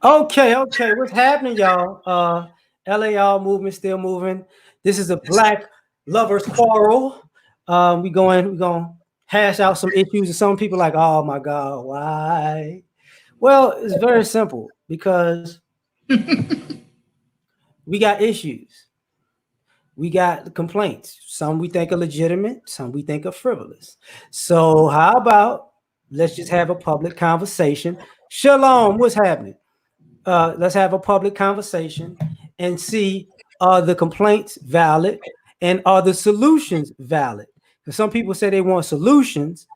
Okay, okay. What's happening, y'all? L.A.R. movement still moving. This is a black lovers quarrel. We going hash out some issues, and some people like, oh my God, why? Well, it's very simple because we got issues. We got complaints. Some we think are legitimate, some we think are frivolous. So how about let's just have a public conversation? Shalom, what's happening? Let's have a public conversation and see, are the complaints valid and are the solutions valid? Because some people say they want solutions,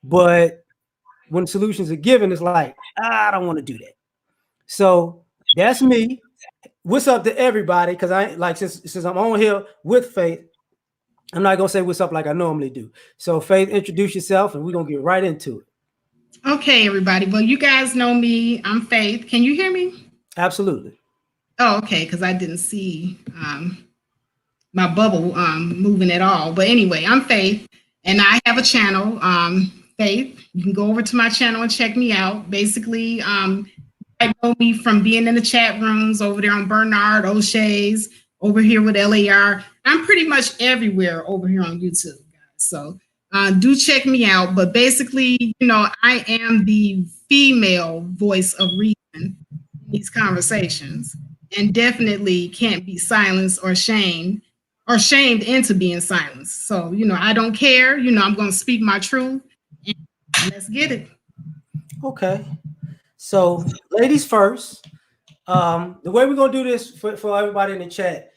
but when solutions are given, it's like, I don't want to do that. So that's me. What's up to everybody? Because I like since I'm on here with Faith, I'm not gonna say what's up like I normally do. So Faith, introduce yourself, and we're gonna get right into it. Okay, everybody. Well, you guys know me. I'm Faith. Can you hear me? Absolutely. Oh, okay, because I didn't see my bubble moving at all. But anyway, I'm Faith, and I have a channel, Faith. You can go over to my channel and check me out. Basically, I know me from being in the chat rooms over there on Bernard, O'Shea's, over here with L.A.R. I'm pretty much everywhere over here on YouTube, guys. So do check me out. But basically, I am the female voice of reason in these conversations and definitely can't be silenced or shamed into being silenced. So, I don't care. I'm going to speak my truth. And let's get it. Okay. So, ladies first. The way we're gonna do this for everybody in the chat.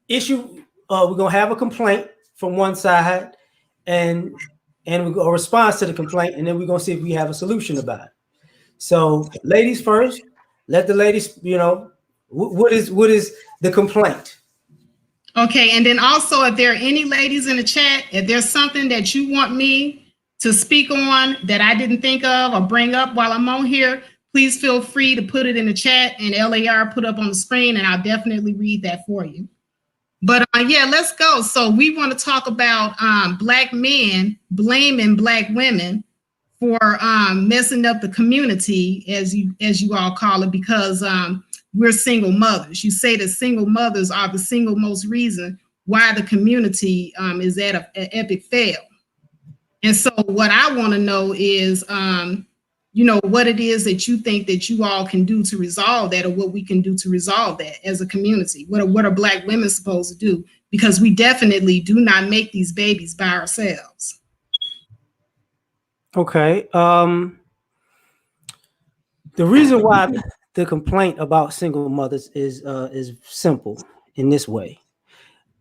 Issue. We're gonna have a complaint from one side, and we go a response to the complaint, and then we're gonna see if we have a solution about it. So, ladies first. Let the ladies. What is the complaint? Okay, and then also, if there are any ladies in the chat, if there's something that you want me to speak on that I didn't think of or bring up while I'm on here, please feel free to put it in the chat and L.A.R. put up on the screen, and I'll definitely read that for you. But yeah, let's go. So we want to talk about Black men blaming Black women for messing up the community, as you all call it, because we're single mothers. You say that single mothers are the single most reason why the community is at an epic fail. And so what I want to know is, what it is that you think that you all can do to resolve that, or what we can do to resolve that as a community. What are Black women supposed to do? Because we definitely do not make these babies by ourselves. Okay. The reason why the complaint about single mothers is simple in this way.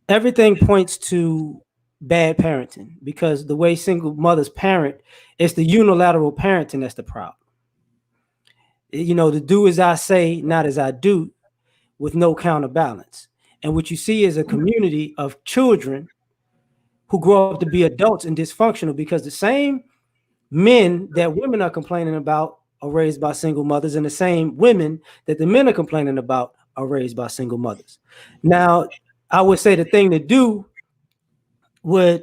Everything points to bad parenting because the way single mothers parent, it's the unilateral parenting that's the problem. To do as I say, not as I do, with no counterbalance. And what you see is a community of children who grow up to be adults and dysfunctional because the same men that women are complaining about are raised by single mothers, and the same women that the men are complaining about are raised by single mothers. Now, I would say the thing to do with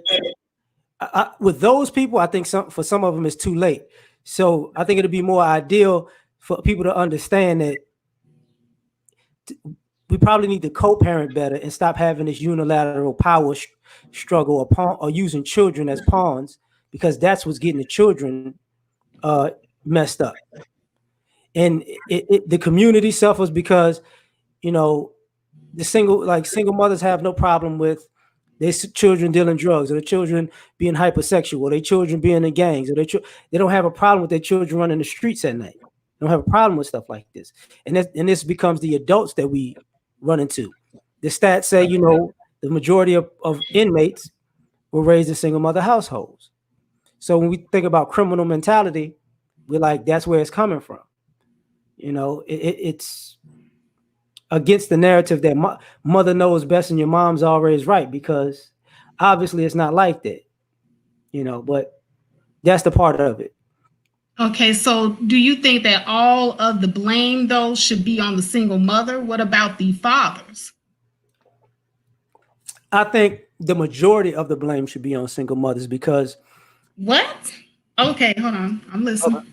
those people, I think for some of them it's too late. So I think it'd be more ideal for people to understand that we probably need to co-parent better and stop having this unilateral power struggle or using children as pawns, because that's what's getting the children messed up. And the community suffers because the single mothers have no problem with their children dealing drugs, or their children being hypersexual, or their children being in gangs, or they don't have a problem with their children running the streets at night. They don't have a problem with stuff like this. And this becomes the adults that we run into. The stats say, the majority of inmates were raised in single mother households. So when we think about criminal mentality, we're like, that's where it's coming from. It's against the narrative that mother knows best and your mom's always right, because obviously it's not like that, but that's the part of it. Okay, so do you think that all of the blame, though, should be on the single mother? What about the fathers? I think the majority of the blame should be on single mothers because... What? Okay, hold on. I'm listening.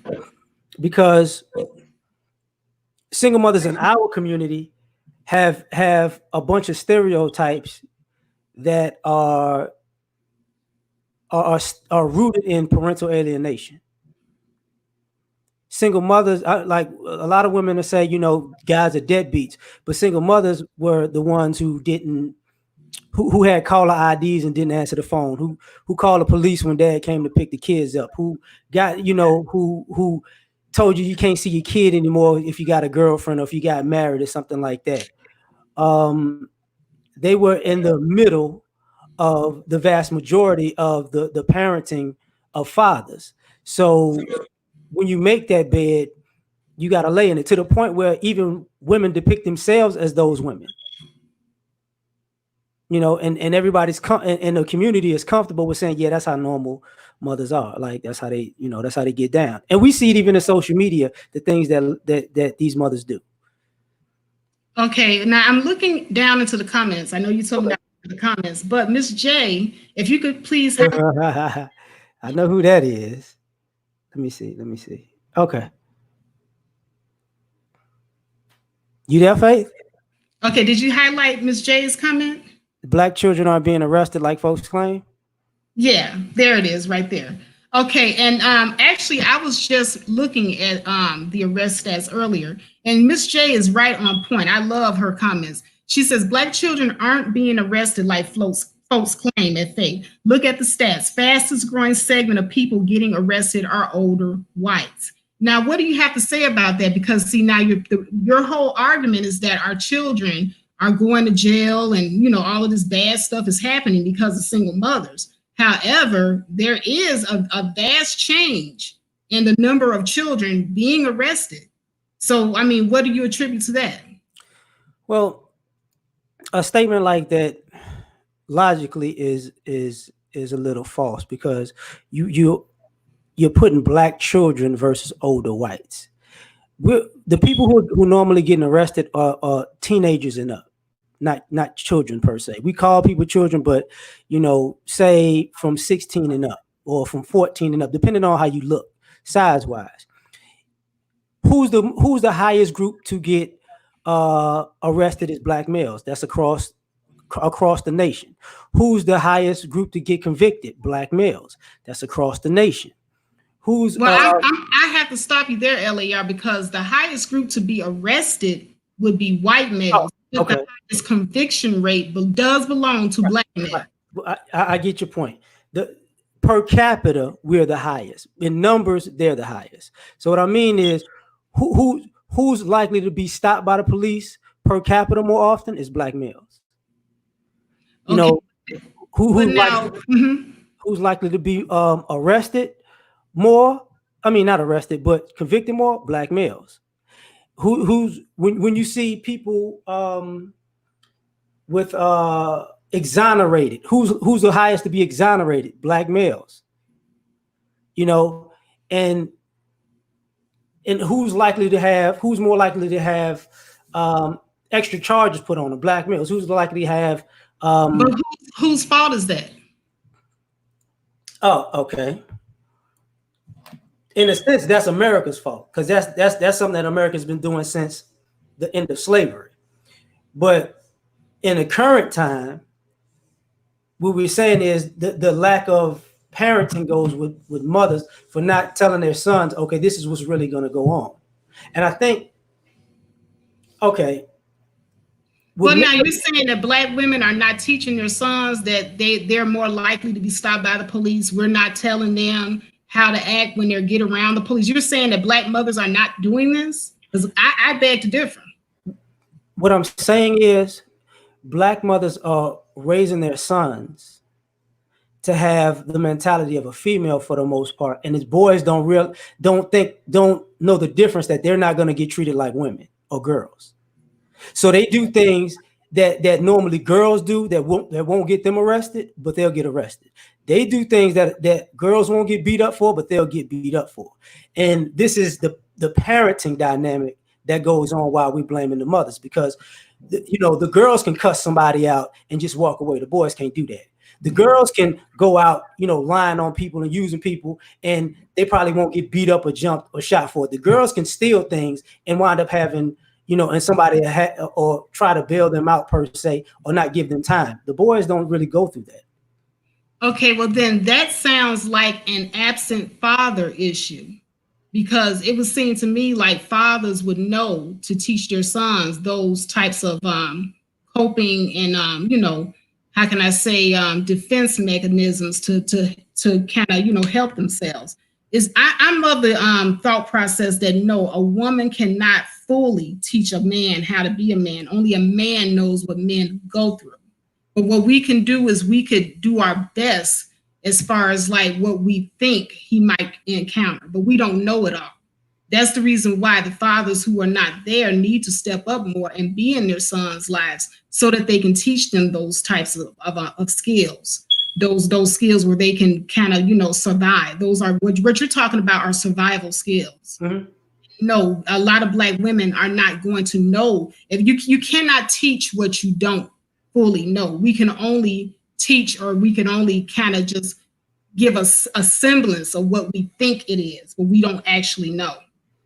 because single mothers in our community have a bunch of stereotypes that are rooted in parental alienation. Single mothers, like a lot of women will say, guys are deadbeats, but single mothers were the ones who didn't, who had caller IDs and didn't answer the phone, who called the police when dad came to pick the kids up, who got, who told you can't see your kid anymore if you got a girlfriend or if you got married or something like that. They were in the middle of the vast majority of the parenting of fathers. So when you make that bed, you got to lay in it, to the point where even women depict themselves as those women. And everybody's in the community is comfortable with saying, yeah, that's how normal mothers are. Like that's how they get down. And we see it even in social media, the things that these mothers do. Okay, now I'm looking down into the comments. I know you told me not to the comments, but Miss J, if you could please. I know who that is. Let me see. Okay. You there, Faith? Okay, did you highlight Miss J's comment? Black children aren't being arrested like folks claim? Yeah, there it is right there. Okay, and actually, I was just looking at the arrest stats earlier, and Miss J is right on point. I love her comments. She says Black children aren't being arrested like folks claim at Faith. Look at the stats. Fastest growing segment of people getting arrested are older whites. Now, what do you have to say about that? Because see, now your whole argument is that our children are going to jail, and all of this bad stuff is happening because of single mothers. However, there is a vast change in the number of children being arrested. So, I mean, what do you attribute to that? Well, a statement like that logically is a little false, because you're putting Black children versus older whites. The people who normally getting arrested are teenagers and up. Not children per se. We call people children, but say from 16 and up or from 14 and up, depending on how you look size wise. Who's the highest group to get arrested is Black males. That's across the nation. Who's the highest group to get convicted? Black males. That's across the nation. I have to stop you there, L.A.R, because the highest group to be arrested would be white males. Okay. The highest conviction rate does belong to Black men. I get your point. Per capita, we're the highest. In numbers, they're the highest. So what I mean is, who's likely to be stopped by the police per capita more often is Black males. Who's likely to be arrested more? I mean, not arrested, but convicted more? Black males. When you see people with exonerated, who's the highest to be exonerated? Black males. And who's more likely to have extra charges put on them? Black males. Who's likely to have but whose fault is that? Oh, okay. In a sense, that's America's fault, because that's something that America's been doing since the end of slavery. But in the current time, what we're saying is the lack of parenting goes with mothers for not telling their sons, okay, this is what's really going to go on. And I think, okay. Well, now you're saying that Black women are not teaching their sons that they're more likely to be stopped by the police. We're not telling them how to act when they get around the police. You're saying that Black mothers are not doing this? Because I beg to differ. What I'm saying is Black mothers are raising their sons to have the mentality of a female for the most part, and his boys don't know the difference, that they're not going to get treated like women or girls. So they do things that normally girls do that won't get them arrested, but they'll get arrested. They do things that girls won't get beat up for, but they'll get beat up for. And this is the parenting dynamic that goes on while we're blaming the mothers, because the girls can cuss somebody out and just walk away. The boys can't do that. The girls can go out, lying on people and using people, and they probably won't get beat up or jumped or shot for it. The girls can steal things and wind up having, and somebody or try to bail them out per se, or not give them time. The boys don't really go through that. Okay, well then that sounds like an absent father issue, because it would seem to me like fathers would know to teach their sons those types of coping and how can I say, defense mechanisms to kind of help themselves. I'm of the thought process that no, a woman cannot fully teach a man how to be a man. Only a man knows what men go through. But what we can do is we could do our best as far as like what we think he might encounter, but we don't know it all. That's the reason why the fathers who are not there need to step up more and be in their sons' lives so that they can teach them those types of skills, those skills where they can kind of, survive. Those are what you're talking about are survival skills. Mm-hmm. No, a lot of Black women are not going to know. If you cannot teach what you don't fully know. We can only teach, or we can only kind of just give us a semblance of what we think it is, but we don't actually know.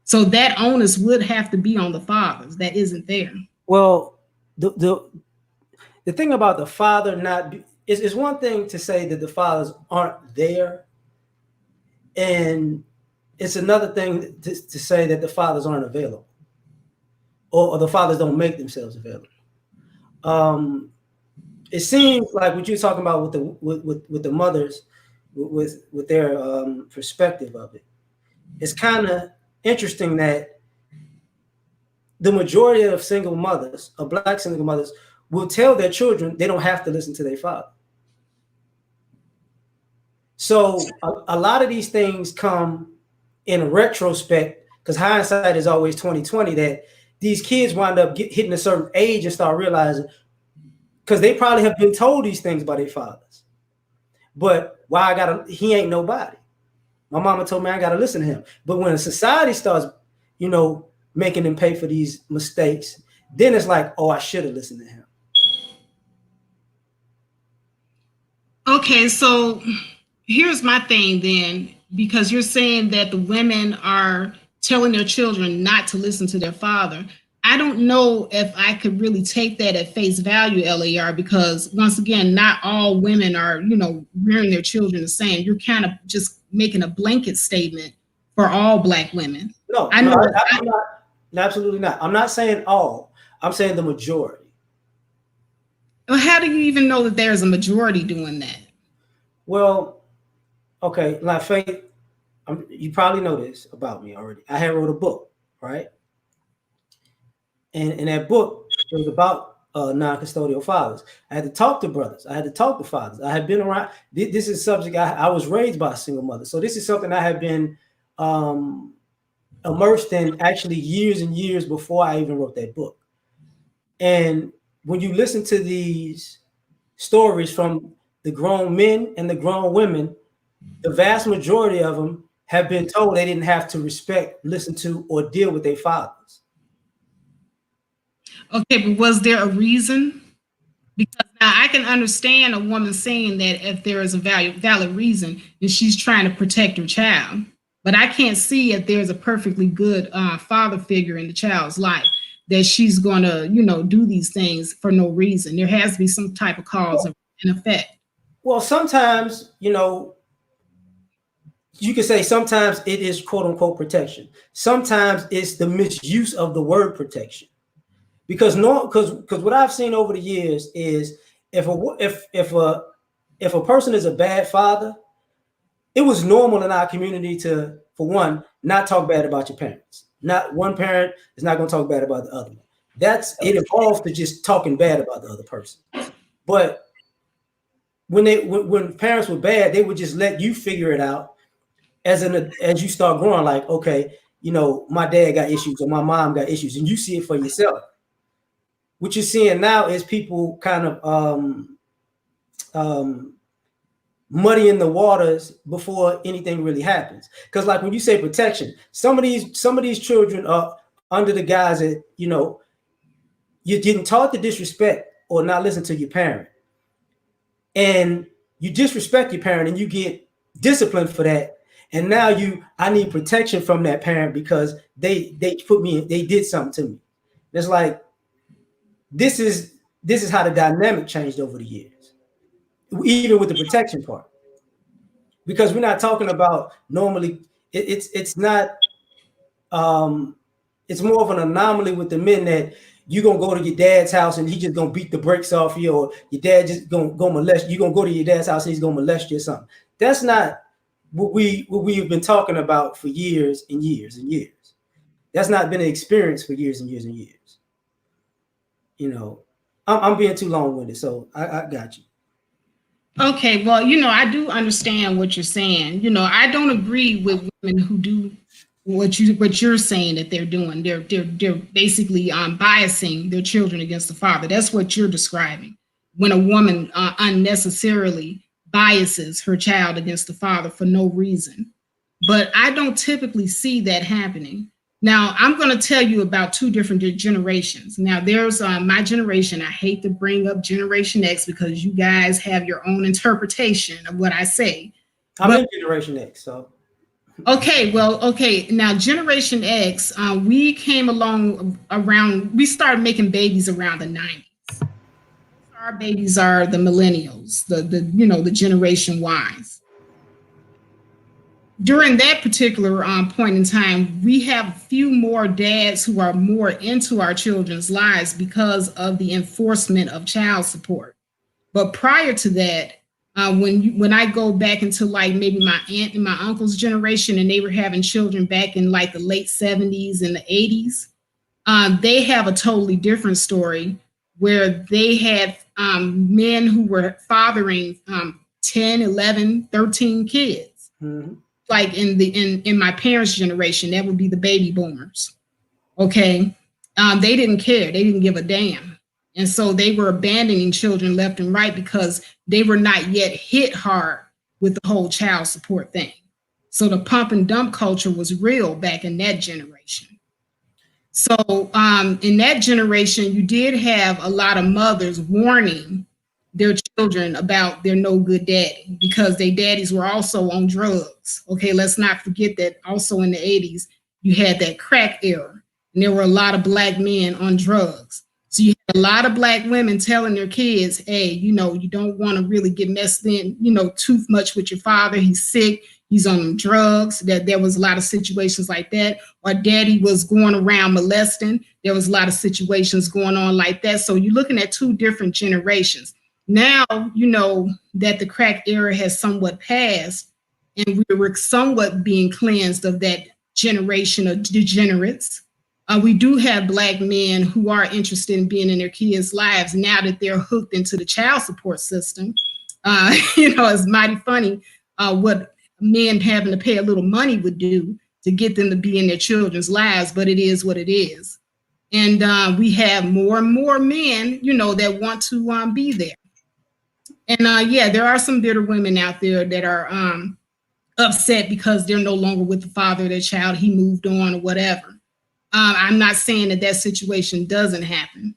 So that onus would have to be on the fathers. That isn't there. Well, the thing about the father not is one thing to say that the fathers aren't there, and it's another thing to say that the fathers aren't available, or the fathers don't make themselves available. It seems like what you're talking about with the mothers, with their perspective of it. It's kind of interesting that the majority of single mothers, of Black single mothers, will tell their children they don't have to listen to their father. So a lot of these things come in retrospect, because hindsight is always 20/20, that these kids wind up hitting a certain age and start realizing, because they probably have been told these things by their fathers. But he ain't nobody. My mama told me I gotta listen to him. But when a society starts, making them pay for these mistakes, then it's like, oh, I should have listened to him. Okay, so here's my thing then, because you're saying that the women are telling their children not to listen to their father. I don't know if I could really take that at face value, L.A.R., because once again, not all women are, rearing their children the same. You're kind of just making a blanket statement for all Black women. No, I'm not, absolutely not. I'm not saying all. I'm saying the majority. Well, how do you even know that there's a majority doing that? Well, okay, like Faith, you probably know this about me already. I had wrote a book, right? And in that book, it was about non-custodial fathers. I had to talk to brothers. I had to talk to fathers. I had been around. This is a subject. I was raised by a single mother. So this is something I have been immersed in actually years and years before I even wrote that book. And when you listen to these stories from the grown men and the grown women, the vast majority of them have been told they didn't have to respect, listen to, or deal with their fathers. Okay, but was there a reason? Because now I can understand a woman saying that if there is a valid reason and she's trying to protect her child, but I can't see if there's a perfectly good father figure in the child's life that she's going to, do these things for no reason. There has to be some type of cause and effect. Well, sometimes, you can say sometimes it is quote unquote protection. Sometimes it's the misuse of the word protection. Because what I've seen over the years is if a person is a bad father, it was normal in our community to, for one, not talk bad about your parents. Not one parent is not going to talk bad about the other one. It evolved to just talking bad about the other person. But when parents were bad, they would just let you figure it out as you start growing. Like, okay, my dad got issues or my mom got issues, and you see it for yourself. What you're seeing now is people kind of muddying the waters before anything really happens. Because like when you say protection, some of these children are under the guise that, you're getting taught to disrespect or not listen to your parent. And you disrespect your parent and you get disciplined for that. And now I need protection from that parent because they did something to me. It's like, this is how the dynamic changed over the years, even with the protection part, because we're not talking about normally. It's not. It's more of an anomaly with the men that you gonna go to your dad's house and he just gonna beat the brakes off you, or your dad just gonna go molest you. Gonna go to your dad's house and he's gonna molest you or something. That's not what we've been talking about for years and years and years. That's not been an experience for years and years and years. You know, I'm being too long-winded, so I got you. Okay, well, I do understand what you're saying. I don't agree with women who do what you're saying that they're doing. They're basically biasing their children against the father. That's what you're describing. When a woman unnecessarily biases her child against the father for no reason. But I don't typically see that happening. Now, I'm going to tell you about two different generations. Now, there's my generation. I hate to bring up Generation X because you guys have your own interpretation of what I say. I'm in Generation X, so. Okay. Now, Generation X, we came along we started making babies around the 90s. Our babies are the millennials, the Generation Ys. During that particular point in time, we have a few more dads who are more into our children's lives because of the enforcement of child support. But prior to that, when I go back into like maybe my aunt and my uncle's generation, and they were having children back in like the late 70s and the 80s, they have a totally different story where they had men who were fathering 10, 11, 13 kids. Mm-hmm. Like in my parents' generation, that would be the baby boomers. Okay. They didn't care. They didn't give a damn. And so they were abandoning children left and right because they were not yet hit hard with the whole child support thing. So the pump and dump culture was real back in that generation. So in that generation, you did have a lot of mothers warning their children about their no good daddy because their daddies were also on drugs. Okay, let's not forget that also in the 80s, you had that crack era, and there were a lot of Black men on drugs. So you had a lot of Black women telling their kids, hey, you don't want to really get messed in, too much with your father. He's sick. He's on drugs. That there was a lot of situations like that. Or daddy was going around molesting. There was a lot of situations going on like that. So you're looking at two different generations. Now, that the crack era has somewhat passed and we were somewhat being cleansed of that generation of degenerates. We do have Black men who are interested in being in their kids' lives now that they're hooked into the child support system. It's mighty funny what men having to pay a little money would do to get them to be in their children's lives, but it is what it is. And we have more and more men, that want to be there. And there are some bitter women out there that are upset because they're no longer with the father of their child. He moved on or whatever. I'm not saying that situation doesn't happen.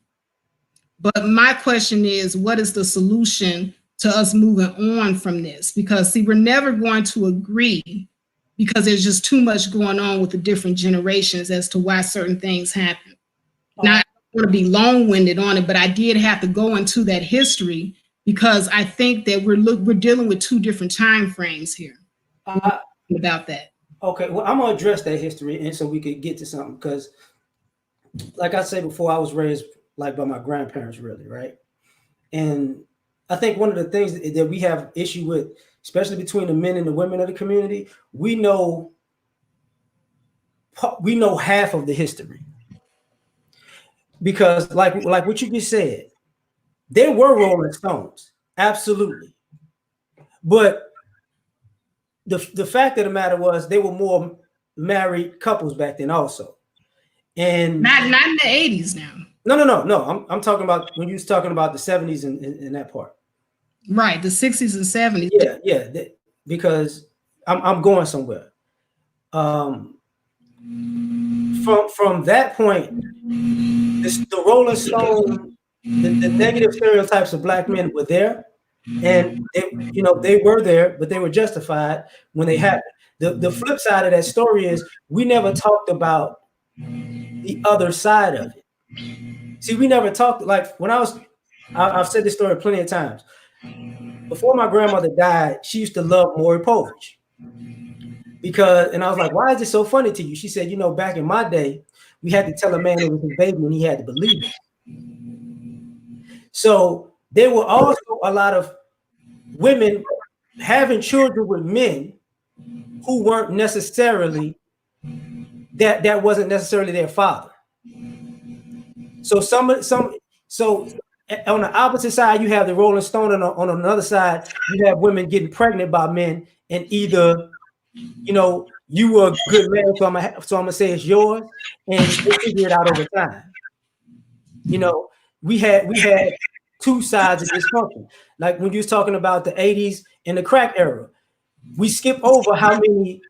But my question is, what is the solution to us moving on from this? Because, see, we're never going to agree because there's just too much going on with the different generations as to why certain things happen. Now, I don't want to be long-winded on it, but I did have to go into that history because I think that we're dealing with two different time frames here about that. Okay, well, I'm gonna address that history, and so we could get to something because, like I said before, I was raised like by my grandparents, really, right? And I think one of the things that we have issue with, especially between the men and the women of the community, we know half of the history because, like what you just said. There were Rolling Stones, absolutely. But the fact of the matter was there were more married couples back then also. And not in the 80s now. No. I'm talking about when you was talking about the 70s and that part. Right, the 60s and 70s. Yeah, because I'm going somewhere. From that point, the Rolling Stone, the negative stereotypes of Black men were there, And they were there, but they were justified when they happened. The flip side of that story is we never talked about the other side of it. See, we never talked, like when I've said this story plenty of times. Before my grandmother died, she used to love Maury Povich. And I was like, why is it so funny to you? She said, back in my day, we had to tell a man it was his baby and he had to believe it. So there were also a lot of women having children with men who weren't necessarily, that wasn't necessarily their father. So so on the opposite side, you have the Rolling Stone, and on another side, you have women getting pregnant by men, and either you were a good man, so I'm gonna say it's yours, and we'll figure it out over time. We had two sides of dysfunction. Like when you was talking about the 80s and the crack era, we skip over how many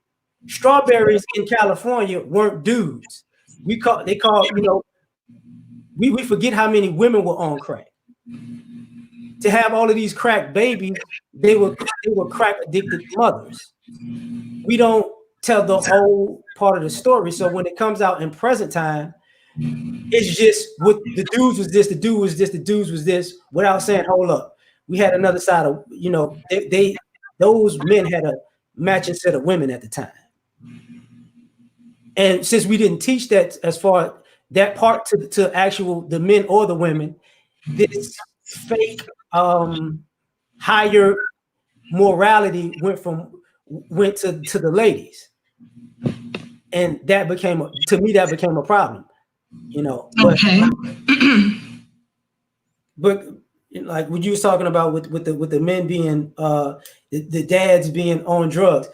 strawberries in California weren't dudes. We forget how many women were on crack. To have all of these crack babies, they were crack addicted mothers. We don't tell the whole part of the story. So when it comes out in present time, it's just what the dudes was this, the dude was this, the dudes was this, without saying, hold up, we had another side of, those men had a matching set of women at the time. And since we didn't teach that as far that part to actual the men or the women, this fake higher morality went to the ladies, and that became a problem, Okay. But like what you was talking about with the men being the dads being on drugs,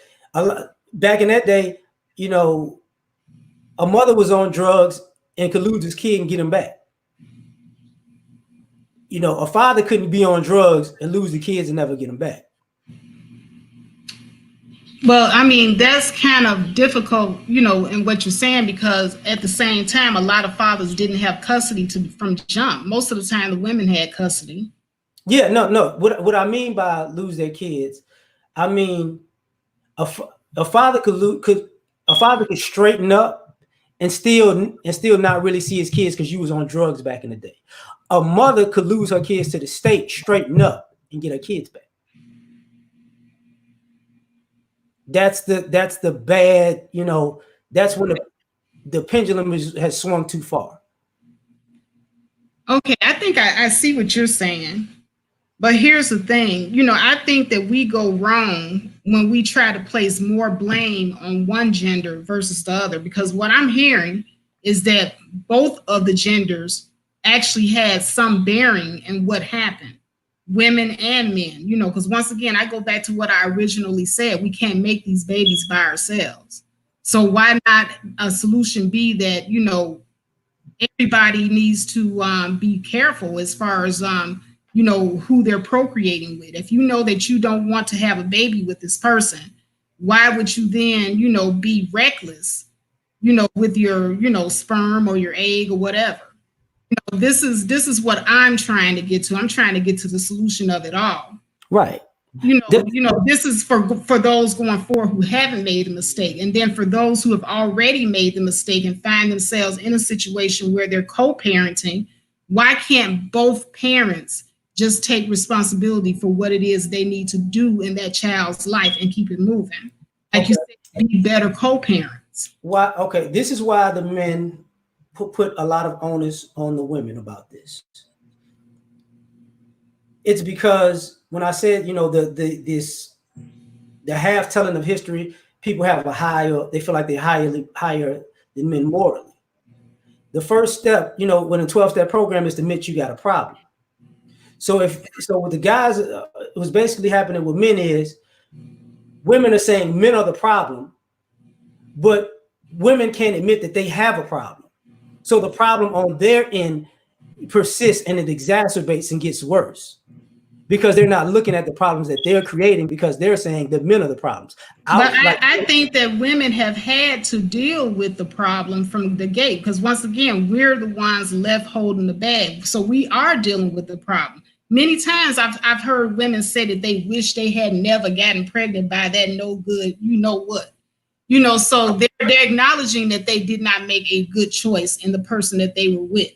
back in that day, a mother was on drugs and could lose his kid and get him back. A father couldn't be on drugs and lose the kids and never get them back. Well, I mean, that's kind of difficult, in what you're saying, because at the same time, a lot of fathers didn't have custody from jump. Most of the time, the women had custody. Yeah, no. What I mean by lose their kids, I mean a father could straighten up and still not really see his kids because you was on drugs back in the day. A mother could lose her kids to the state, straighten up, and get her kids back. That's the bad, that's when the pendulum has swung too far. Okay, I think I see what you're saying. But here's the thing, I think that we go wrong when we try to place more blame on one gender versus the other, because what I'm hearing is that both of the genders actually had some bearing in what happened, women and men, because once again, I go back to what I originally said, we can't make these babies by ourselves. So why not a solution be that, everybody needs to be careful as far as, who they're procreating with. If you know that you don't want to have a baby with this person, why would you then, be reckless, with your, sperm or your egg or whatever? This is what I'm trying to get to. I'm trying to get to the solution of it all. Right. This is for those going forward who haven't made a mistake. And then for those who have already made the mistake and find themselves in a situation where they're co-parenting, why can't both parents just take responsibility for what it is they need to do in that child's life and keep it moving? Like you said, be better co-parents. Why? Okay, this is why the men put a lot of onus on the women about this. It's because when I said, the half telling of history, people have they feel like they're higher than men morally. The first step, when a 12-step program is to admit you got a problem. So with the guys, what's basically happening with men is women are saying men are the problem, but women can't admit that they have a problem. So the problem on their end persists and it exacerbates and gets worse because they're not looking at the problems that they're creating because they're saying the men are the problems. But I think that women have had to deal with the problem from the gate because once again, we're the ones left holding the bag. So we are dealing with the problem. Many times I've heard women say that they wish they had never gotten pregnant by that no good, you know what. So they're acknowledging that they did not make a good choice in the person that they were with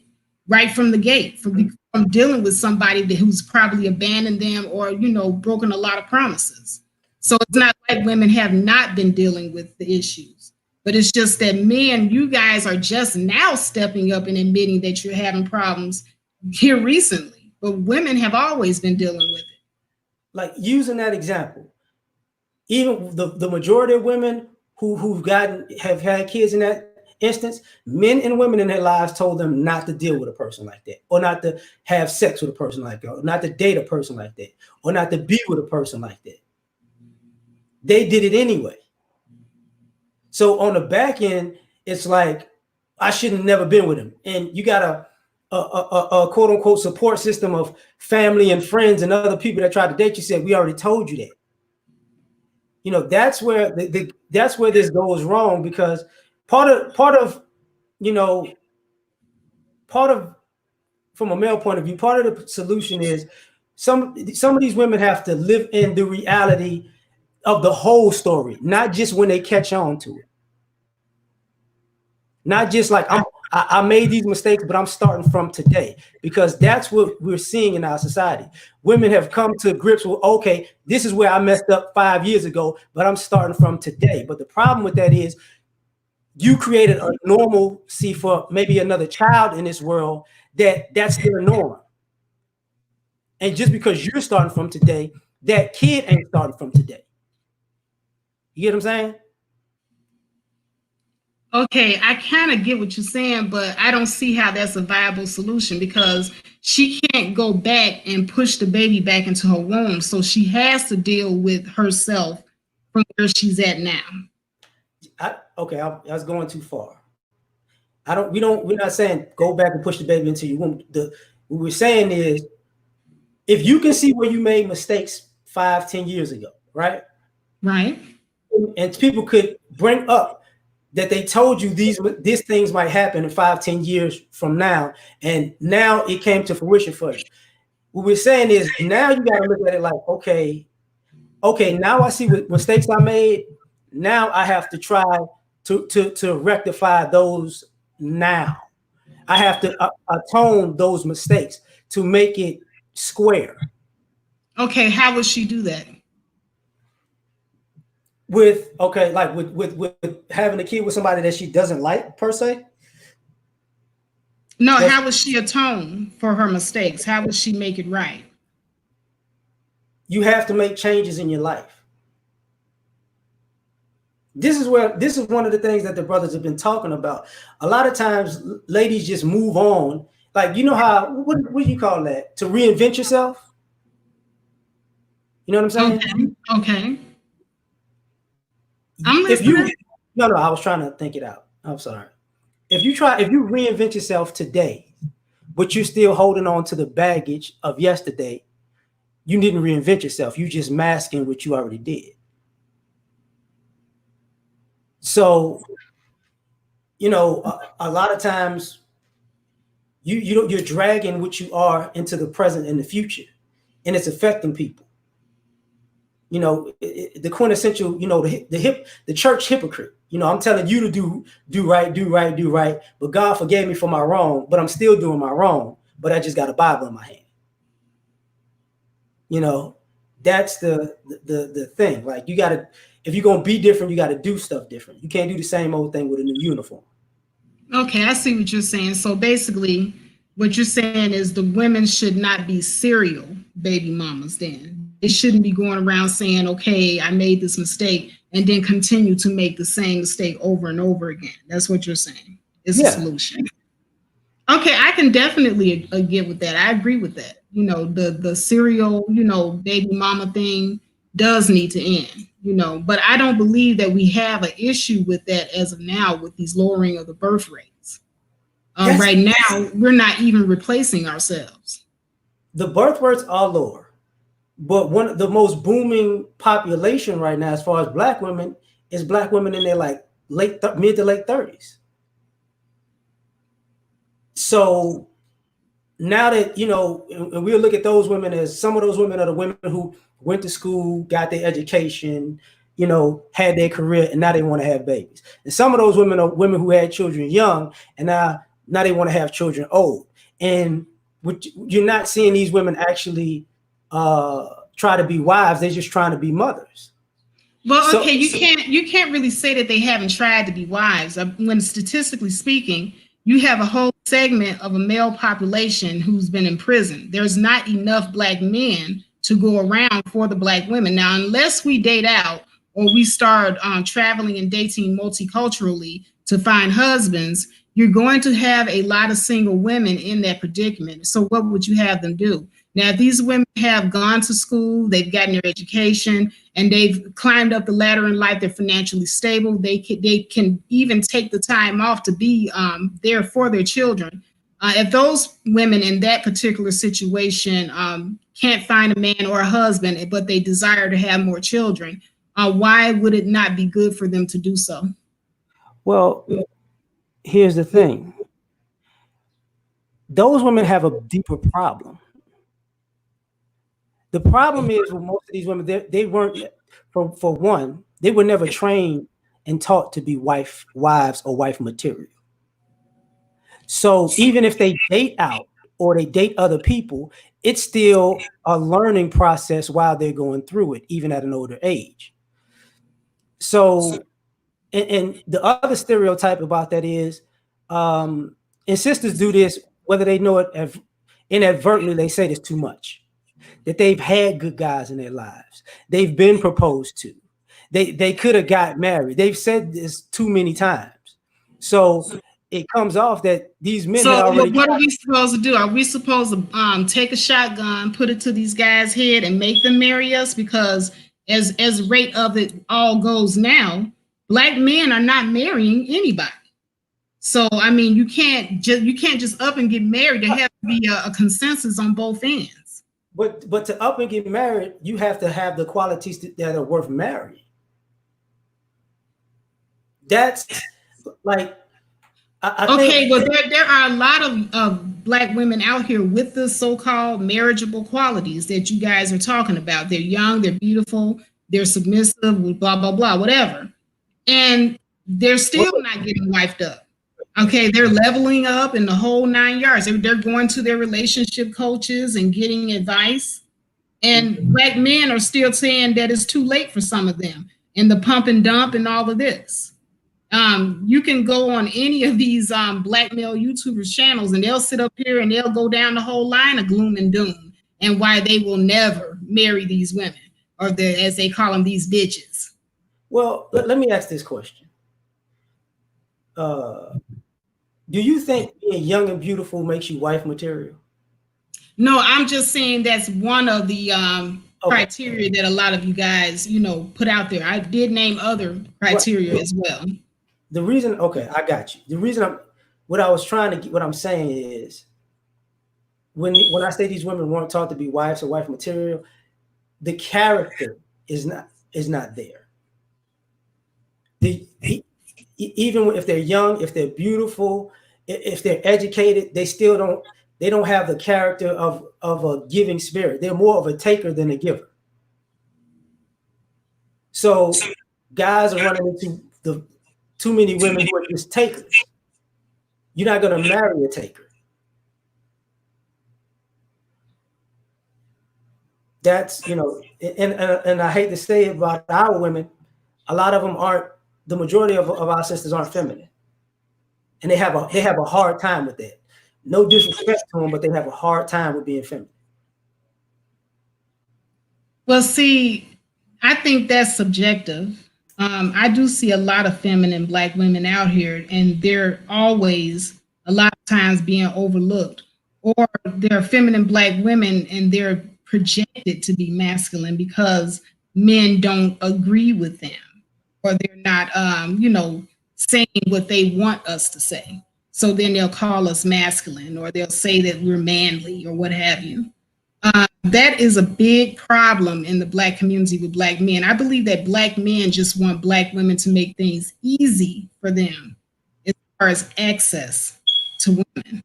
right from the gate, from dealing with somebody who's probably abandoned them or, broken a lot of promises. So it's not like women have not been dealing with the issues, but it's just that men, you guys are just now stepping up and admitting that you're having problems here recently, but women have always been dealing with it. Like using that example, even the majority of women have had kids in that instance, men and women in their lives told them not to deal with a person like that, or not to have sex with a person like that, or not to date a person like that, or not to be with a person like that. They did it anyway. So on the back end, it's like, I should have never been with him. And you got a quote unquote support system of family and friends and other people that tried to date you said, we already told you that. That's where that's where this goes wrong, because part of from a male point of view, part of the solution is some of these women have to live in the reality of the whole story, not just when they catch on to it. Not just like I made these mistakes, but I'm starting from today, because that's what we're seeing in our society. Women have come to grips with, okay, this is where I messed up 5 years ago, but I'm starting from today. But the problem with that is you created a normalcy for maybe another child in this world that's their norm. And just because you're starting from today, that kid ain't starting from today. You get what I'm saying? Okay, I kind of get what you're saying, but I don't see how that's a viable solution, because she can't go back and push the baby back into her womb. So she has to deal with herself from where she's at now. I was going too far. We're not saying go back and push the baby into your womb. What we're saying is, if you can see where you made mistakes 5-10 years ago, right? Right. And people could bring up that they told you these things might happen in 5-10 years from now, and now it came to fruition for you. What we're saying is, now you got to look at it like, okay, now I see what mistakes I made. Now I have to try to rectify those now. I have to atone those mistakes to make it square. Okay, how would she do that? With having a kid with somebody that she doesn't like, per se? No, how would she atone for her mistakes? How would she make it right? You have to make changes in your life. This is one of the things that the brothers have been talking about. A lot of times ladies just move on. Like, how, what do you call that? To reinvent yourself? You know what I'm saying? Okay. I'm listening. No, I was trying to think it out. I'm sorry. If you reinvent yourself today, but you're still holding on to the baggage of yesterday, you didn't reinvent yourself. You just masking what you already did. So, a lot of times you're dragging what you are into the present and the future, and it's affecting people. The quintessential, the church hypocrite. I'm telling you to do right, but God forgave me for my wrong, but I'm still doing my wrong, but I just got a Bible in my hand. That's the thing. Like, if you're gonna be different, you gotta do stuff different. You can't do the same old thing with a new uniform. Okay, I see what you're saying. So basically, what you're saying is the women should not be serial baby mamas then. They shouldn't be going around saying, okay, I made this mistake, and then continue to make the same mistake over and over again. That's what you're saying. It's a solution. Okay, I can definitely get with that. I agree with that. The serial, baby mama thing does need to end, but I don't believe that we have an issue with that as of now with these lowering of the birth rates. Right now, we're not even replacing ourselves. The birth rates are lower, but one of the most booming population right now, as far as Black women, is Black women in their mid to late 30s. So now that and we'll look at those women as some of those women are the women who went to school, got their education, had their career, and now they want to have babies. And some of those women are women who had children young, and now they want to have children old. And you're not seeing these women actually try to be wives; they're just trying to be mothers. Well, okay, you can't really say that they haven't tried to be wives. When statistically speaking, you have a whole segment of a male population who's been in prison. There's not enough Black men to go around for the Black women. Now, unless we date out or we start traveling and dating multiculturally to find husbands, you're going to have a lot of single women in that predicament. So what would you have them do? Now, if these women have gone to school, they've gotten their education, and they've climbed up the ladder in life, they're financially stable, they can even take the time off to be there for their children. If those women in that particular situation can't find a man or a husband, but they desire to have more children, why would it not be good for them to do so? Well, here's the thing. Those women have a deeper problem. The problem is with most of these women, they weren't, for one, they were never trained and taught to be wives or wife material. So even if they date out or they date other people, it's still a learning process while they're going through it, even at an older age. So, and the other stereotype about that is, and sisters do this, whether they know it inadvertently, they say this too much. That they've had good guys in their lives. They've been proposed to. They could have got married. They've said this too many times. So it comes off that these men had already. What are we supposed to do? Are we supposed to take a shotgun, put it to these guys' head, and make them marry us? Because as rate of it all goes now, Black men are not marrying anybody. So I mean, you can't just up and get married. There has to be a consensus on both ends. But to up and get married, you have to have the qualities that are worth marrying. That's like, okay, well, there are a lot of Black women out here with the so-called marriageable qualities that you guys are talking about. They're young, they're beautiful, they're submissive, blah, blah, blah, whatever. And they're still not getting wifed up. Okay, they're leveling up in the whole 9 yards. They're going to their relationship coaches and getting advice. And Black men are still saying that it's too late for some of them, and the pump and dump and all of this. You can go on any of these Black male YouTubers channels, and they'll sit up here and they'll go down the whole line of gloom and doom and why they will never marry these women, or as they call them, these bitches. Well, let me ask this question. Do you think being young and beautiful makes you wife material? No, I'm just saying that's one of the criteria that a lot of you guys, put out there. I did name other criteria as well. The reason, I got you. The reason what I'm saying is, when I say these women weren't taught to be wives or wife material, the character is not there. Even if they're young, if they're beautiful, if they're educated, they don't have the character of a giving spirit. They're more of a taker than a giver. So guys are running into too many women who are just takers. You're not going to marry a taker. That's, and I hate to say it about our women, a lot of them aren't. The majority of our sisters aren't feminine, and they have a hard time with that. No disrespect to them, but they have a hard time with being feminine. Well, see, I think that's subjective. I do see a lot of feminine Black women out here, and they're always a lot of times being overlooked. Or there are feminine Black women, and they're projected to be masculine because men don't agree with them, or they're not, saying what they want us to say. So then they'll call us masculine, or they'll say that we're manly, or what have you. That is a big problem in the Black community with Black men. I believe that Black men just want Black women to make things easy for them as far as access to women.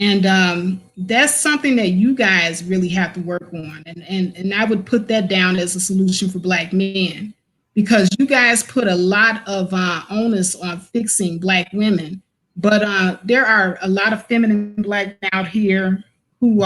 And that's something that you guys really have to work on. And I would put that down as a solution for Black men, because you guys put a lot of onus on fixing Black women. But there are a lot of feminine Black men out here who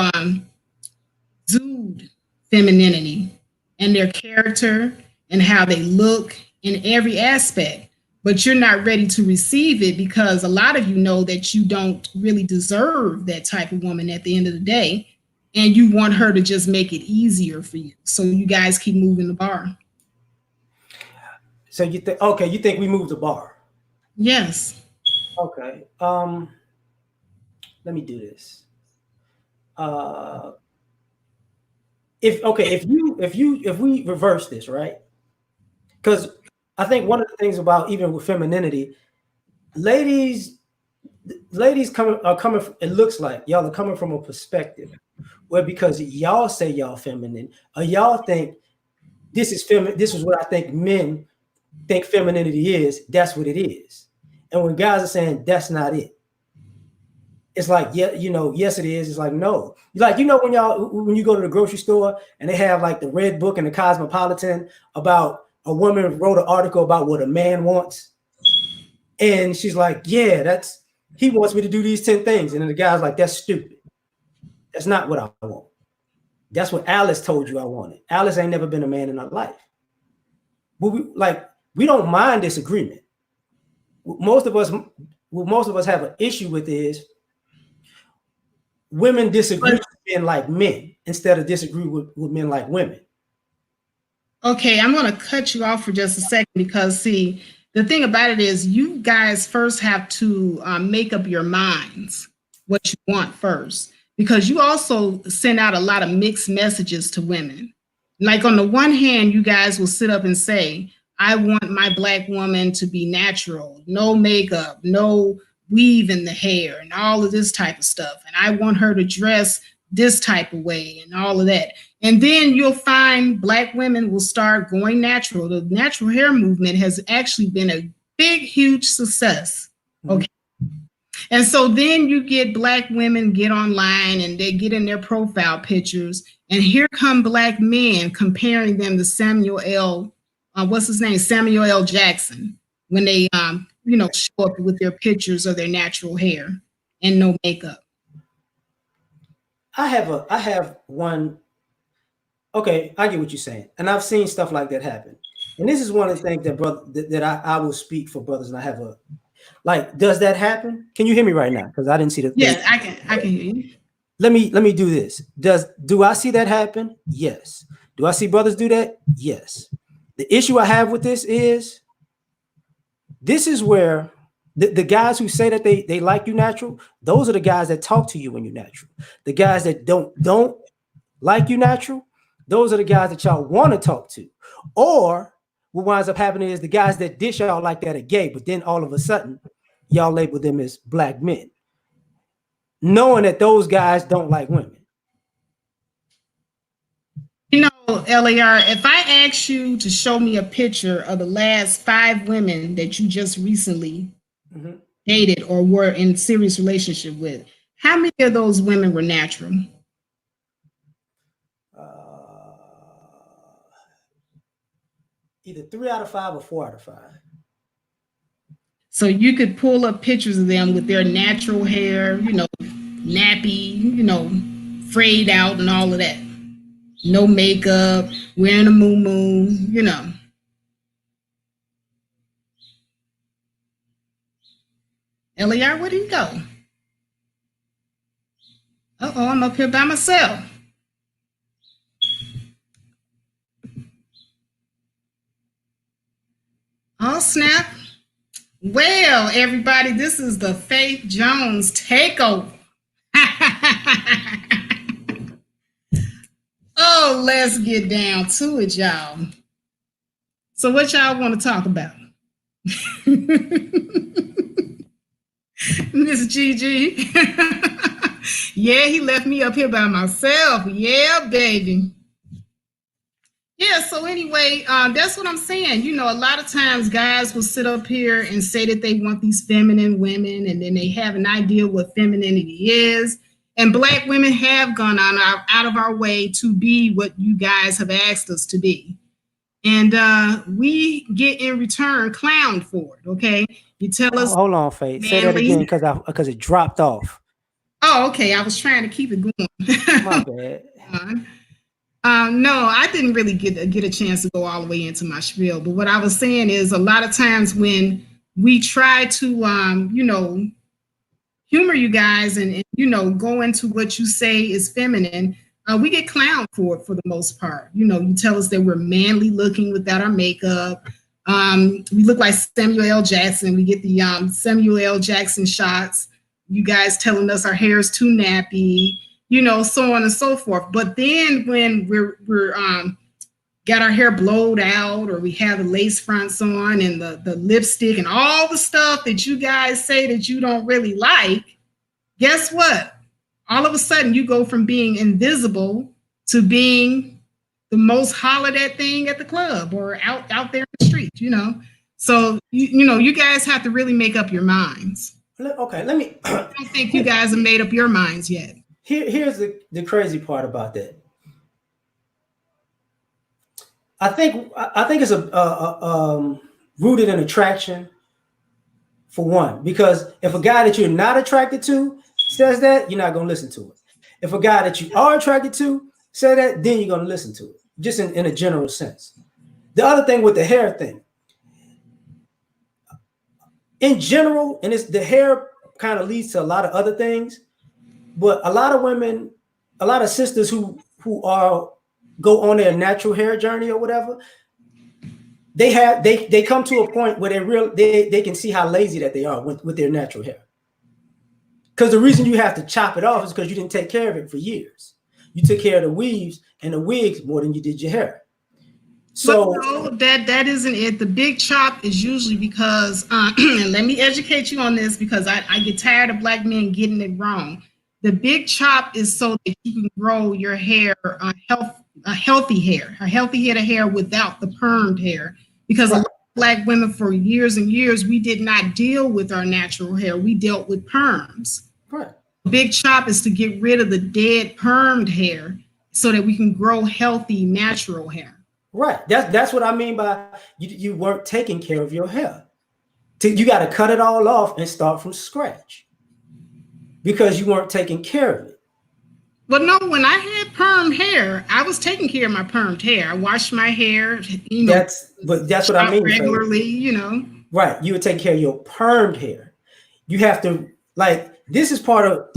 exude femininity and their character and how they look in every aspect. But you're not ready to receive it because a lot of you know that you don't really deserve that type of woman at the end of the day. And you want her to just make it easier for you. So you guys keep moving the bar. So you think, okay, you think we moved the bar? Yes. Okay. Let me do this. If we reverse this, right? Because I think one of the things about, even with femininity, ladies are coming from, it looks like y'all are coming from a perspective where, because y'all say y'all feminine, or y'all think this is what I think men think femininity is, that's what it is. And when guys are saying that's not it, it's like, yeah, yes it is. It's like, no. Like, when you go to the grocery store and they have like the red book and the Cosmopolitan about a woman wrote an article about what a man wants. And she's like, yeah, he wants me to do these 10 things. And then the guy's like, that's stupid. That's not what I want. That's what Alice told you I wanted. Alice ain't never been a man in her life. But we don't mind disagreement. What most of us have an issue with is women disagree with men like men instead of disagree with men like women. Okay, I'm going to cut you off for just a second because, see, the thing about it is you guys first have to make up your minds what you want first, because you also send out a lot of mixed messages to women. Like, on the one hand, you guys will sit up and say, I want my Black woman to be natural, no makeup, no weave in the hair, and all of this type of stuff. And I want her to dress this type of way and all of that. And then you'll find Black women will start going natural. The natural hair movement has actually been a big, huge success. Okay. And so then you get Black women get online and they get in their profile pictures, and here come Black men comparing them to Samuel L. Samuel L. Jackson, when they show up with their pictures of their natural hair and no makeup. I have one. Okay, I get what you're saying, and I've seen stuff like that happen. And this is one of the things that I will speak for brothers, and I have does that happen? Can you hear me right now? Because I didn't see the. Yes, I can hear you. Let me do this. Do I see that happen? Yes. Do I see brothers do that? Yes. The issue I have with this is where the guys who say that they like you natural, those are the guys that talk to you when you're natural. The guys that don't like you natural, those are the guys that y'all want to talk to. Or what winds up happening is the guys that dish y'all like that are gay, but then all of a sudden y'all label them as Black men, knowing that those guys don't like women. L.A.R., if I ask you to show me a picture of the last 5 women that you just recently dated or were in serious relationship with, how many of those women were natural? Either 3 out of 5 or 4 out of 5. So you could pull up pictures of them with their natural hair, nappy, frayed out and all of that. No makeup, wearing a muumuu, L.A.R., where do you go? Uh-oh, I'm up here by myself. Oh, snap. Well, everybody, this is the Faith Jones takeover. Oh, let's get down to it, y'all. So what y'all want to talk about? Miss Gigi. Yeah, he left me up here by myself. Yeah, baby. Yeah, so anyway, that's what I'm saying. You know, a lot of times guys will sit up here and say that they want these feminine women, and then they have an idea what femininity is. And Black women have gone on out of our way to be what you guys have asked us to be. And we get in return clowned for it, okay? You tell us Hold on, Faith. Say that again manly. because it dropped off. Oh, okay. I was trying to keep it My going. bad. No, I didn't really get a chance to go all the way into my spiel. But what I was saying is, a lot of times when we try to, humor you guys and go into what you say is feminine, we get clowned for it for the most part. You know, you tell us that we're manly looking without our makeup. We look like Samuel L. Jackson. We get the Samuel L. Jackson shots. You guys telling us our hair is too nappy, so on and so forth. But then when we're got our hair blowed out, or we have the lace fronts on and the lipstick and all the stuff that you guys say that you don't really like, guess what? All of a sudden you go from being invisible to being the most hollered at thing at the club or out there in the street, So, you guys have to really make up your minds. Okay, let me. I don't think you guys have made up your minds yet. Here's the crazy part about that. I think it's rooted in attraction, for one, because if a guy that you're not attracted to says that, you're not going to listen to it. If a guy that you are attracted to says that, then you're going to listen to it, just in a general sense. The other thing with the hair thing, in general, and it's the hair kind of leads to a lot of other things, but a lot of women, a lot of sisters who go on their natural hair journey or whatever, they come to a point where they can see how lazy that they are with their natural hair. Because the reason you have to chop it off is because you didn't take care of it for years. You took care of the weaves and the wigs more than you did your hair. So no, that isn't it. The big chop is usually because, and let me educate you on this because I get tired of Black men getting it wrong. The big chop is so that you can grow your hair, a healthy head of hair without the permed hair. Because right. A lot of Black women for years and years, we did not deal with our natural hair. We dealt with perms. Right. The big chop is to get rid of the dead permed hair so that we can grow healthy natural hair. Right. That's what I mean by you weren't taking care of your hair. You got to cut it all off and start from scratch because you weren't taking care of it. But no, when I had perm hair, I was taking care of my permed hair. I washed my hair. That's what I mean. Regularly, Right. You would take care of your permed hair. You have to, this is part of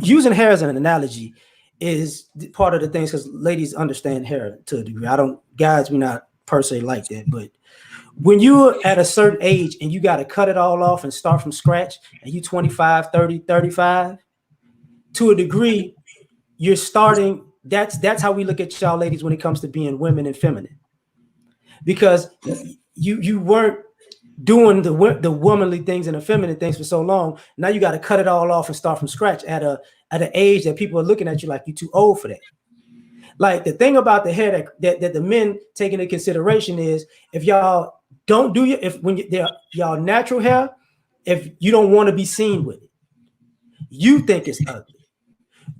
using hair as an analogy. Is part of the things because ladies understand hair to a degree. Guys, we're not per se like that. But when you're at a certain age and you got to cut it all off and start from scratch, and you 25, 30, 35, to a degree, you're starting. That's how we look at y'all ladies when it comes to being women and feminine, because you weren't doing the womanly things and the feminine things for so long. Now you got to cut it all off and start from scratch at an age that people are looking at you like you're too old for that. Like the thing about the hair that the men take into consideration is if y'all don't do y'all natural hair, if you don't want to be seen with it, you think it's ugly.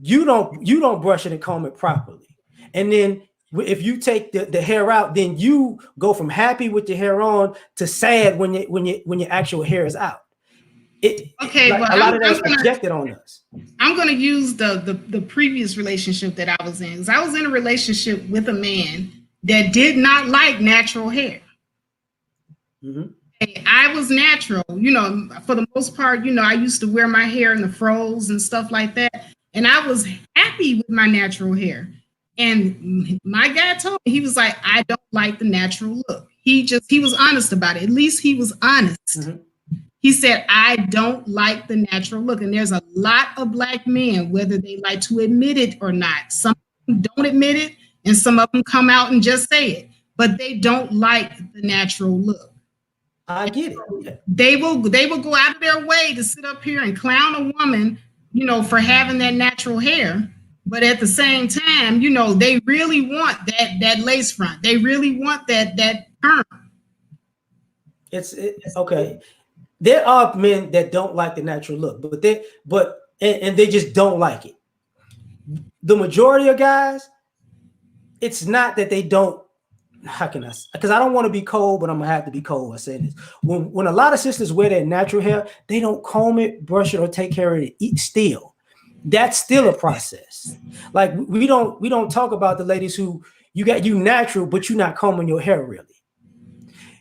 You don't brush it and comb it properly, and then if you take the hair out, then you go from happy with your hair on to sad when your actual hair is out. A lot of that's projected on us. I'm going to use the previous relationship that I was in, because I was in a relationship with a man that did not like natural hair. Mm-hmm. I was natural, for the most part. I used to wear my hair in the froze and stuff like that, and I was happy with my natural hair. And my guy told me, he was like, I don't like the natural look. He was honest about it. At least he was honest. Mm-hmm. He said, I don't like the natural look. And there's a lot of Black men, whether they like to admit it or not. Some of them don't admit it, and some of them come out and just say it, but they don't like the natural look. I get it. They will go out of their way to sit up here and clown a woman, for having that natural hair. But at the same time, they really want that lace front. They really want that perm. Okay. There are men that don't like the natural look, and they just don't like it. The majority of guys, it's not that they don't. How can I? Because I don't want to be cold, but I'm gonna have to be cold. I say this: when a lot of sisters wear their natural hair, they don't comb it, brush it, or take care of it. Eat still. That's still a process. Like we don't talk about the ladies who you natural, but you're not combing your hair really.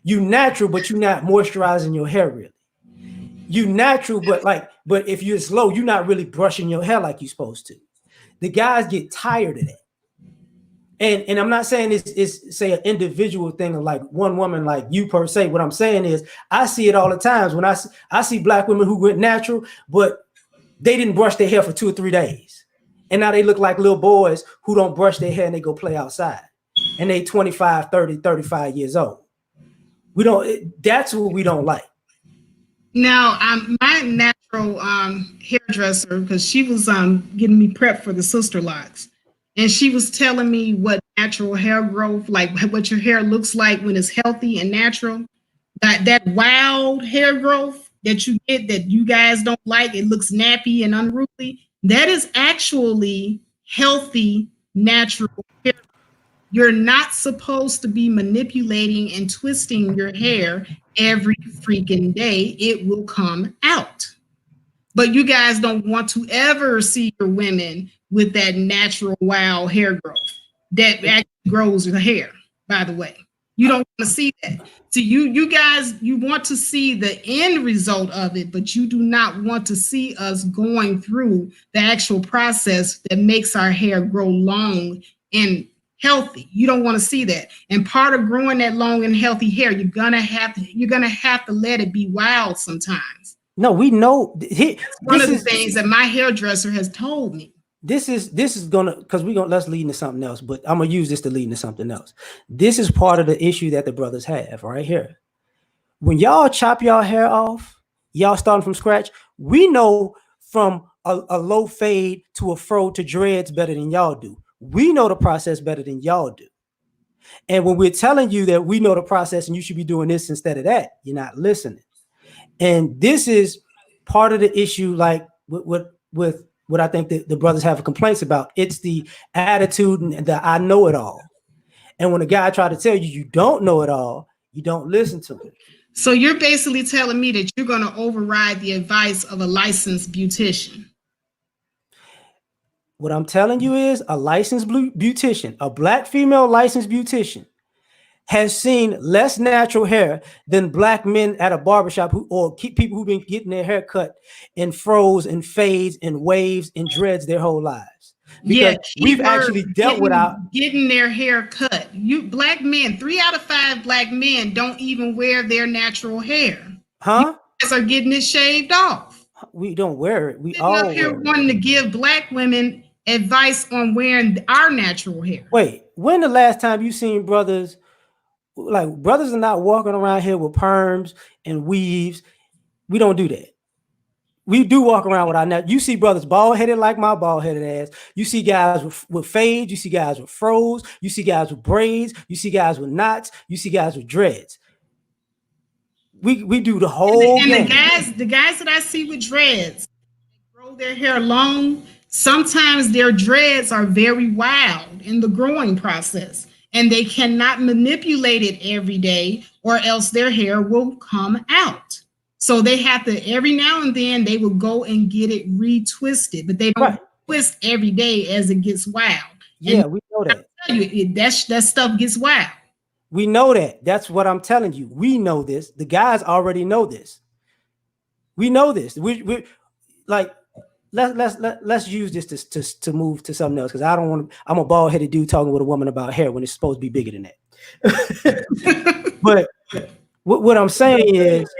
You natural, but you're not moisturizing your hair really. You natural, but if you're slow, you're not really brushing your hair like you're supposed to. The guys get tired of that. And I'm not saying it's say an individual thing of like one woman like you per se. What I'm saying is I see it all the times when I see black women who went natural, but they didn't brush their hair for 2 or 3 days. And now they look like little boys who don't brush their hair and they go play outside. And they 25, 30, 35 years old. That's what we don't like. Now, my natural hairdresser, because she was getting me prepped for the sister locks, and she was telling me what natural hair growth, like what your hair looks like when it's healthy and natural. That wild hair growth that you get that you guys don't like, it looks nappy and unruly. That is actually healthy, natural hair. You're not supposed to be manipulating and twisting your hair every freaking day. It will come out. But you guys don't want to ever see your women with that natural wild hair growth that actually grows the hair, by the way. You don't want to see that. So you guys, you want to see the end result of it, but you do not want to see us going through the actual process that makes our hair grow long and healthy. You don't want to see that. And part of growing that long and healthy hair, you're gonna have to let it be wild sometimes. No, we know. That's one of the things that my hairdresser has told me. This is gonna, because let's lead into something else, but I'm gonna use this to lead into something else. This is part of the issue that the brothers have right here. When y'all chop y'all hair off, y'all starting from scratch. We know from a low fade to a fro to dreads better than y'all do. We know the process better than y'all do. And when we're telling you that we know the process and you should be doing this instead of that, you're not listening. And this is part of the issue, like with what I think the brothers have complaints about. It's the attitude and the I know it all. And when a guy try to tell you you don't know it all, you don't listen to him. So you're basically telling me that you're going to override the advice of a licensed beautician. What I'm telling you is a licensed beautician, a black female licensed beautician, has seen less natural hair than black men at a barbershop people who've been getting their hair cut in fros and fades and waves and dreads their whole lives. Because we've actually dealt with getting their hair cut. You black men, 3 out of 5 black men don't even wear their natural hair. Huh? You guys are getting it shaved off. We don't wear it. We all up here wanting to give black women advice on wearing our natural hair. Wait, when the last time you seen brothers? Like, brothers are not walking around here with perms and weaves. We don't do that. We do walk around with our net. You see brothers bald headed like my bald headed ass. You see guys with fades. You see guys with fros. You see guys with braids. You see guys with knots. You see guys with dreads. We do the whole and the guys that I see with dreads, they grow their hair long. Sometimes their dreads are very wild in the growing process, and they cannot manipulate it every day, or else their hair will come out. So they have to, every now and then, they will go and get it retwisted, but they don't twist every day as it gets wild. Yeah, we know that. I tell you, that stuff gets wild. We know that. That's what I'm telling you. We know this. The guys already know this. We know this. We like, let's use this to move to something else, because I don't want to. I'm a bald headed dude talking with a woman about hair when it's supposed to be bigger than that. But what I'm saying is,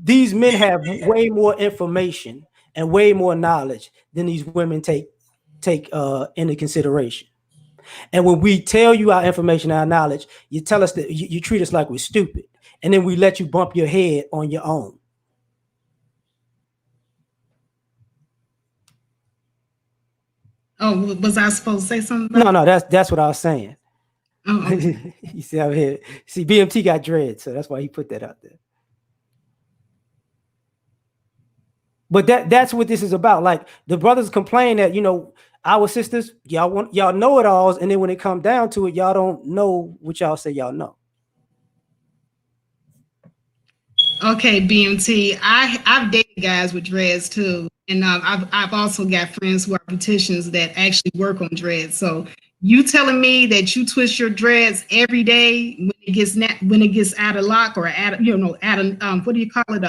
these men have way more information and way more knowledge than these women take into consideration. And when we tell you our information, our knowledge, you tell us that you treat us like we're stupid, and then we let you bump your head on your own. Oh, was I supposed to say something No, about? no, that's what I was saying. Oh, okay. You see out here. See, BMT got dread, so that's why he put that out there. But that's what this is about. Like the brothers complain that our sisters, y'all know it alls, and then when it come down to it, y'all don't know what y'all say y'all know. Okay, BMT. I've dated guys with dreads too, and I've also got friends who are beauticians that actually work on dreads. So you telling me that you twist your dreads every day when it gets out of lock or out of what do you call it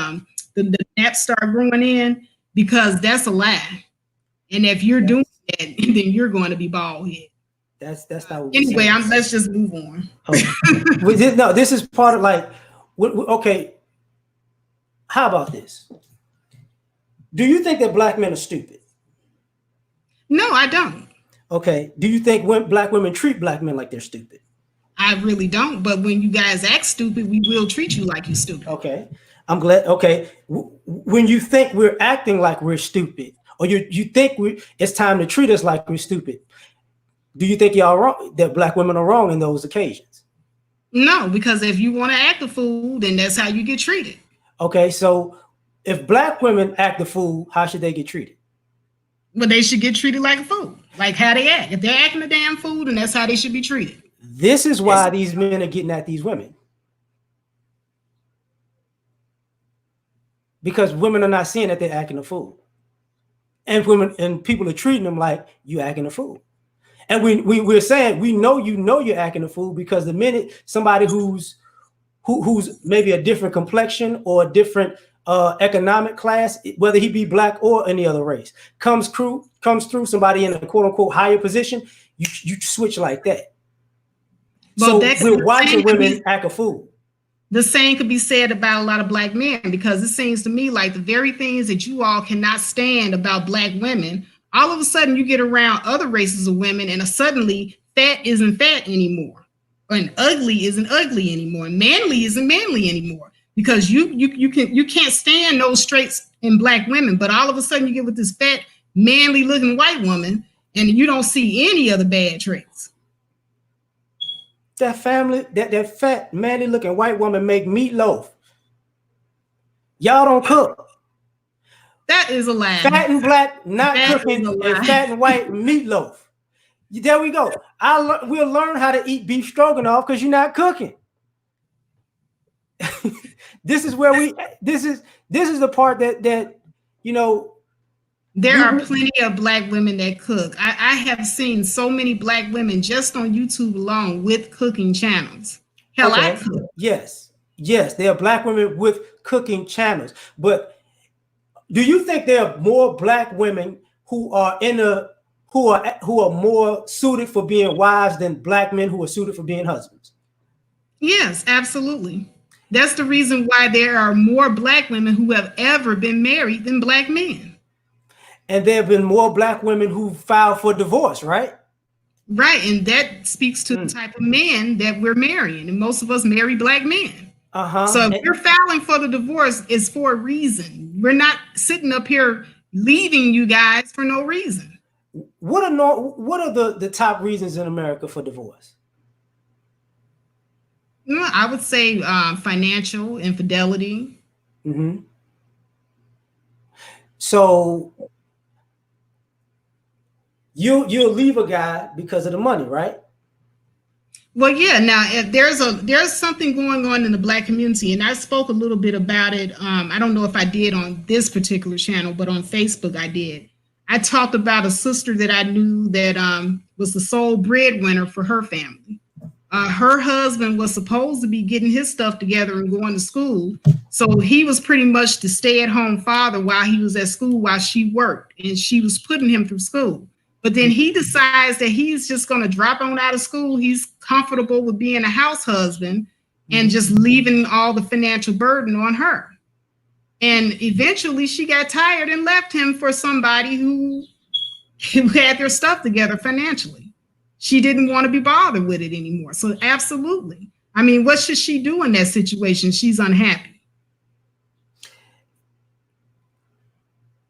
the naps start growing in, because that's a lie. And if you're doing that, then you're going to be bald head. That's not what we're Anyway, saying. let's just move on. No, this is part of like, okay. How about this? Do you think that black men are stupid? No, I don't. Okay. Do you think black women treat black men like they're stupid? I really don't. But when you guys act stupid, we will treat you like you're stupid. Okay. I'm glad. Okay. When you think we're acting like we're stupid, or you think it's time to treat us like we're stupid, do you think y'all wrong? That black women are wrong in those occasions? No, because if you want to act a fool, then that's how you get treated. Okay. So if black women act the fool, how should they get treated? But they should get treated like a fool, like how they act. If they're acting a damn fool, then that's how they should be treated. This is why these men are getting at these women. Because women are not seeing that they're acting a fool. And people are treating them like you acting a fool. And we're saying we know you're acting a fool, because the minute somebody who's maybe a different complexion or a different economic class, whether he be black or any other race, comes through somebody in a quote unquote higher position, you switch like that. So we're watching women act a fool. The same could be said about a lot of black men, because it seems to me like the very things that you all cannot stand about black women, all of a sudden you get around other races of women and suddenly fat isn't fat anymore, and ugly isn't ugly anymore, and manly isn't manly anymore, because you can't stand those traits in black women, but all of a sudden you get with this fat manly looking white woman and you don't see any of the bad traits. That fat, manly looking white woman make meatloaf. Y'all don't cook. That is a lie. Fat and black not cooking, and fat and white meatloaf. There we go. We'll learn how to eat beef stroganoff because you're not cooking. This is the part that there are plenty of black women that cook. I have seen so many black women just on YouTube alone with cooking channels. Hell, okay. I cook. Yes, there are black women with cooking channels. But do you think there are more black women who are who are more suited for being wives than black men who are suited for being husbands? Yes, absolutely. That's the reason why there are more black women who have ever been married than black men. And there have been more black women who filed for divorce, right? Right. And that speaks to the type of men that we're marrying. And most of us marry black men. So if we're filing for the divorce, it's for a reason. We're not sitting up here leaving you guys for no reason. What are the top reasons in America for divorce? I would say financial infidelity. Mm-hmm. So you'll leave a guy because of the money, right? Well, yeah. Now, if there's something going on in the black community, and I spoke a little bit about it. I don't know if I did on this particular channel, but on Facebook I did. I talked about a sister that I knew that was the sole breadwinner for her family. Her husband was supposed to be getting his stuff together and going to school. So he was pretty much the stay-at-home father while he was at school, while she worked, and she was putting him through school. But then he decides that he's just going to drop on out of school. He's comfortable with being a house husband and just leaving all the financial burden on her. And eventually she got tired and left him for somebody who had their stuff together financially. She didn't want to be bothered with it anymore. So absolutely. I mean, what should she do in that situation? She's unhappy.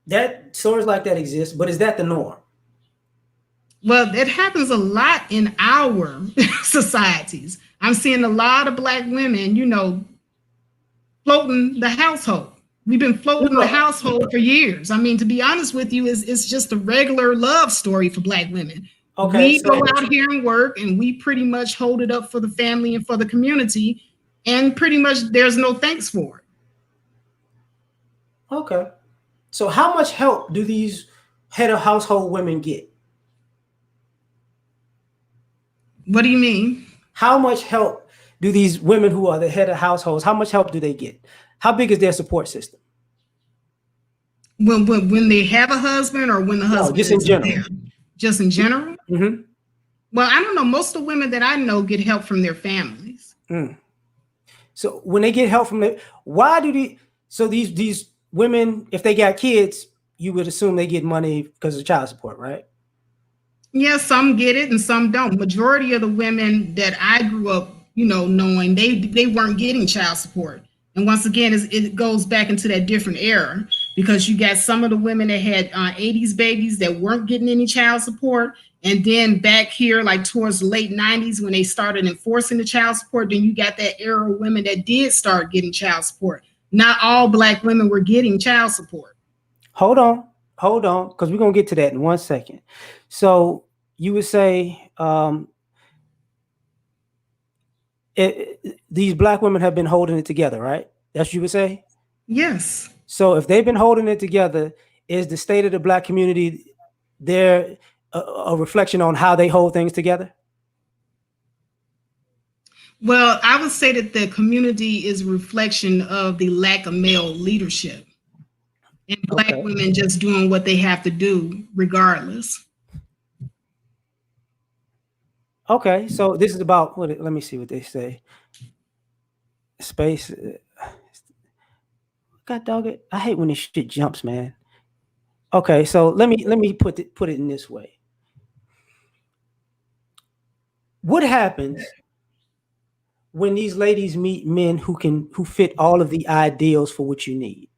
That stories like that exist, but is that the norm? Well, it happens a lot in our societies. I'm seeing a lot of black women, floating the household. We've been floating the No. household for years. I mean, to be honest with you, it's just a regular love story for black women. Okay, We go so out here and work, and we pretty much hold it up for the family and for the community, and pretty much there's no thanks for it. okay. So how much help do these head of household women get? What do you mean? How much help do these women who are the head of households, how much help do they get? How big is their support system? When they have a husband, or when the No, husband just in isn't general. there? Just in general? Mm-hmm. Well, I don't know. Most of the women that I know get help from their families. Mm. So when they get help from the, why do they? So these women, if they got kids, you would assume they get money because of child support, right? Yeah, some get it and some don't. Majority of the women that I grew up, knowing, they weren't getting child support. And once again, it goes back into that different era, because you got some of the women that had 80s babies that weren't getting any child support. And then back here, like towards the late 90s, when they started enforcing the child support, then you got that era of women that did start getting child support. Not all black women were getting child support. Hold on, because we're gonna get to that in 1 second. So you would say these black women have been holding it together, right? That's what you would say. Yes. So if they've been holding it together, is the state of the black community there a reflection on how they hold things together? Well, I would say that the community is a reflection of the lack of male leadership, and black Okay. women just doing what they have to do regardless. Okay. So this is about what? Let me see what they say. Space. God dog it! I hate when this shit jumps, man. Okay, so let me put it in this way. What happens when these ladies meet men who fit all of the ideals for what you need?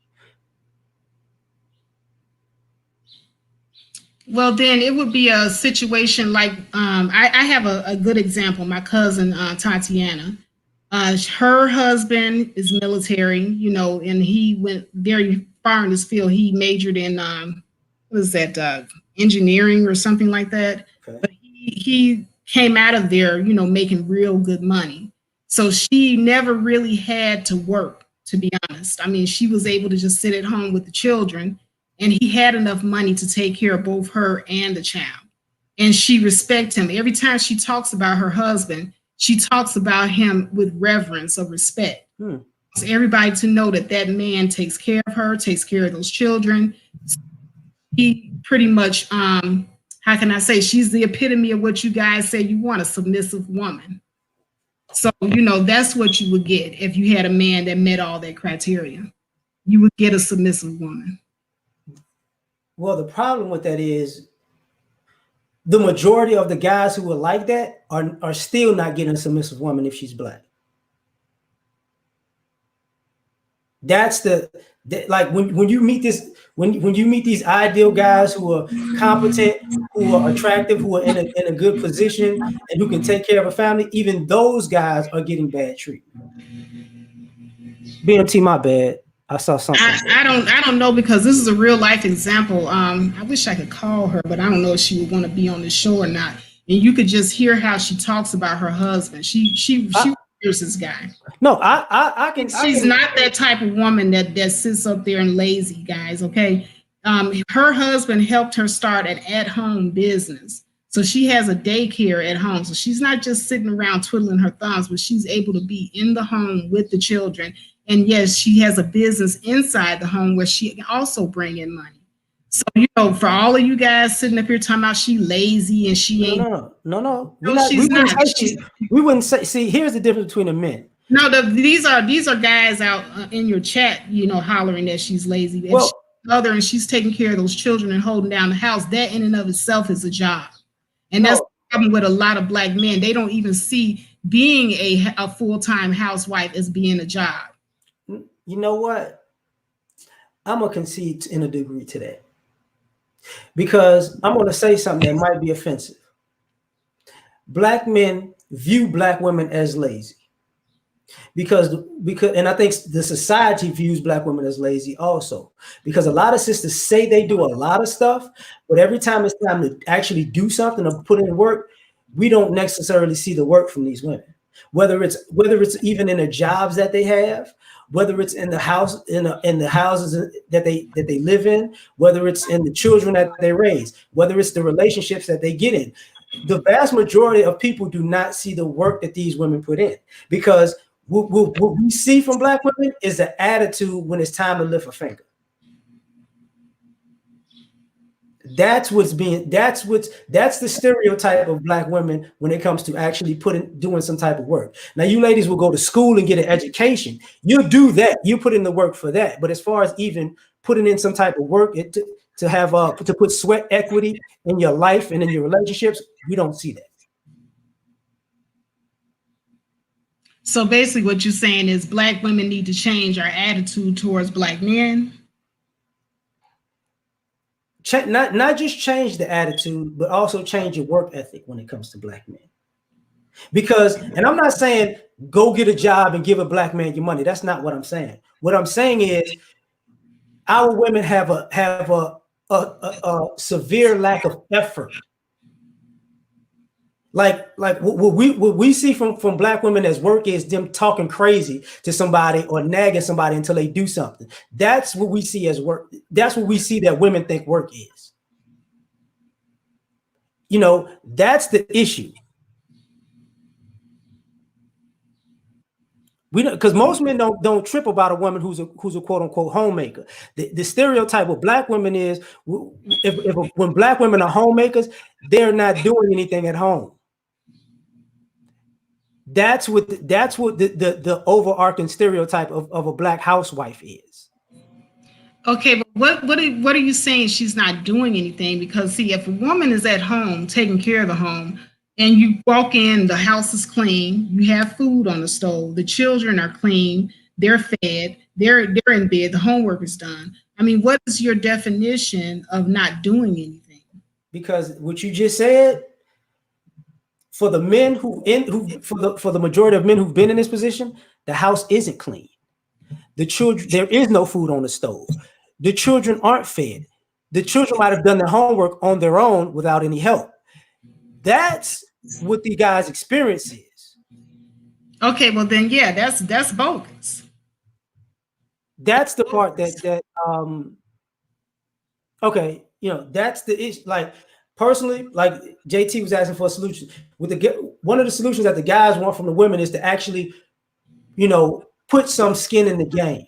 Well, then it would be a situation like, I have a good example. My cousin, Tatiana, her husband is military, and he went very far in this field. He majored in, what is that, engineering or something like that. Okay. But he came out of there, making real good money. So she never really had to work, to be honest. I mean, she was able to just sit at home with the children, and he had enough money to take care of both her and the child. And she respects him. Every time she talks about her husband, she talks about him with reverence or respect. So everybody to know that that man takes care of her, takes care of those children. He pretty much, how can I say, she's the epitome of what you guys say you want, a submissive woman. So, that's what you would get if you had a man that met all that criteria. You would get a submissive woman. Well, the problem with that is the majority of the guys who are like that are still not getting a submissive woman if she's black. That's like when you meet this when you meet these ideal guys who are competent, who are attractive, who are in a good position, and who can take care of a family, even those guys are getting bad treatment. BMT, my bad. I saw something. I don't know, because this is a real life example. I wish I could call her, but I don't know if she would want to be on the show or not. And you could just hear how she talks about her husband. She hears this guy. No, I can. She's not that type of woman that sits up there and lazy, guys. Okay, her husband helped her start an at-home business, so she has a daycare at home. So she's not just sitting around twiddling her thumbs, but she's able to be in the home with the children. And yes, she has a business inside the home where she can also bring in money. So, for all of you guys sitting up here talking about she lazy and she ain't. No. She's not. We wouldn't say. See, here's the difference between the men. No, these are guys out in your chat, hollering that she's lazy. If she's mother and she's taking care of those children and holding down the house, that in and of itself is a job. And that's the problem with a lot of black men. They don't even see being a full-time housewife as being a job. You know what? I'm gonna concede in a degree to that. Because I'm going to say something that might be offensive. Black men view black women as lazy. Because and I think the society views black women as lazy also, because a lot of sisters say they do a lot of stuff, but every time it's time to actually do something or put in work, we don't necessarily see the work from these women, whether it's even in the jobs that they have, whether it's in the house in the houses that they live in, whether it's in the children that they raise, whether it's the relationships that they get in. The vast majority of people do not see the work that these women put in, because what we see from black women is the attitude when it's time to lift a finger. That's the stereotype of black women when it comes to actually doing some type of work. Now, you ladies will go to school and get an education. You'll do that. You put in the work for that. But as far as even putting in some type of work to put sweat equity in your life and in your relationships, we don't see that. So basically what you're saying is black women need to change our attitude towards black men. Not just change the attitude, but also change your work ethic when it comes to black men. Because, and I'm not saying go get a job and give a black man your money. That's not what I'm saying. What I'm saying is our women have a severe lack of effort. Like what we see from black women as work is them talking crazy to somebody or nagging somebody until they do something. That's what we see as work. That's what we see that women think work is. That's the issue. We don't, because most men don't trip about a woman who's a quote unquote homemaker. The stereotype of black women is when black women are homemakers, they're not doing anything at home. That's what the overarching stereotype of a black housewife is. Okay, but what are you saying she's not doing anything? Because see, if a woman is at home taking care of the home, and you walk in, the house is clean, you have food on the stove, the children are clean, they're fed, they're in bed, the homework is done. I mean, what is your definition of not doing anything? Because what you just said, for the men for the majority of men who've been in this position, the house isn't clean. The children, there is no food on the stove. The children aren't fed. The children might have done their homework on their own without any help. That's what the guy's experience is. Okay, well then, yeah, that's bogus. That's the part that okay, that's the issue. Like personally, like JT was asking for a solution. One of the solutions that the guys want from the women is to actually, put some skin in the game.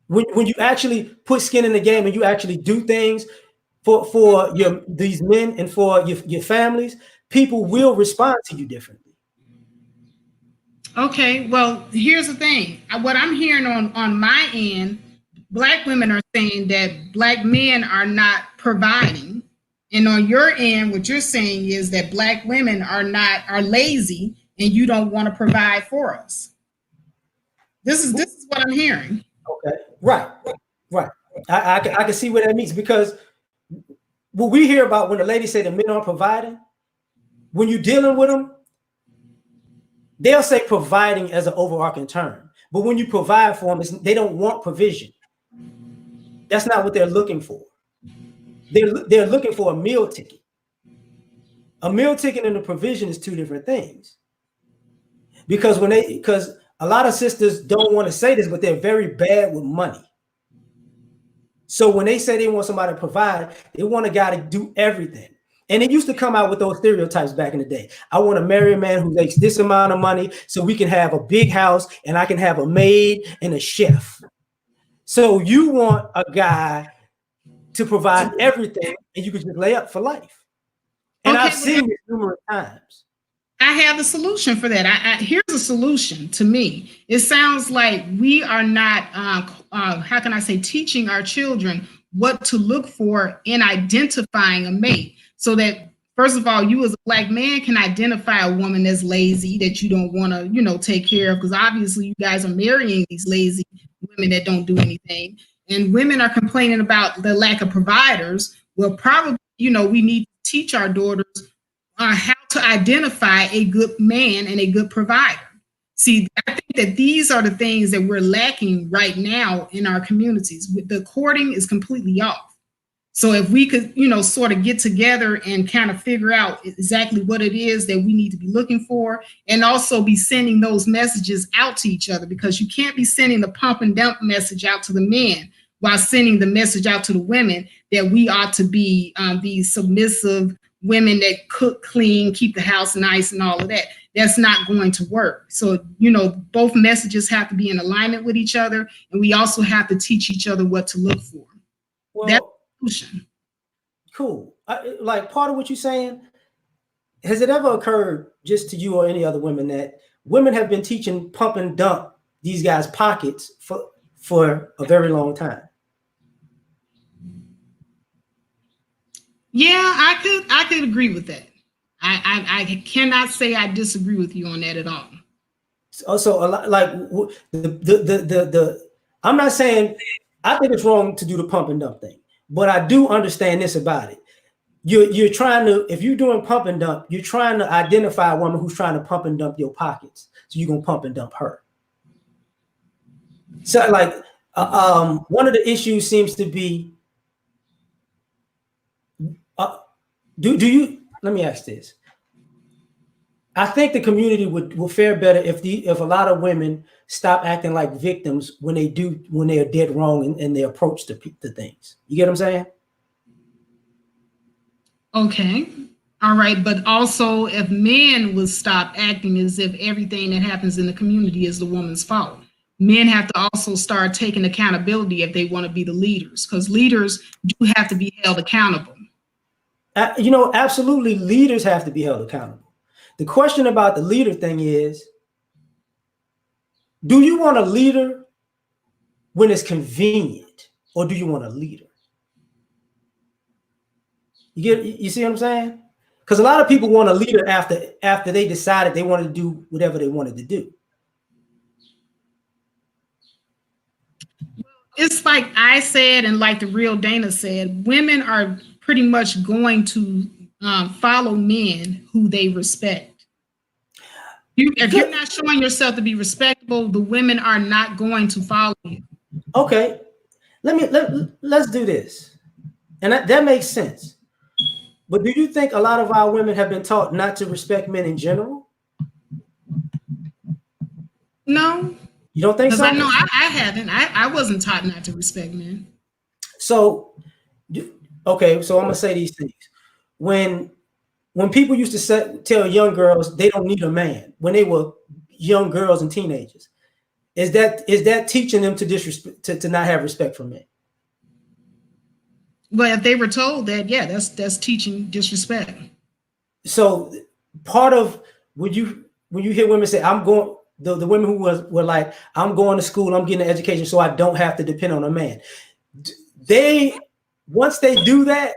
When you actually put skin in the game and you actually do things for these men and for your families, people will respond to you differently. Okay, well, here's the thing. What I'm hearing on my end, black women are saying that black men are not providing. And on your end, what you're saying is that black women are lazy and you don't want to provide for us. This is what I'm hearing. Okay, right. I can see what that means, because what we hear about when the ladies say the men aren't providing, when you're dealing with them, they'll say providing as an overarching term. But when you provide for them, they don't want provision. That's not what they're looking for. They're looking for a meal ticket. A meal ticket and a provision is two different things. Because a lot of sisters don't want to say this, but they're very bad with money. So when they say they want somebody to provide, they want a guy to do everything. And it used to come out with those stereotypes back in the day. I want to marry a man who makes this amount of money so we can have a big house and I can have a maid and a chef. So you want a guy to provide everything and you can just lay up for life. And okay, I've seen it numerous times. I have the solution for that. Here's a solution to me. It sounds like we are not, how can I say, teaching our children what to look for in identifying a mate. So that, first of all, you as a black man can identify a woman that's lazy, that you don't want to, take care of, because obviously you guys are marrying these lazy women that don't do anything. and women are complaining about the lack of providers, well, probably, we need to teach our daughters how to identify a good man and a good provider. See, I think that these are the things that we're lacking right now in our communities. The courting is completely off. So if we could, sort of get together and kind of figure out exactly what it is that we need to be looking for, and also be sending those messages out to each other, because you can't be sending the pump and dump message out to the men while sending the message out to the women that we ought to be these submissive women that cook, clean, keep the house nice and all of that. That's not going to work. So, both messages have to be in alignment with each other, and we also have to teach each other what to look for. Well, that's the solution. Cool. Like part of what you're saying, has it ever occurred just to you or any other women that women have been teaching pump and dump these guys' pockets for a very long time? Yeah, I could agree with that. I cannot say I disagree with you on that at all. Also, like I'm not saying I think it's wrong to do the pump and dump thing, but I do understand this about it. You're trying to, if you're doing pump and dump, you're trying to identify a woman who's trying to pump and dump your pockets. So you're gonna pump and dump her. So like one of the issues seems to be, do you, let me ask this. I think the community will fare better if a lot of women stop acting like victims when they are dead wrong in their approach to things. You get what I'm saying? Okay. All right. But also, if men would stop acting as if everything that happens in the community is the woman's fault, men have to also start taking accountability if they want to be the leaders, because leaders do have to be held accountable. Absolutely, leaders have to be held accountable. The question about the leader thing is, do you want a leader when it's convenient, or do you want a leader? You see what I'm saying? Because a lot of people want a leader after they decided they wanted to do whatever they wanted to do. It's like I said, and like the real Dana said, women are pretty much going to follow men who they respect. If you're not showing yourself to be respectable, the women are not going to follow you. Okay, let's do this, and that makes sense. But do you think a lot of our women have been taught not to respect men in general? No. You don't think so? Because I know I haven't. I wasn't taught not to respect men. So, okay, so I'm gonna say these things. When people used to tell young girls they don't need a man when they were young girls and teenagers, is that teaching them to not have respect for men? Well, if they were told that, yeah, that's teaching disrespect. So part of when you hear women say, I'm going, the women who were like, I'm going to school, I'm getting an education so I don't have to depend on a man. Once they do that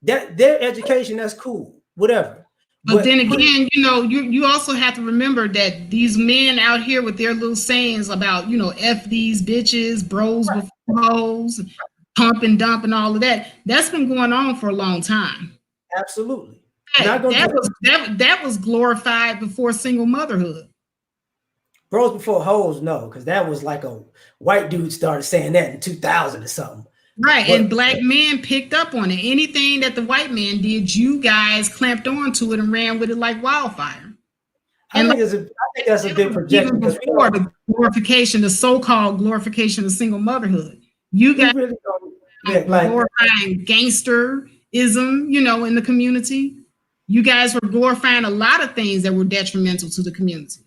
their education, that's cool, whatever. But then again, you also have to remember that these men out here with their little sayings about, F these bitches, bros with hoes, pump and dump and all of that, that's been going on for a long time. Absolutely. That was glorified before single motherhood. Bros before hoes, no, because that was like a white dude started saying that in 2000 or something. Right, and black men picked up on it. Anything that the white man did, you guys clamped onto it and ran with it like wildfire. I think that's a big projection. Even before the so-called glorification of single motherhood, you guys really glorifying gangsterism, in the community. You guys were glorifying a lot of things that were detrimental to the community.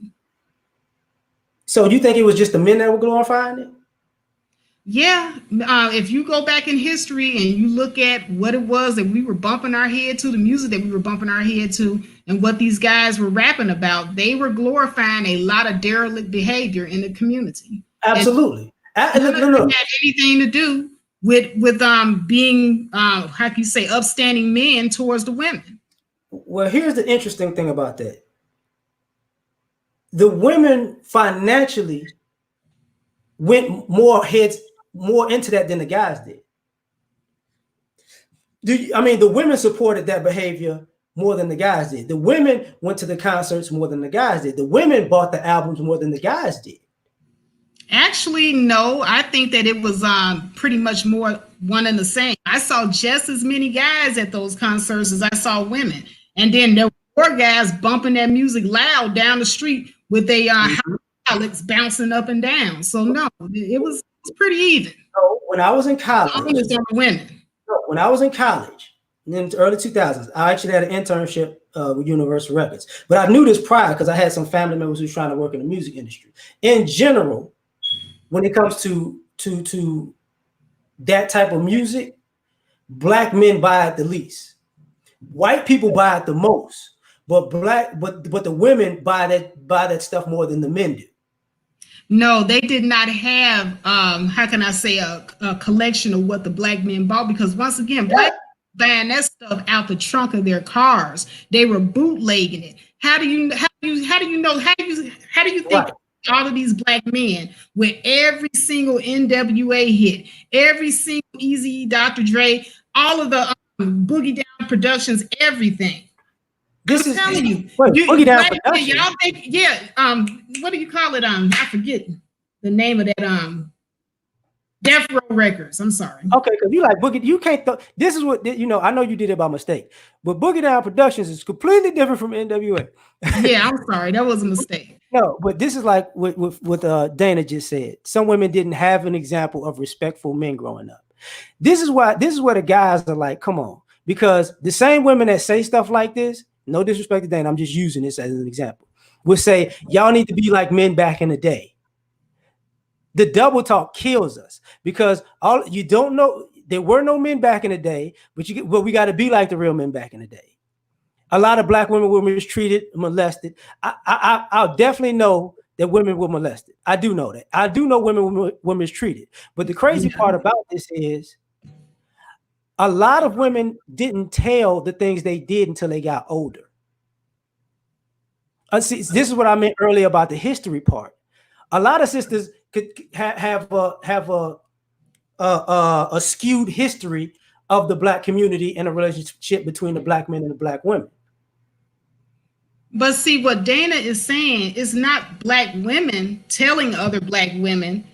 So you think it was just the men that were glorifying it? Yeah, if you go back in history and you look at what it was that we were bumping our head to, the music that we were bumping our head to, and what these guys were rapping about, they were glorifying a lot of derelict behavior in the community. Absolutely. None of it had anything to do with being how can you say upstanding men towards the women. Well, here's the interesting thing about that. The women financially went more heads more into that than the guys did. The women supported that behavior more than the guys did. The women went to the concerts more than the guys did. The women bought the albums more than the guys did. Actually, no. I think that it was pretty much more one and the same. I saw just as many guys at those concerts as I saw women. And then there were guys bumping that music loud down the street with their Alex bouncing up and down. So no, it was pretty even. So when I was in college, women. When I was in college in the early 2000s, I actually had an internship with Universal Records. But I knew this prior because I had some family members who were trying to work in the music industry. In general, when it comes to that type of music, black men buy it the least. White people buy it the most, but the women buy that stuff more than the men do. No, they did not have how can I say a collection of what the black men bought, because once again, black buying that stuff out the trunk of their cars. They were bootlegging it. How do you think right. All of these black men with every single NWA hit, every single Eazy, Dr. Dre, all of the Boogie Down Productions, everything. This is telling you, Boogie Down Productions. Y'all think, what do you call it? I forget the name of that. Death Row Records. I'm sorry. Okay, because you like Boogie, you can't. This is what I know you did it by mistake, but Boogie Down Productions is completely different from NWA. Yeah, I'm sorry, that was a mistake. No, but this is like what Dana just said. Some women didn't have an example of respectful men growing up. This is where the guys are like, come on, because the same women that say stuff like this, no disrespect to Dana, I'm just using this as an example, would say y'all need to be like men back in the day. The double talk kills us because you don't know there were no men back in the day, but we got to be like the real men back in the day. A lot of black women were mistreated, molested. I'll definitely know that women were molested. I do know that. I do know women were mistreated. But the crazy part about this is a lot of women didn't tell the things they did until they got older. See, this is what I meant earlier about the history part. A lot of sisters could have a skewed history of the black community and a relationship between the black men and the black women. But see, what Dana is saying is not black women telling other black women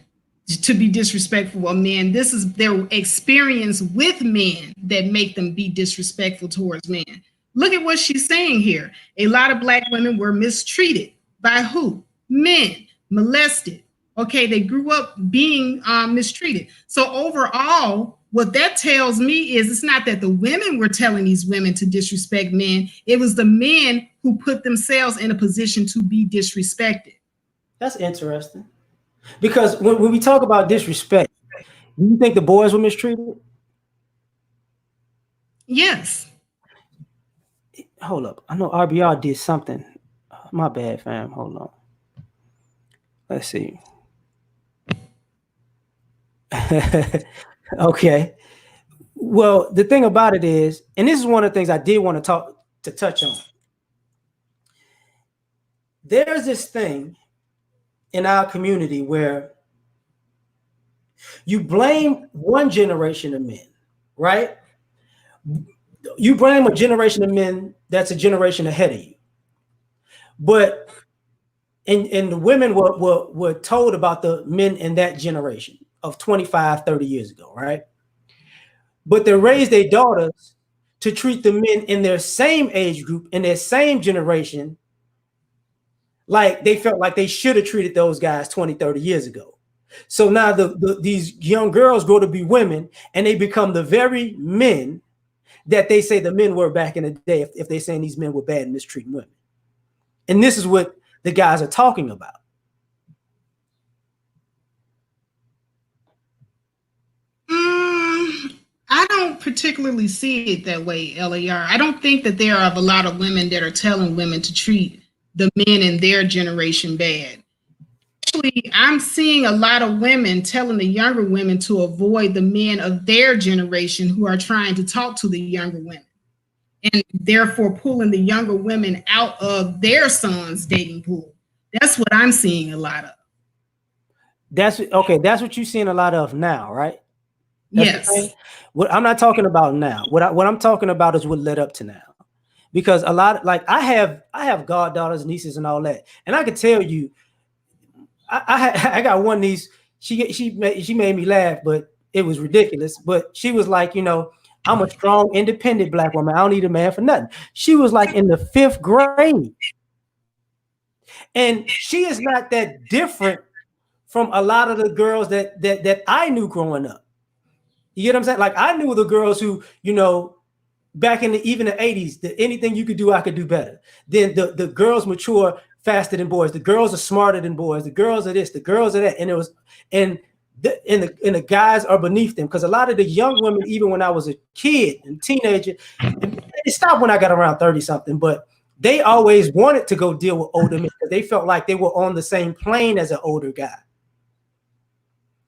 to be disrespectful of men. This is their experience with men that make them be disrespectful towards men. Look at what she's saying here. A lot of black women were mistreated by who? Men, molested. Okay, they grew up being mistreated. So overall, what that tells me is it's not that the women were telling these women to disrespect men. It was the men who put themselves in a position to be disrespected. That's interesting. Because when we talk about disrespect, do you think the boys were mistreated? Yes. Hold up. I know RBR did something. My bad, fam. Hold on. Let's see. Okay. Well, the thing about it is, and this is one of the things I did want to touch on. There's this thing in our community where you blame one generation of men, right? You blame a generation of men that's a generation ahead of you. But and the women were told about the men in that generation of 25, 30 years ago, right? But they raised their daughters to treat the men in their same age group, in their same generation, like they felt like they should have treated those guys 20, 30 years ago. So now these young girls grow to be women and they become the very men that they say the men were back in the day if they're saying these men were bad and mistreating women. And this is what the guys are talking about. I don't particularly see it that way, L.A.R. I don't think that there are a lot of women that are telling women to treat the men in their generation bad. Actually, I'm seeing a lot of women telling the younger women to avoid the men of their generation who are trying to talk to the younger women, and therefore pulling the younger women out of their sons' dating pool. That's what I'm seeing a lot of. That's okay. That's what you're seeing a lot of now, right? That's what you're saying. Yes. What I'm not talking about now. What I'm talking about is what led up to now. Because a lot of, like I have goddaughters, nieces, and all that, and I can tell you, I got one niece. She made me laugh, but it was ridiculous. But she was like, I'm a strong, independent black woman. I don't need a man for nothing. She was like in the 5th grade, and she is not that different from a lot of the girls that I knew growing up. You get what I'm saying? Like I knew the girls who, back in even the 80s, that anything you could do, I could do better. Then the girls mature faster than boys. The girls are smarter than boys. The girls are this, the girls are that. And the guys are beneath them. Because a lot of the young women, even when I was a kid and teenager, it stopped when I got around 30 something, but they always wanted to go deal with older men because they felt like they were on the same plane as an older guy.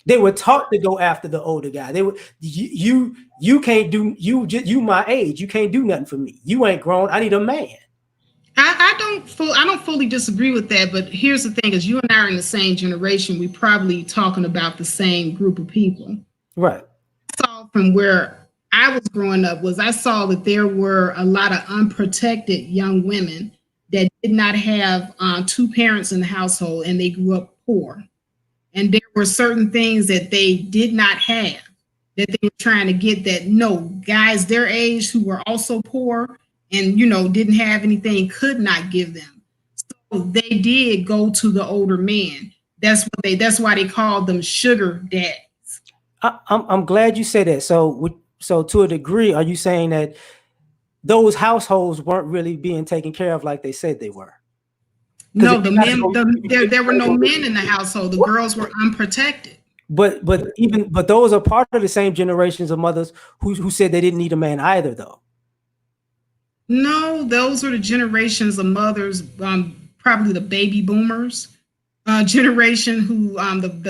They were taught to go after the older guy. They were you can't do you my age. You can't do nothing for me. You ain't grown. I need a man. I don't fully disagree with that, but here's the thing: is you and I are in the same generation. We probably talking about the same group of people. Right. I saw from where I was growing up was I saw that there were a lot of unprotected young women that did not have two parents in the household and they grew up poor. And there were certain things that they did not have that they were trying to get that no guys their age who were also poor and didn't have anything could not give them. So they did go to the older men. That's why they called them sugar daddies. I'm glad you said that. So to a degree, are you saying that those households weren't really being taken care of like they said they were? No, there were no men in the household. The girls were unprotected. But those are part of the same generations of mothers who said they didn't need a man either, though. No, those are the generations of mothers, probably the baby boomers generation who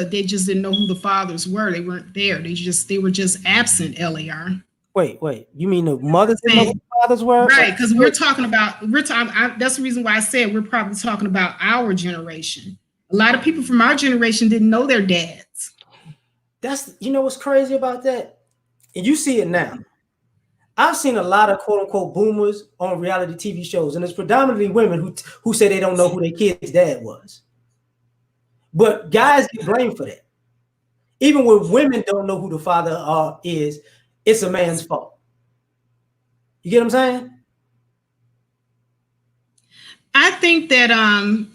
they just didn't know who the fathers were. They weren't there. They were just absent. L.A.R. Wait. You mean the mothers didn't know who the fathers were? Right, because that's the reason why I said we're probably talking about our generation. A lot of people from our generation didn't know their dads. That's what's crazy about that? And you see it now. I've seen a lot of quote unquote boomers on reality TV shows, and it's predominantly women who say they don't know who their kid's dad was. But guys get blamed for that. Even when women don't know who the father is, it's a man's fault. You get what I'm saying? I think that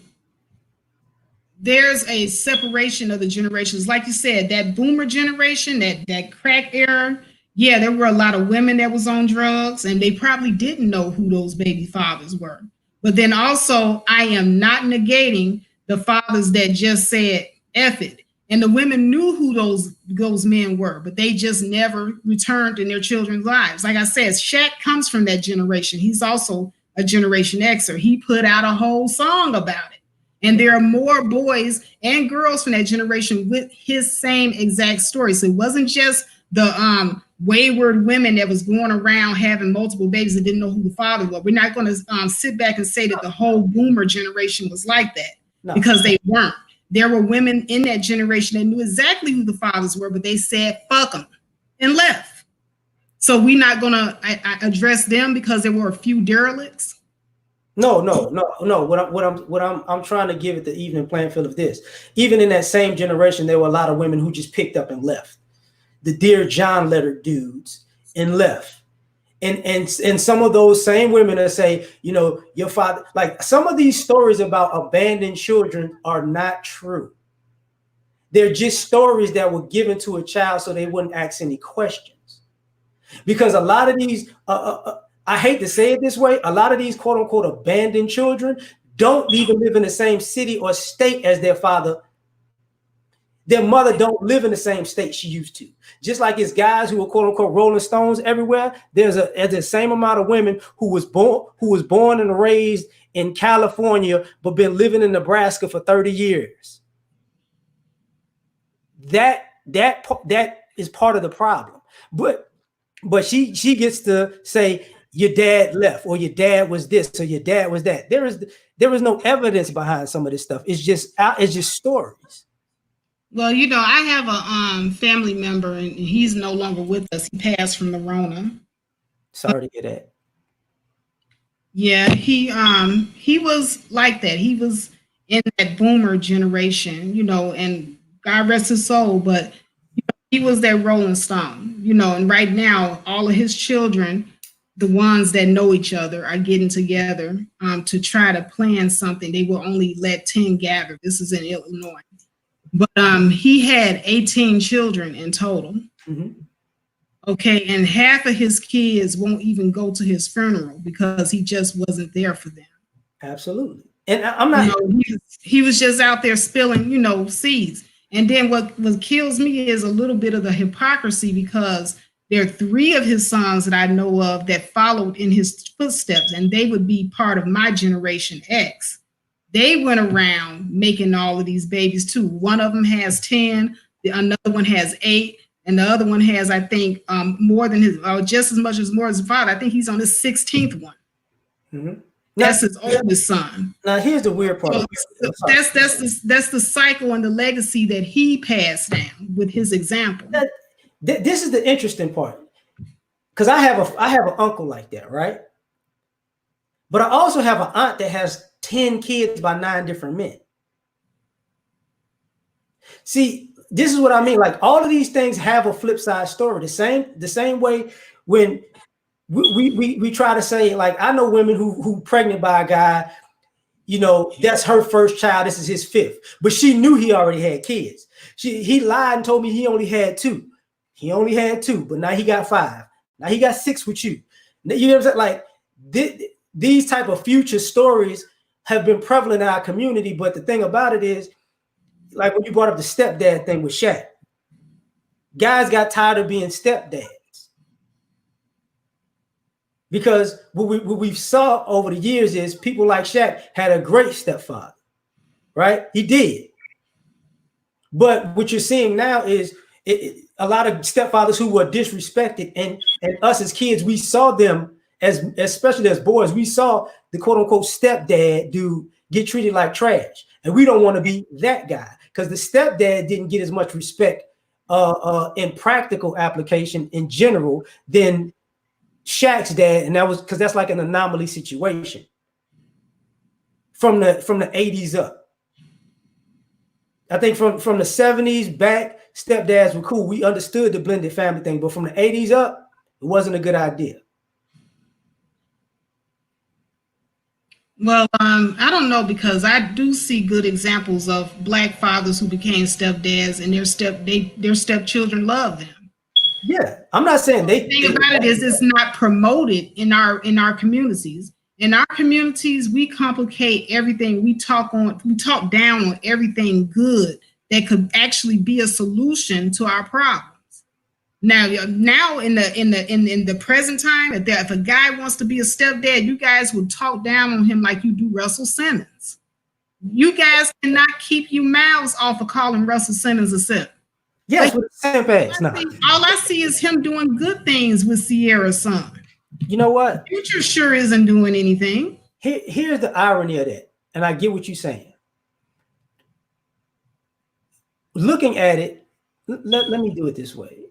there's a separation of the generations. Like you said, that boomer generation, that crack era, yeah, there were a lot of women that was on drugs and they probably didn't know who those baby fathers were. But then also, I am not negating the fathers that just said, F it. And the women knew who those men were, but they just never returned in their children's lives. Like I said, Shaq comes from that generation. He's also a Generation Xer. He put out a whole song about it. And there are more boys and girls from that generation with his same exact story. So it wasn't just the wayward women that was going around having multiple babies and didn't know who the father was. We're not going to sit back and say that the whole boomer generation was like that, because they weren't. There were women in that generation that knew exactly who the fathers were, but they said, fuck them, and left. So we're not going to address them because there were a few derelicts. No. What I'm trying to give it the even playing field of this. Even in that same generation, there were a lot of women who just picked up and left. The Dear John letter dudes and left. And some of those same women that say, your father, like some of these stories about abandoned children are not true. They're just stories that were given to a child so they wouldn't ask any questions. Because a lot of these, I hate to say it this way, a lot of these quote unquote abandoned children don't even live in the same city or state as their father. Their mother don't live in the same state she used to. Just like it's guys who are quote unquote Rolling Stones everywhere, there's the same amount of women who was born and raised in California but been living in Nebraska for 30 years. That is part of the problem. But she gets to say your dad left or your dad was this or your dad was that. There is no evidence behind some of this stuff. It's just stories. Well, I have a family member, and he's no longer with us. He passed from the Rona. Sorry to hear that. Yeah, he was like that. He was in that boomer generation, and God rest his soul, but he was that Rolling Stone, and right now all of his children, the ones that know each other, are getting together to try to plan something. They will only let 10 gather. This is in Illinois. But he had 18 children in total. Mm-hmm. Okay, and half of his kids won't even go to his funeral because he just wasn't there for them. Absolutely. And I'm not. He was just out there spilling, seeds. And then what kills me is a little bit of the hypocrisy, because there are 3 of his sons that I know of that followed in his footsteps, and they would be part of my generation X. They went around making all of these babies too. One of them has 10, another one has 8, and the other one has, I think, more than his, just as much as more as his father. I think he's on his 16th one. Mm-hmm. That's his oldest son. Now, here's the weird part. So that's the cycle and the legacy that he passed down with his example. This is the interesting part, because I have an uncle like that, right? But I also have an aunt that has 10 kids by 9 different men. See, this is what I mean. Like, all of these things have a flip side story. The same way when we try to say, like, I know women who pregnant by a guy, that's her first child. This is his 5th, but she knew he already had kids. He lied and told me he only had 2. He only had 2, but now he got 5. Now he got 6 with you. You know what I'm saying? Like, these type of future stories have been prevalent in our community. But the thing about it is, like when you brought up the stepdad thing with Shaq, guys got tired of being stepdads. Because what we saw over the years is people like Shaq had a great stepfather, right? He did. But what you're seeing now is a lot of stepfathers who were disrespected, and us as kids, we saw them, especially as boys, we saw the quote unquote stepdad dude get treated like trash. And we don't want to be that guy, because the stepdad didn't get as much respect in practical application in general than Shaq's dad, and that was because that's like an anomaly situation from the 80s up. I think from the 70s back, stepdads were cool. We understood the blended family thing, but from the 80s up, it wasn't a good idea. Well, I don't know, because I do see good examples of Black fathers who became stepdads, and their stepchildren love them. Yeah, I'm not saying the thing about it is it's not promoted in our communities. In our communities, we complicate everything. We talk down on everything good that could actually be a solution to our problems. Now in the present time, if a guy wants to be a stepdad, you guys would talk down on him like you do Russell Simmons. You guys cannot keep your mouths off of calling Russell Simmons a simp. Yes, with the simp ass. All I see is him doing good things with Sierra's son. You know what? Future sure isn't doing anything. Here's the irony of that, and I get what you're saying. Looking at it, let me do it this way.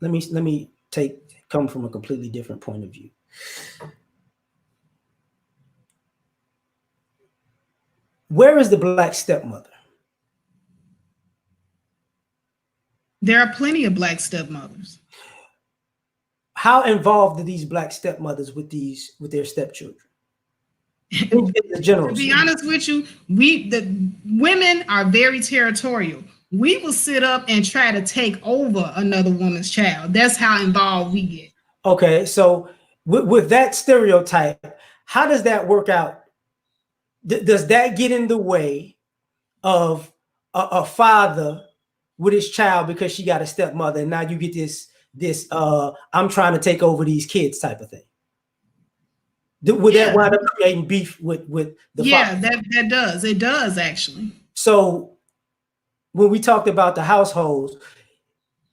Let me come from a completely different point of view. Where is the Black stepmother? There are plenty of Black stepmothers. How involved are these Black stepmothers with their stepchildren? In the general, to be honest with you, the women are very territorial. We will sit up and try to take over another woman's child. That's how involved we get. Okay, so with that stereotype, how does that work out? Does that get in the way of a father with his child because she got a stepmother, and now you get this I'm trying to take over these kids type of thing? Would that wind up creating beef with the father? that does. It does, actually. So when we talked about the households,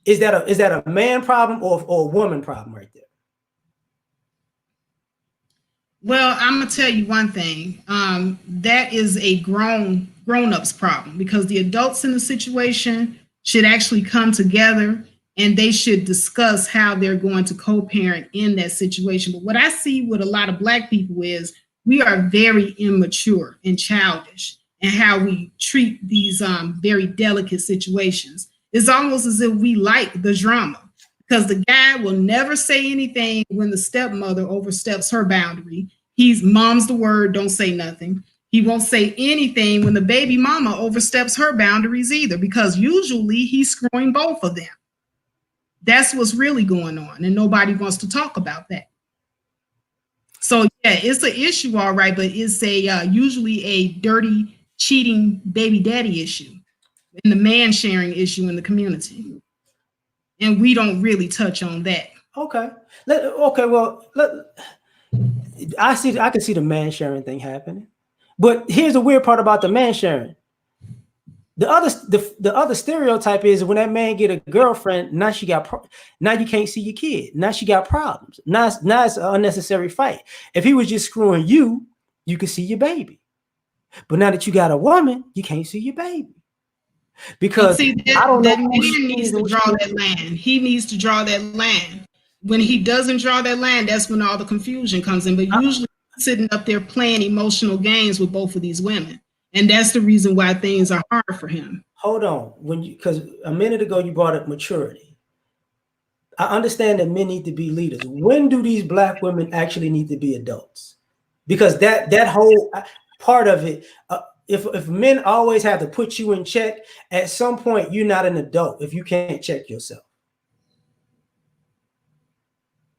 is that a man problem or a woman problem right there? Well, I'm gonna tell you one thing. That is a grown grown-ups problem, because the adults in the situation should actually come together and they should discuss how they're going to co-parent in that situation. But what I see with a lot of Black people is we are very immature and childish in how we treat these very delicate situations. It's almost as if we like the drama, because the guy will never say anything when the stepmother oversteps her boundary. He's mom's the word, don't say nothing. He won't say anything when the baby mama oversteps her boundaries either, because usually he's screwing both of them. That's what's really going on, and nobody wants to talk about that. So yeah, it's an issue, all right, but it's a usually a dirty, cheating baby daddy issue, and the man sharing issue in the community, and we don't really touch on that. Okay. I can see the man sharing thing happening, but here's the weird part about the man sharing. The other stereotype is when that man get a girlfriend, now you can't see your kid. Now she got problems. Now it's an unnecessary fight. If he was just screwing you, you could see your baby. But now that you got a woman, you can't see your baby. Because see, I don't know. That man needs to draw that line. He needs to draw that line. When he doesn't draw that line, that's when all the confusion comes in. But usually sitting up there playing emotional games with both of these women. And that's the reason why things are hard for him. Hold on. Because a minute ago you brought up maturity. I understand that men need to be leaders. When do these Black women actually need to be adults? Because that whole part of it, if men always have to put you in check, at some point you're not an adult if you can't check yourself.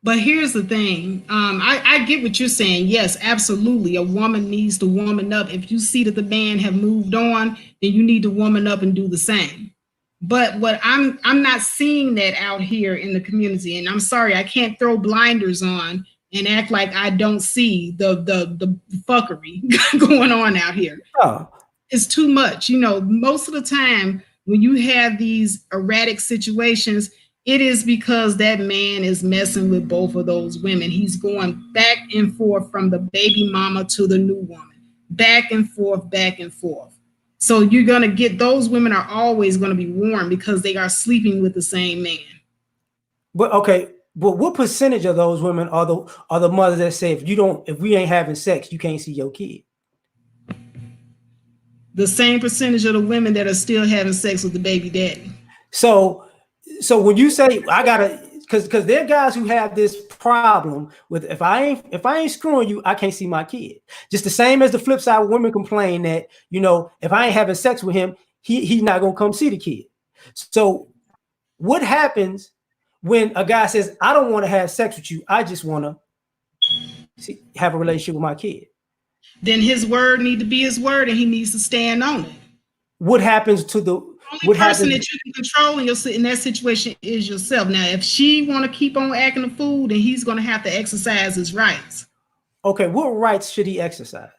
But here's the thing. I get what you're saying. Yes, absolutely. A woman needs to woman up. If you see that the man have moved on, then you need to woman up and do the same. But what I'm not seeing that out here in the community. And I'm sorry, I can't throw blinders on and act like I don't see the fuckery going on out here. Oh. It's too much. You know, most of the time when you have these erratic situations, it is because that man is messing with both of those women. He's going back and forth from the baby mama to the new woman, back and forth, back and forth. So you're going to get, those women are always going to be warned because they are sleeping with the same man. But okay, but what percentage of those women are the mothers that say if we ain't having sex, you can't see your kid? The same percentage of the women that are still having sex with the baby daddy. So when you say I gotta, because there are guys who have this problem with if I ain't screwing you, I can't see my kid. Just the same as the flip side, women complain that, you know, if I ain't having sex with him, he's not gonna come see the kid. So what happens when a guy says, I don't want to have sex with you, I just want to have a relationship with my kid? Then his word need to be his word, and he needs to stand on it. What happens to the only person that you can control in that situation is yourself. Now, if she want to keep on acting a fool, then he's going to have to exercise his rights. Okay, what rights should he exercise?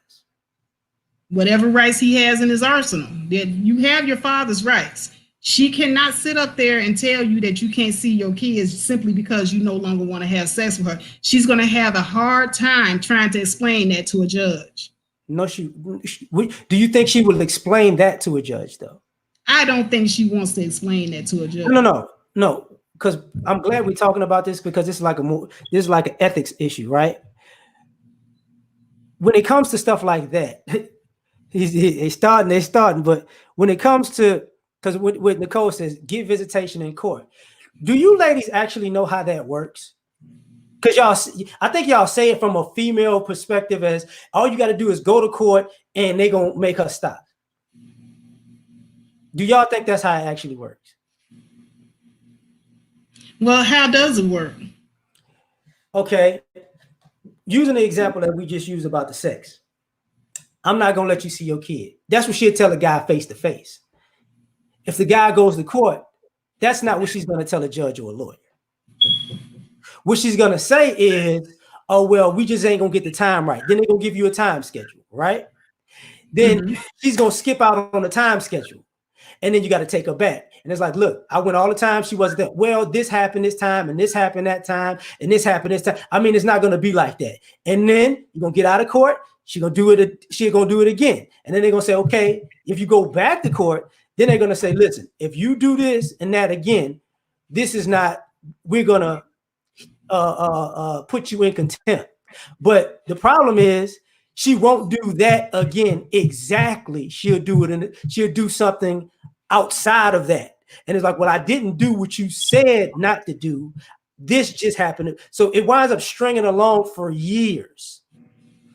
Whatever rights he has in his arsenal. That you have your father's rights. She cannot sit up there and tell you that you can't see your kids simply because you no longer want to have sex with her. She's going to have a hard time trying to explain that to a judge. No, do you think she will explain that to a judge, though? I don't think she wants to explain that to a judge. No. Because I'm glad we're talking about this, because this is like an ethics issue, right? When it comes to stuff like that, they're starting. But when it comes to, because what Nicole says, get visitation in court. Do you ladies actually know how that works? Because I think y'all say it from a female perspective as all you got to do is go to court and they're going to make her stop. Do y'all think that's how it actually works? Well, how does it work? Okay. Using the example that we just used about the sex. I'm not going to let you see your kid. That's what she'll tell a guy face to face. If the guy goes to court, that's not what she's going to tell a judge or a lawyer. What she's going to say is, oh, well, we just ain't going to get the time right. Then they're going to give you a time schedule, right? Then she's going to skip out on the time schedule. And then you got to take her back. And it's like, look, I went all the time. She wasn't there. Well, this happened this time, and this happened that time, and this happened this time. I mean, it's not going to be like that. And then you're going to get out of court. She's gonna do it. She's gonna do it again, and then they're gonna say, okay, if you go back to court, then they're gonna say, listen, if you do this and that again, this is not. We're gonna put you in contempt. But the problem is, she won't do that again exactly. She'll do it, and she'll do something outside of that. And it's like, well, I didn't do what you said not to do. This just happened. So it winds up stringing along for years.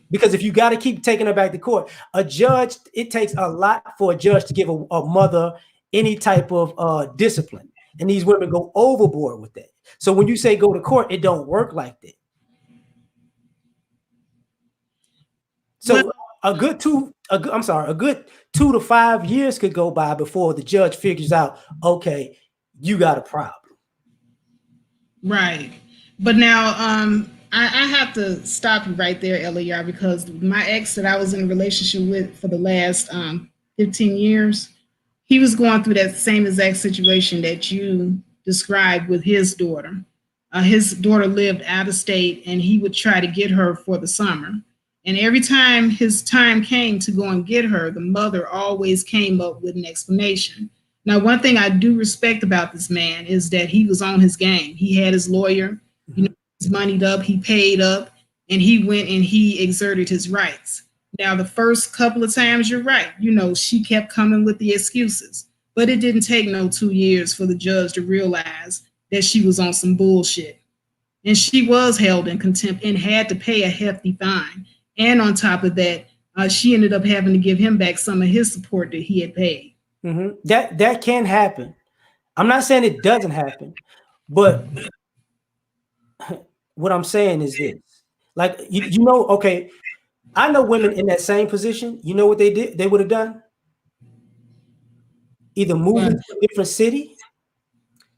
Because if you got to keep taking her back to court, a judge, it takes a lot for a judge to give a mother any type of discipline. And these women go overboard with that. So when you say go to court, it don't work like that. So a good 2 to 5 years could go by before the judge figures out, okay, you got a problem. Right. But now I have to stop you right there, L.A.R, because my ex that I was in a relationship with for the last 15 years, he was going through that same exact situation that you described with his daughter. His daughter lived out of state, and he would try to get her for the summer. And every time his time came to go and get her, the mother always came up with an explanation. Now, one thing I do respect about this man is that he was on his game. He had his lawyer, you know, he's moneyed up, he paid up, and he went and he exerted his rights. Now, the first couple of times, you're right, you know, she kept coming with the excuses, but it didn't take no 2 years for the judge to realize that she was on some bullshit. And she was held in contempt and had to pay a hefty fine. And on top of that, she ended up having to give him back some of his support that he had paid. Mm-hmm. That can happen. I'm not saying it doesn't happen, but what I'm saying is this: like you know, okay, I know women in that same position. You know what they did? They would have done either move into a different city,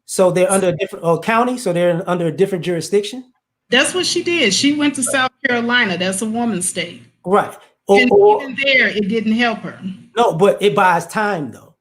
so they're under a different county, so they're under a different jurisdiction. That's what she did. She went to South Carolina. That's a woman's state. Right. And even there, it didn't help her. No, but it buys time though.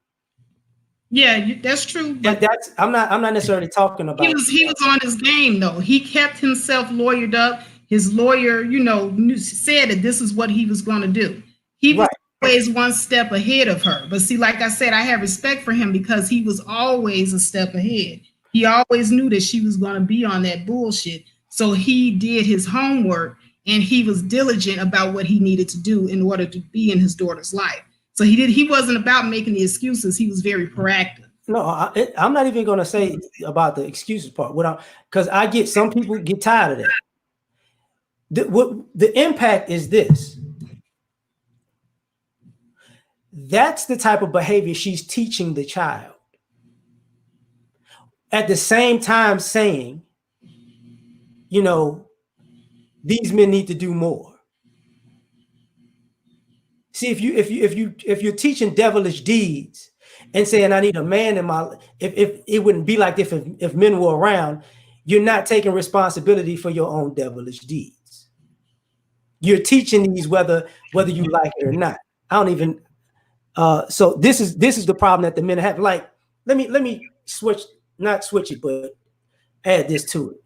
Yeah, that's true. But I'm not necessarily talking about. He was on his game though. He kept himself lawyered up. His lawyer, you know, said that this is what he was going to do. He was always one step ahead of her. But see, like I said, I have respect for him because he was always a step ahead. He always knew that she was going to be on that bullshit. So he did his homework and he was diligent about what he needed to do in order to be in his daughter's life. So he wasn't about making the excuses. He was very proactive. No, I'm not even going to say about the excuses part. Because I get some people get tired of that. The impact is this. That's the type of behavior she's teaching the child. At the same time saying, you know, these men need to do more. See, if you're teaching devilish deeds and saying I need a man in my, if it wouldn't be like this if men were around, you're not taking responsibility for your own devilish deeds. You're teaching these whether you like it or not. I don't even. So this is the problem that the men have. Like, let me not switch it, but add this to it.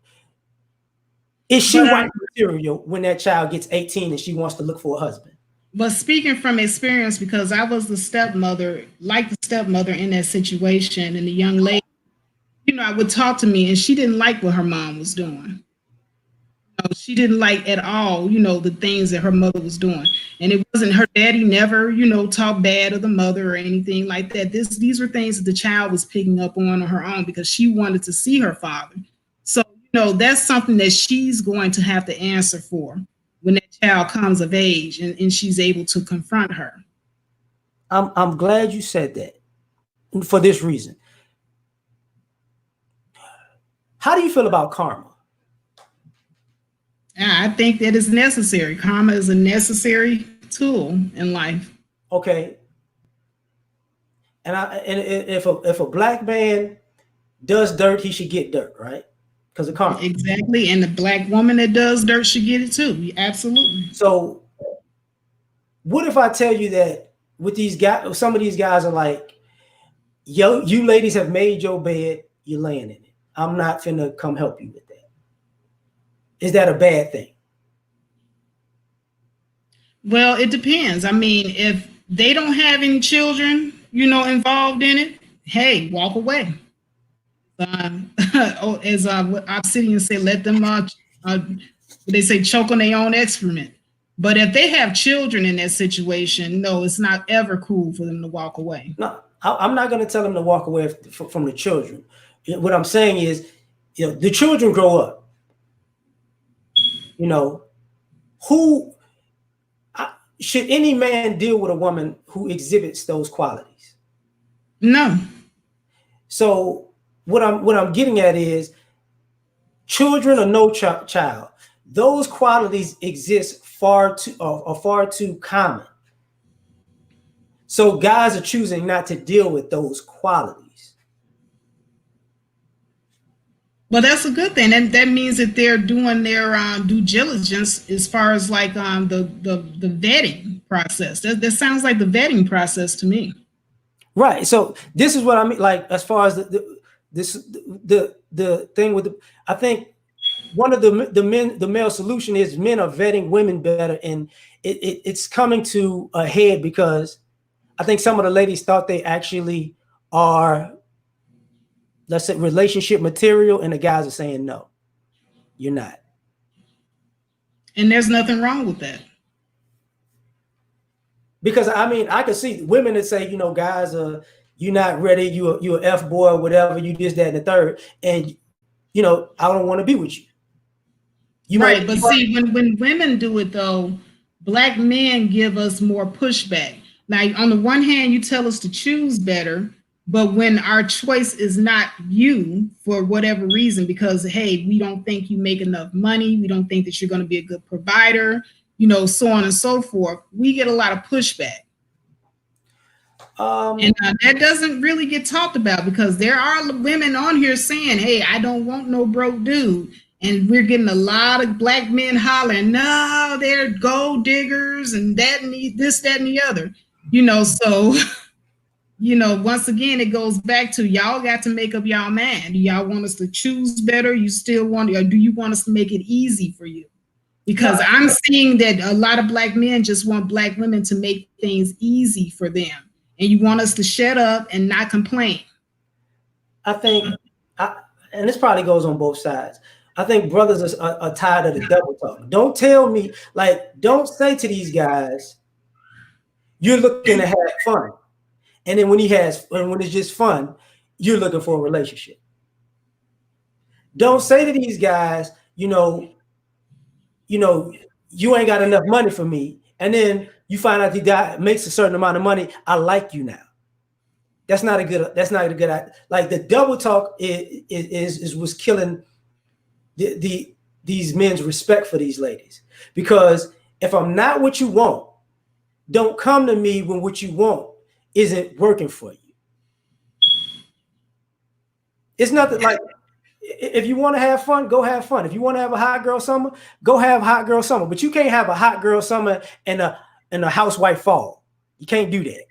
Is she white material when that child gets 18 and she wants to look for a husband? But speaking from experience, because I was the stepmother in that situation, and the young lady, you know, I would talk to me, and she didn't like what her mom was doing. You know, she didn't like at all, you know, the things that her mother was doing. And it wasn't her daddy never, you know, talked bad of the mother or anything like that. These were things that the child was picking up on her own because she wanted to see her father. So, you know, that's something that she's going to have to answer for when that child comes of age and she's able to confront her. I'm glad you said that for this reason. How do you feel about karma? I think that is necessary. Karma is a necessary tool in life. Okay. And if a black man does dirt, he should get dirt, right? Because of karma. Exactly. And the black woman that does dirt should get it too. Absolutely. So what if I tell you that with these guys, some of these guys are like, yo, you ladies have made your bed, you're laying in it. I'm not finna come help you with that. Is that a bad thing? Well, it depends. I mean, if they don't have any children, involved in it, hey, walk away. As Obsidian said, let them, they say, choke on their own excrement. But if they have children in that situation, no, it's not ever cool for them to walk away. No, I'm not going to tell them to walk away from the children. What I'm saying is, the children grow up. Who should any man deal with a woman who exhibits those qualities? No. So what I'm getting at is, children or no child, those qualities exist far too common. So guys are choosing not to deal with those qualities. Well, that's a good thing. That means that they're doing their due diligence as far as like the vetting process. That sounds like the vetting process to me. Right. So this is what I mean. Like, as far as the thing with I think one of the male solution is men are vetting women better, and it's coming to a head because I think some of the ladies thought they actually are, let's say, relationship material, and the guys are saying, no, you're not. And there's nothing wrong with that. Because I mean, I can see women that say, guys, you're not ready, you're an F boy or whatever, you this, that, and the third, and I don't want to be with you. Right, but see, when women do it though, Black men give us more pushback. Now, on the one hand, you tell us to choose better, but when our choice is not you for whatever reason, because hey, we don't think you make enough money, we don't think that you're going to be a good provider, so on and so forth, we get a lot of pushback. And that doesn't really get talked about, because there are women on here saying, hey, I don't want no broke dude. And we're getting a lot of Black men hollering, no, they're gold diggers and that and this, that, and the other. So, once again, it goes back to y'all got to make up y'all mind. Do y'all want us to choose better? You still want, or do you want us to make it easy for you? Because I'm seeing that a lot of Black men just want Black women to make things easy for them. And you want us to shut up and not complain. I think, and this probably goes on both sides, I think brothers are tired of the double talk. Don't tell me, don't say to these guys, you're looking to have fun. And then when it's just fun, you're looking for a relationship. Don't say to these guys, you ain't got enough money for me. And then you find out the guy makes a certain amount of money. I like you now. That's not a good. Like, the double talk is what's killing these men's respect for these ladies. Because if I'm not what you want, don't come to me when what you want isn't working for you. It's nothing like, if you want to have fun, go have fun. If you want to have a hot girl summer, go have hot girl summer. But you can't have a hot girl summer and a housewife fall. You can't do that.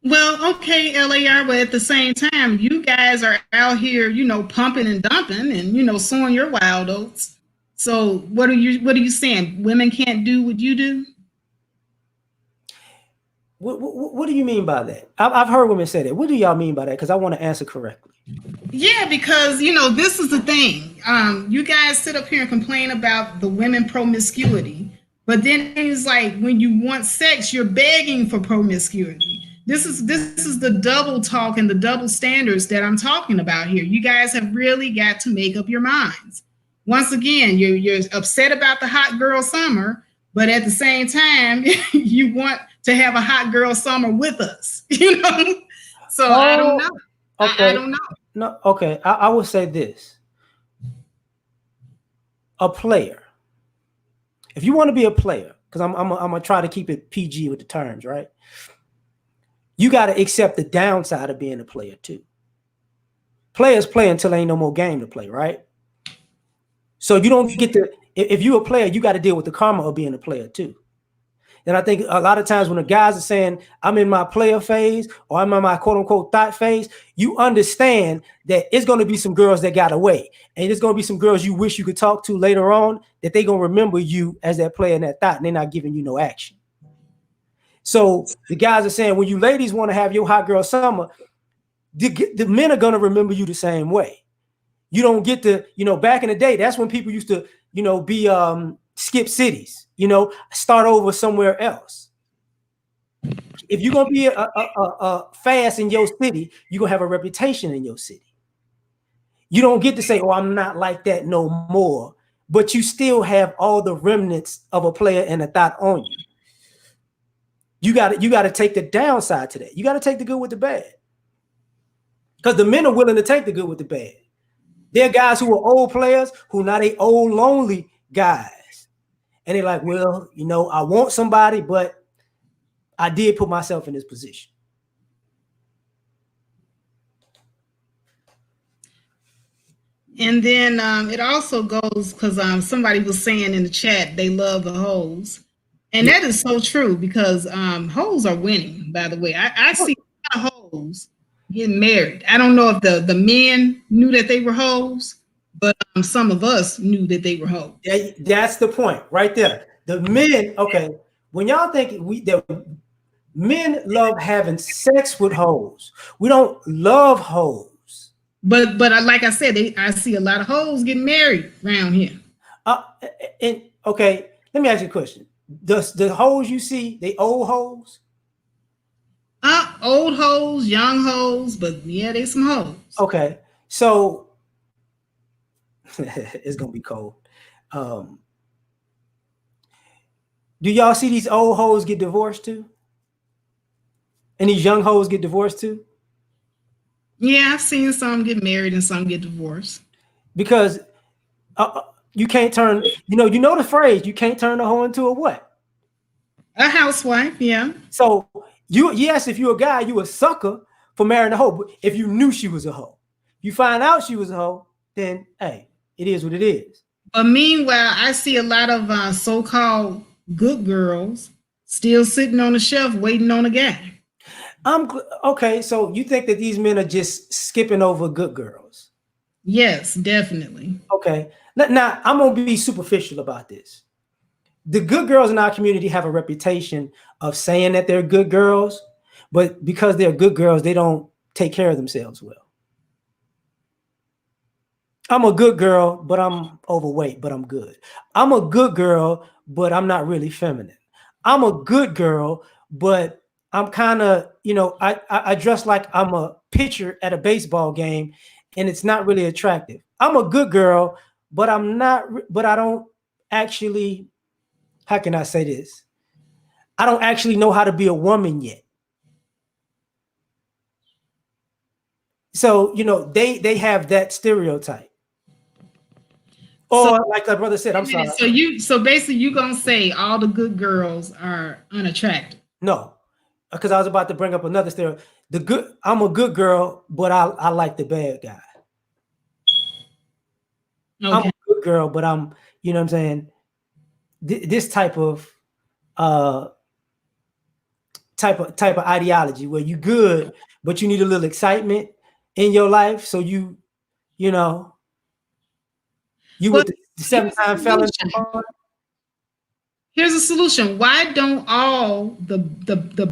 Well, okay, L.A.R., but at the same time, you guys are out here, pumping and dumping and, sowing your wild oats. So what are you saying? Women can't do what you do? What do you mean by that? I've heard women say that. What do y'all mean by that? Because I want to answer correctly. Yeah, because, this is the thing. You guys sit up here and complain about the women promiscuity, but then it's like when you want sex, you're begging for promiscuity. This is the double talk and the double standards that I'm talking about here. You guys have really got to make up your minds. Once again, you're upset about the hot girl summer, but at the same time, you want to have a hot girl summer with us, So I don't know. Okay. I don't know. No, okay. I will say this. A player. If you want to be a player, because I'm gonna try to keep it PG with the terms, right? You got to accept the downside of being a player too. Players play until there ain't no more game to play, right? So you don't get to, if you're a player, you got to deal with the karma of being a player too. And I think a lot of times when the guys are saying, I'm in my player phase or I'm in my quote unquote thought phase, you understand that it's going to be some girls that got away. And there's going to be some girls you wish you could talk to later on that they're going to remember you as that player and that thought, and they're not giving you no action. So the guys are saying, when you ladies want to have your hot girl summer, the men are going to remember you the same way. You don't get to, back in the day, that's when people used to, be skip cities, start over somewhere else. If you're going to be a fast in your city, you're going to have a reputation in your city. You don't get to say, oh, I'm not like that no more, but you still have all the remnants of a player and a thought on you. You got to take the downside to that. You got to take the good with the bad. Because the men are willing to take the good with the bad. There are guys who are old players who now they old lonely guys. And they're like, well, I want somebody, but I did put myself in this position. And then it also goes because somebody was saying in the chat they love the hoes. And that is so true because hoes are winning, by the way. I see a lot of hoes getting married. I don't know if the men knew that they were hoes, but some of us knew that they were hoes. That's the point right there. The men, okay, when y'all think that men love having sex with hoes, we don't love hoes. But like I said, I see a lot of hoes getting married around here. And okay, let me ask you a question. The hoes you see, they old hoes? Old hoes, young hoes, but yeah, they some hoes. Okay, so it's gonna be cold. Do y'all see these old hoes get divorced too? And these young hoes get divorced too? Yeah, I've seen some get married and some get divorced. Because you can't turn, you know the phrase, you can't turn a hoe into a what? A housewife, yeah. So yes, if you're a guy, you a sucker for marrying a hoe. But if you knew she was a hoe, you find out she was a hoe, then hey, it is what it is. But meanwhile, I see a lot of so-called good girls still sitting on the shelf waiting on a guy. Okay, so you think that these men are just skipping over good girls? Yes, definitely. Okay, now I'm gonna be superficial about this. The good girls in our community have a reputation of saying that they're good girls, but because they're good girls, they don't take care of themselves well. I'm a good girl, but I'm overweight, but I'm good. I'm a good girl, but I'm not really feminine. I'm a good girl, but I'm kind of, I dress like I'm a pitcher at a baseball game, and it's not really attractive. I'm a good girl, but I don't actually, how can I say this? I don't actually know how to be a woman yet. So, they have that stereotype. Or like my brother said, I'm sorry. So basically you're going to say all the good girls are unattractive. No, because I was about to bring up another stereotype. I'm a good girl, but I like the bad guy. Okay. I'm a good girl, but I'm, you know what I'm saying? This type of ideology where you good, but you need a little excitement in your life. So you with the 7-time felon. Here's a solution. Why don't all the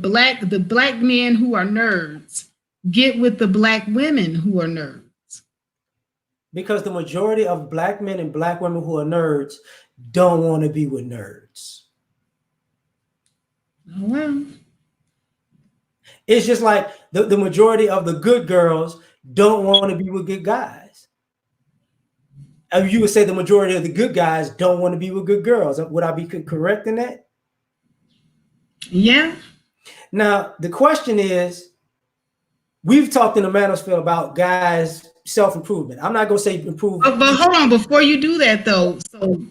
black men who are nerds get with the black women who are nerds? Because the majority of black men and black women who are nerds don't want to be with nerds. Oh, well. It's just like the majority of the good girls don't want to be with good guys. You would say the majority of the good guys don't want to be with good girls. Would I be correct in that? Yeah. Now, the question is, we've talked in the manosphere about guys' self-improvement. I'm not going to say improve. But hold on, before you do that, though. So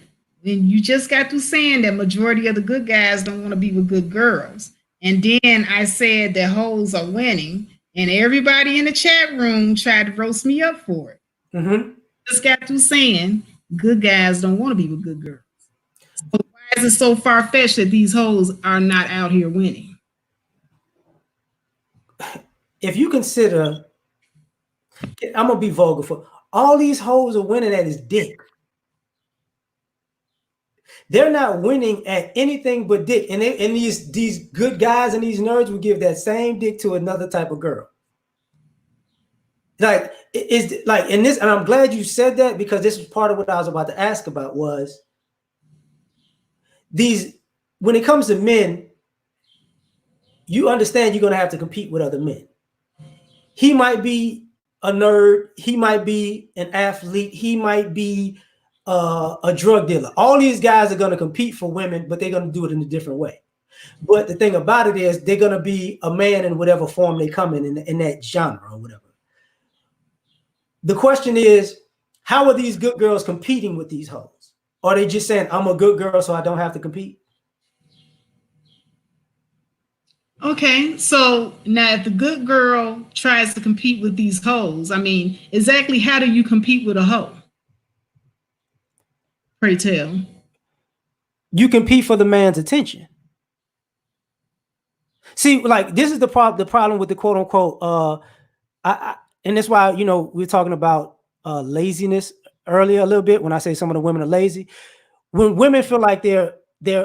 then you just got through saying that majority of the good guys don't want to be with good girls. And then I said that hoes are winning. And everybody in the chat room tried to roast me up for it. Mm-hmm. Just got through saying good guys don't want to be with good girls. So why is it so far-fetched that these hoes are not out here winning? If you consider, I'm gonna be vulgar for all these hoes are winning at is dick. They're not winning at anything but dick. And these good guys and these nerds will give that same dick to another type of girl. Like is like in this, and I'm glad you said that because this is part of what I was about to ask about was these when it comes to men, you understand you're gonna have to compete with other men. He might be a nerd, he might be an athlete, he might be a drug dealer. All these guys are gonna compete for women, but they're gonna do it in a different way. But the thing about it is they're gonna be a man in whatever form they come in that genre or whatever. The question is, how are these good girls competing with these hoes? Are they just saying, I'm a good girl, so I don't have to compete? Okay, so now if the good girl tries to compete with these hoes, I mean, exactly how do you compete with a hoe? Pray tell. You compete for the man's attention. See, like this is the problem with the quote unquote, and that's why, we're talking about laziness earlier a little bit when I say some of the women are lazy. When women feel like they're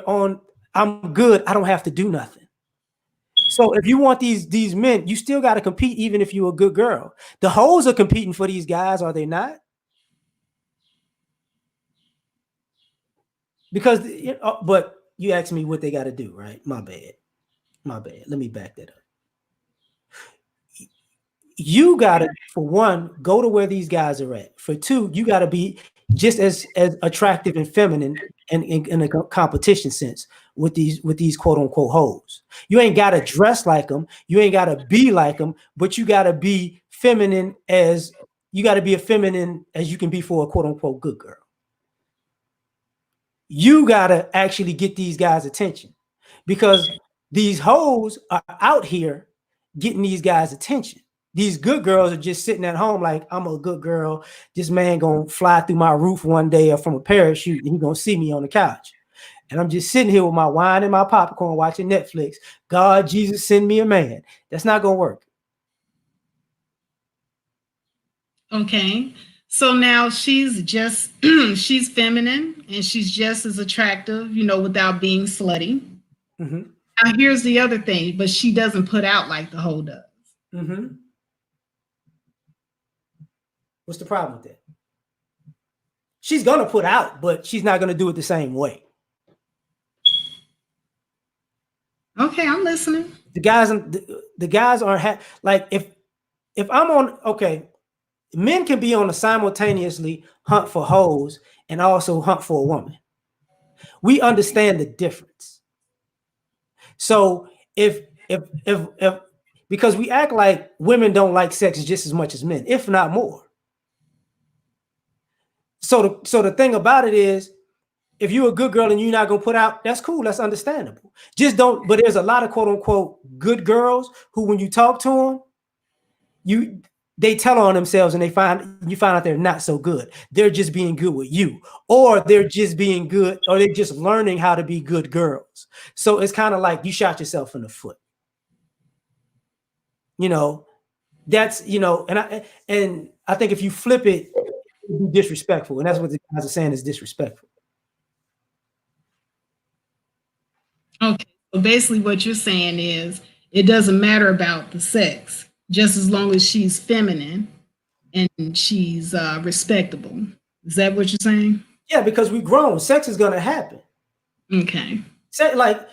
on, I'm good, I don't have to do nothing. So if you want these men, you still got to compete even if you're a good girl. The hoes are competing for these guys, are they not? Because, but you asked me what they got to do, right? My bad. Let me back that up. You gotta, for one, go to where these guys are at. For two, you gotta be just as attractive and feminine and in a competition sense with these quote unquote hoes. You ain't gotta dress like them, you ain't gotta be like them, but you gotta be feminine as you gotta be as feminine as you can be for a quote unquote good girl. You gotta actually get these guys' attention because these hoes are out here getting these guys' attention. These good girls are just sitting at home like, I'm a good girl. This man gonna fly through my roof one day or from a parachute and he gonna see me on the couch. And I'm just sitting here with my wine and my popcorn watching Netflix. God, Jesus, send me a man. That's not gonna work. Okay. So now she's just she's feminine and she's just as attractive, without being slutty. Mm-hmm. Now here's the other thing, but she doesn't put out like the hoe does. Mm-hmm. What's the problem with that? She's gonna put out, but she's not gonna do it the same way. Okay, I'm listening. The guys aren't like if I'm on, okay, men can be on a simultaneously hunt for hoes and also hunt for a woman. We understand the difference. So if because we act like women don't like sex just as much as men, if not more. So the thing about it is, if you're a good girl and you're not gonna put out, that's cool, that's understandable. Just don't. But there's a lot of quote unquote good girls who, when you talk to them, they tell on themselves and you find out they're not so good. They're just being good with you, or they're just being good, or they're just learning how to be good girls. So it's kind of like you shot yourself in the foot. That's and I think if you flip it, it'd be disrespectful, and that's what the guys are saying is disrespectful. Okay. So basically what you're saying is it doesn't matter about the sex, just as long as she's feminine and she's respectable. Is that what you're saying? Yeah, because we grown. Sex is gonna happen. Okay. Say like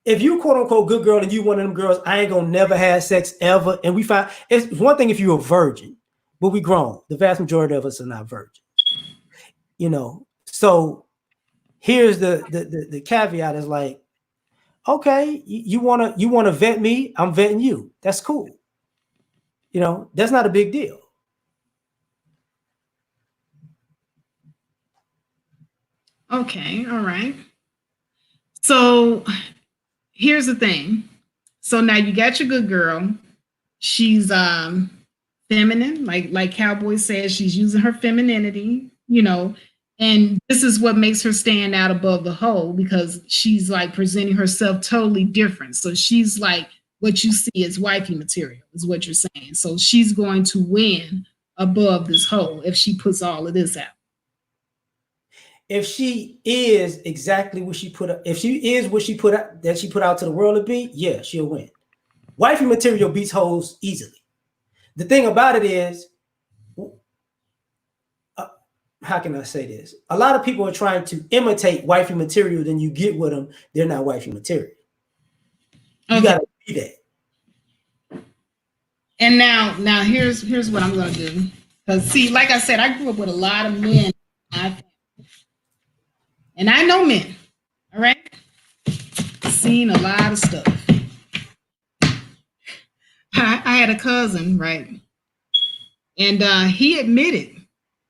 if you quote unquote good girl and you one of them girls, I ain't gonna never have sex ever. And we find it's one thing if you're a virgin, but we grown. The vast majority of us are not virgins. So here's the caveat is like, okay, you wanna vet me, I'm vetting you. That's cool. That's not a big deal. Okay. All right. So here's the thing. So now you got your good girl. She's feminine, like Cowboy says, she's using her femininity, And this is what makes her stand out above the whole, because she's like presenting herself totally different. So she's like, what you see is wifey material, is what you're saying. So she's going to win above this whole if she puts all of this out. If she is exactly what she put up, if she is what she put out, that she put out to the world to be, yeah, she'll win. Wifey material beats hoes easily. The thing about it is, how can I say this? A lot of people are trying to imitate wifey material, then you get with them, they're not wifey material. You gotta be that. And now here's what I'm gonna do. Because see, like I said, I grew up with a lot of men. And I know men, all right? Seen a lot of stuff. I had a cousin, right? And he admitted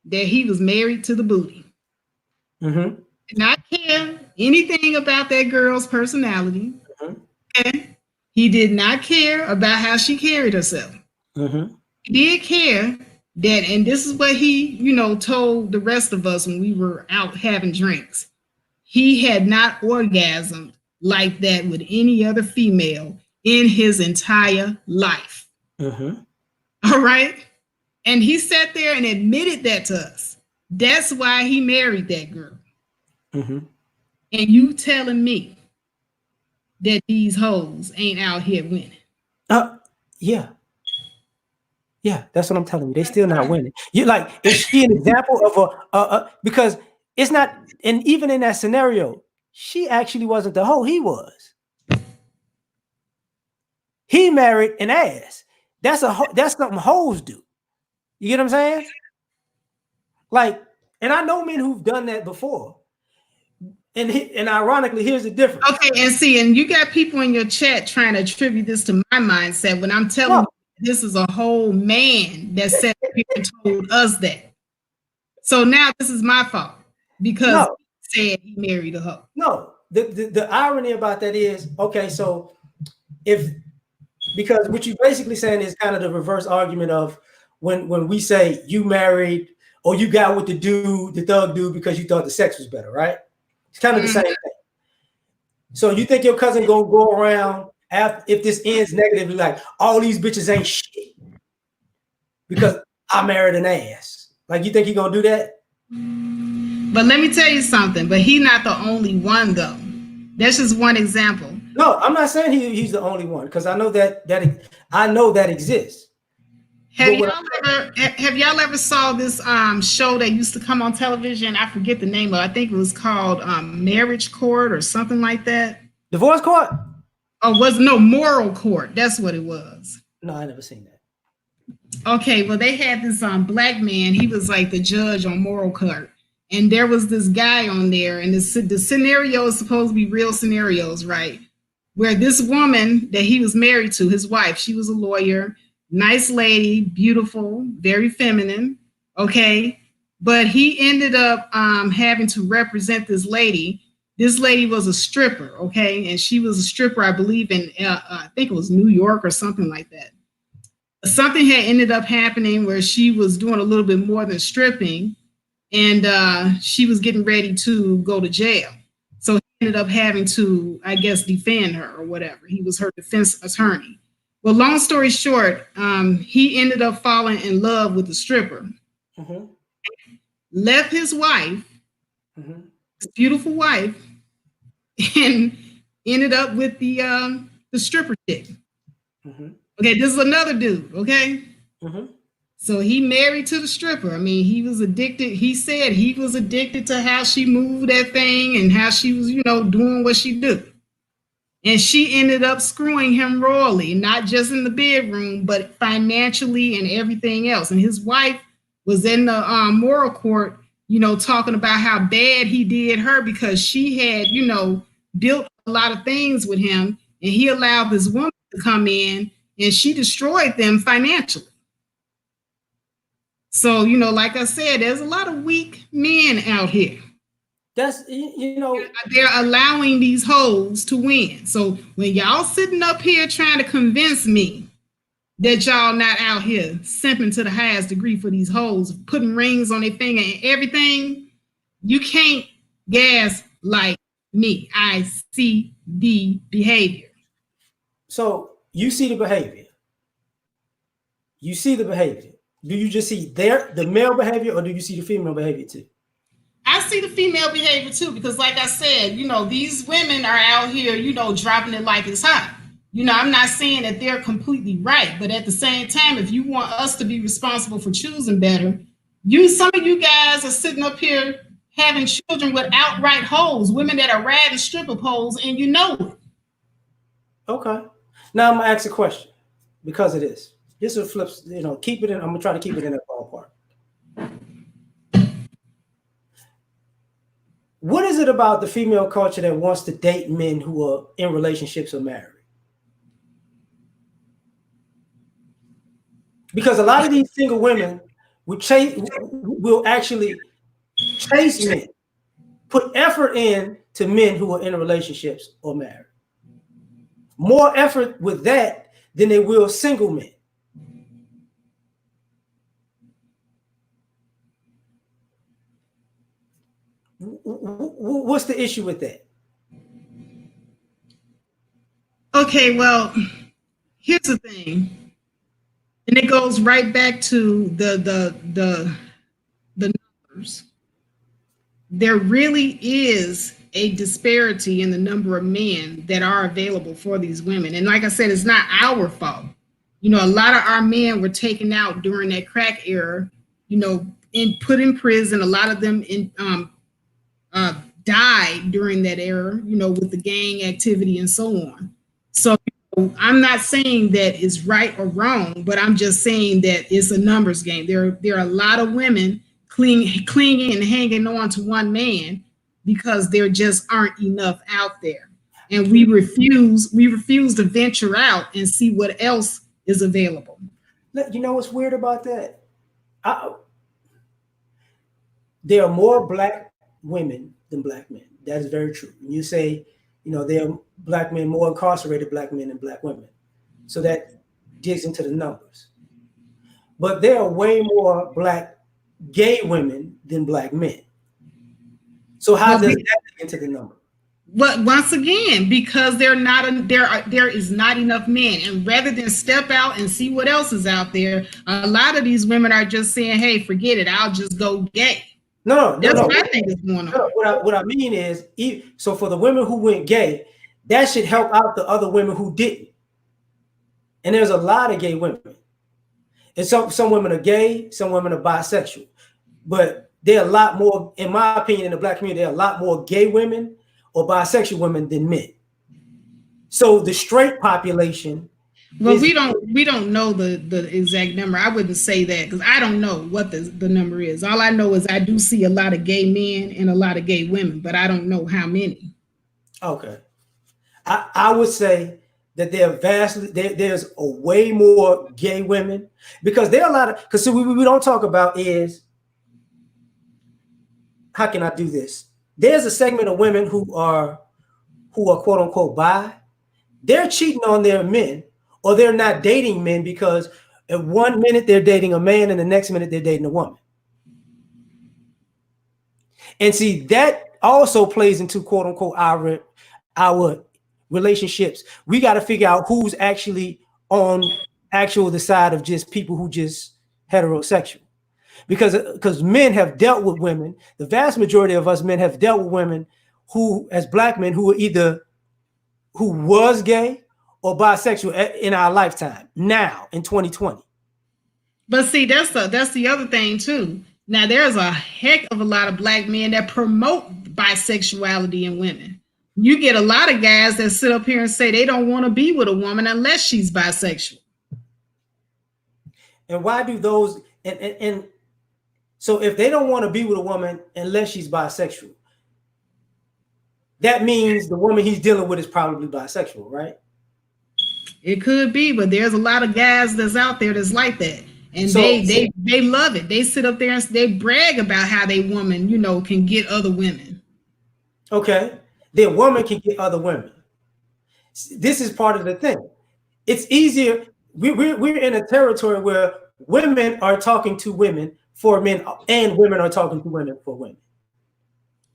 that he was married to the booty. Mm-hmm. Did not care anything about that girl's personality. Mm-hmm. Okay? He did not care about how she carried herself. Mm-hmm. He did care that, and this is what he, told the rest of us when we were out having drinks. He had not orgasmed like that with any other female in his entire life. Mm-hmm. All right? And he sat there and admitted that to us. That's why he married that girl. Mm-hmm. And you telling me that these hoes ain't out here winning? Yeah. Yeah, that's what I'm telling you. They still not winning. You like, is she an example of because it's not, and even in that scenario, she actually wasn't the hoe, he was. He married an ass. That's something hoes do. You get what I'm saying? Like, and I know men who've done that before. And ironically, here's the difference. Okay, and see, and you got people in your chat trying to attribute this to my mindset when I'm telling you this is a whole man that sat here and told us that. So now this is my fault because he said he married a hoe. No, the irony about that is, okay, so because what you're basically saying is kind of the reverse argument of when we say you married or you got with the thug dude because you thought the sex was better, right? It's kind of the same thing. So you think your cousin gonna go around after, if this ends negatively, like all these bitches ain't shit because I married an ass? Like, you think he gonna do that? But let me tell you something. But he's not the only one, though. That's just one example. No, I'm not saying he's the only one, because I know that exists. Have y'all ever saw this show that used to come on television? I forget the name of it. I think it was called Marriage Court or something like that. Divorce Court? Oh, Moral Court. That's what it was. No, I never seen that. Okay, well, they had this black man. He was like the judge on Moral Court. And there was this guy on there. And the scenario is supposed to be real scenarios, right? Where this woman that he was married to, his wife, she was a lawyer, nice lady, beautiful, very feminine, okay? But he ended up having to represent this lady. This lady was a stripper, okay? And she was a stripper, I believe, in, I think it was New York or something like that. Something had ended up happening where she was doing a little bit more than stripping, and she was getting ready to go to jail. So he ended up having to, I guess, defend her or whatever. He was her defense attorney. Well, long story short, he ended up falling in love with the stripper. Mm-hmm. Left his wife, mm-hmm. his beautiful wife, and ended up with the stripper chick. Mm-hmm. Okay, this is another dude, okay? Mm-hmm. So he married to the stripper. I mean, he was addicted. He said he was addicted to how she moved that thing and how she was, doing what she do. And she ended up screwing him royally, not just in the bedroom, but financially and everything else. And his wife was in the moral court, talking about how bad he did her because she had, built a lot of things with him. And he allowed this woman to come in and she destroyed them financially. So, like I said, there's a lot of weak men out here. That's, they're allowing these hoes to win. So when y'all sitting up here trying to convince me that y'all not out here simping to the highest degree for these hoes, putting rings on their finger and everything, You can't gas like me. I see the behavior. So you see the behavior. You see the behavior. Do you just see the male behavior, or do you see the female behavior too? I see the female behavior too, because like I said, these women are out here, dropping it like it's hot. I'm not saying that they're completely right, but at the same time, if you want us to be responsible for choosing better, some of you guys are sitting up here having children with outright hoes, women that are riding stripper poles, and you know it. Okay. Now I'm gonna ask a question because of this. This will flip, keep it in. I'm gonna try to keep it in that ballpark. What is it about the female culture that wants to date men who are in relationships or married? Because a lot of these single women will actually chase men, put effort in to men who are in relationships or married. More effort with that than they will single men. What's the issue with that? Okay, well, here's the thing, and it goes right back to the numbers. There really is a disparity in the number of men that are available for these women, and like I said, it's not our fault. A lot of our men were taken out during that crack era, and put in prison. A lot of them died during that era, with the gang activity and so on. So I'm not saying that it's right or wrong, but I'm just saying that it's a numbers game. There are a lot of women clinging and hanging on to one man because there just aren't enough out there, and we refuse to venture out and see what else is available. You know what's weird about that? There are more black women than black men. That is very true. When you say, there are black men, more incarcerated black men than black women. So that digs into the numbers. But there are way more black gay women than black men. So how does that dig into the number? But once again, because there is not enough men, and rather than step out and see what else is out there, a lot of these women are just saying, "Hey, forget it. I'll just go gay." No. That's what I think is going on. What I mean is, so for the women who went gay, that should help out the other women who didn't. And there's a lot of gay women. And some women are gay, some women are bisexual. But there are a lot more, in my opinion, in the black community, there are a lot more gay women or bisexual women than men. So the straight population. Well, we don't know the exact number. I wouldn't say that because I don't know what the number is. All I know is I do see a lot of gay men and a lot of gay women, but I don't know how many. Okay. I would say that there's a way more gay women, because there are a lot of, because we don't talk about is, how can I do this? There's a segment of women who are quote unquote bi. They're cheating on their men, or they're not dating men because at one minute they're dating a man and the next minute they're dating a woman. And see, that also plays into quote unquote our relationships. We got to figure out who's actually on the side of just people who just heterosexual. Because men have dealt with women. The vast majority of us men have dealt with women who, as black men, who was gay or bisexual in our lifetime, now in 2020. But see, that's the other thing too. Now there's a heck of a lot of black men that promote bisexuality in women. You get a lot of guys that sit up here and say they don't want to be with a woman unless she's bisexual. And why do those and so if they don't want to be with a woman unless she's bisexual, that means the woman he's dealing with is probably bisexual, right? It could be, but there's a lot of guys that's out there that's like that. And they love it. They sit up there and they brag about how they woman, can get other women. Okay. Their woman can get other women. This is part of the thing. It's easier. We're in a territory where women are talking to women for men and women are talking to women for women.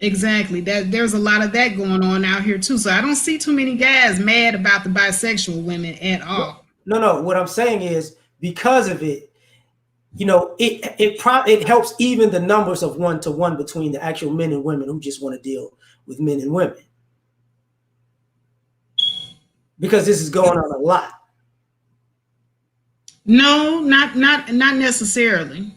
Exactly. That there's a lot of that going on out here too. So I don't see too many guys mad about the bisexual women at all. No. What I'm saying is because of it, it helps even the numbers of 1-to-1 between the actual men and women who just want to deal with men and women, because this is going on a lot. No, not necessarily.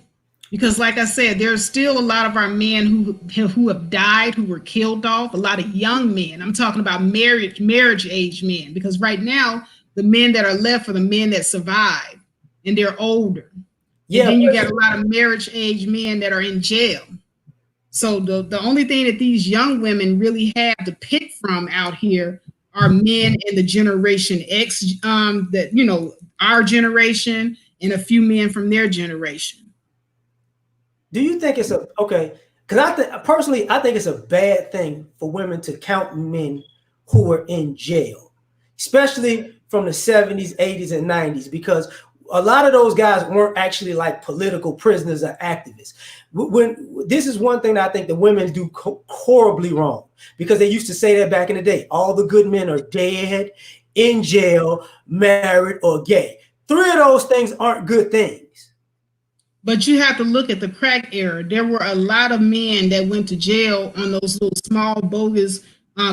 Because like I said, there's still a lot of our men who have died, who were killed off, a lot of young men. I'm talking about marriage age men, because right now the men that are left are the men that survive and they're older. And Yeah, then you got a lot of marriage age men that are in jail. So the only thing that these young women really have to pick from out here are men in the generation X, that our generation, and a few men from their generation. do you think it's a okay? Because personally, I think it's a bad thing for women to count men who are in jail, especially from the 70s, 80s, and 90s, because a lot of those guys weren't actually like political prisoners or activists. When this is one thing that I think the women do horribly wrong, because they used to say that back in the day, all the good men are dead, in jail, married, or gay. Three of those things aren't good things. But you have to look at the crack era. There were a lot of men that went to jail on those little small bogus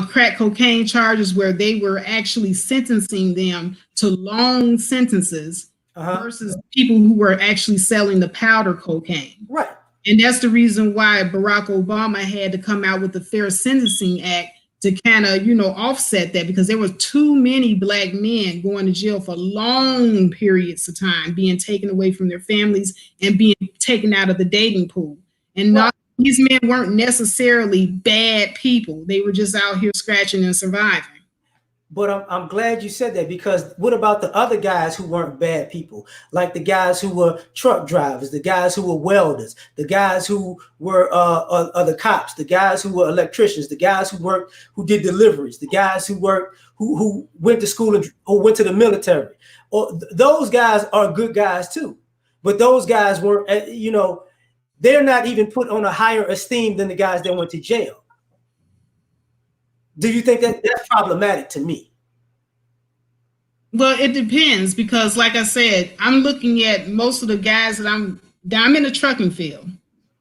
crack cocaine charges, where they were actually sentencing them to long sentences versus people who were actually selling the powder cocaine. Right. And that's the reason why Barack Obama had to come out with the Fair Sentencing Act to kind of, offset that, because there were too many black men going to jail for long periods of time, being taken away from their families and being taken out of the dating pool. And not these men weren't necessarily bad people. They were just out here scratching and surviving. But I'm glad you said that, because what about the other guys who weren't bad people? Like the guys who were truck drivers, the guys who were welders, the guys who were the cops, the guys who were electricians, the guys who did deliveries, the guys who went to school or went to the military. Those guys are good guys too. But those guys weren't, they're not even put on a higher esteem than the guys that went to jail. Do you think that that's problematic to me? Well, it depends, because like I said, I'm looking at most of the guys that I'm in the trucking field.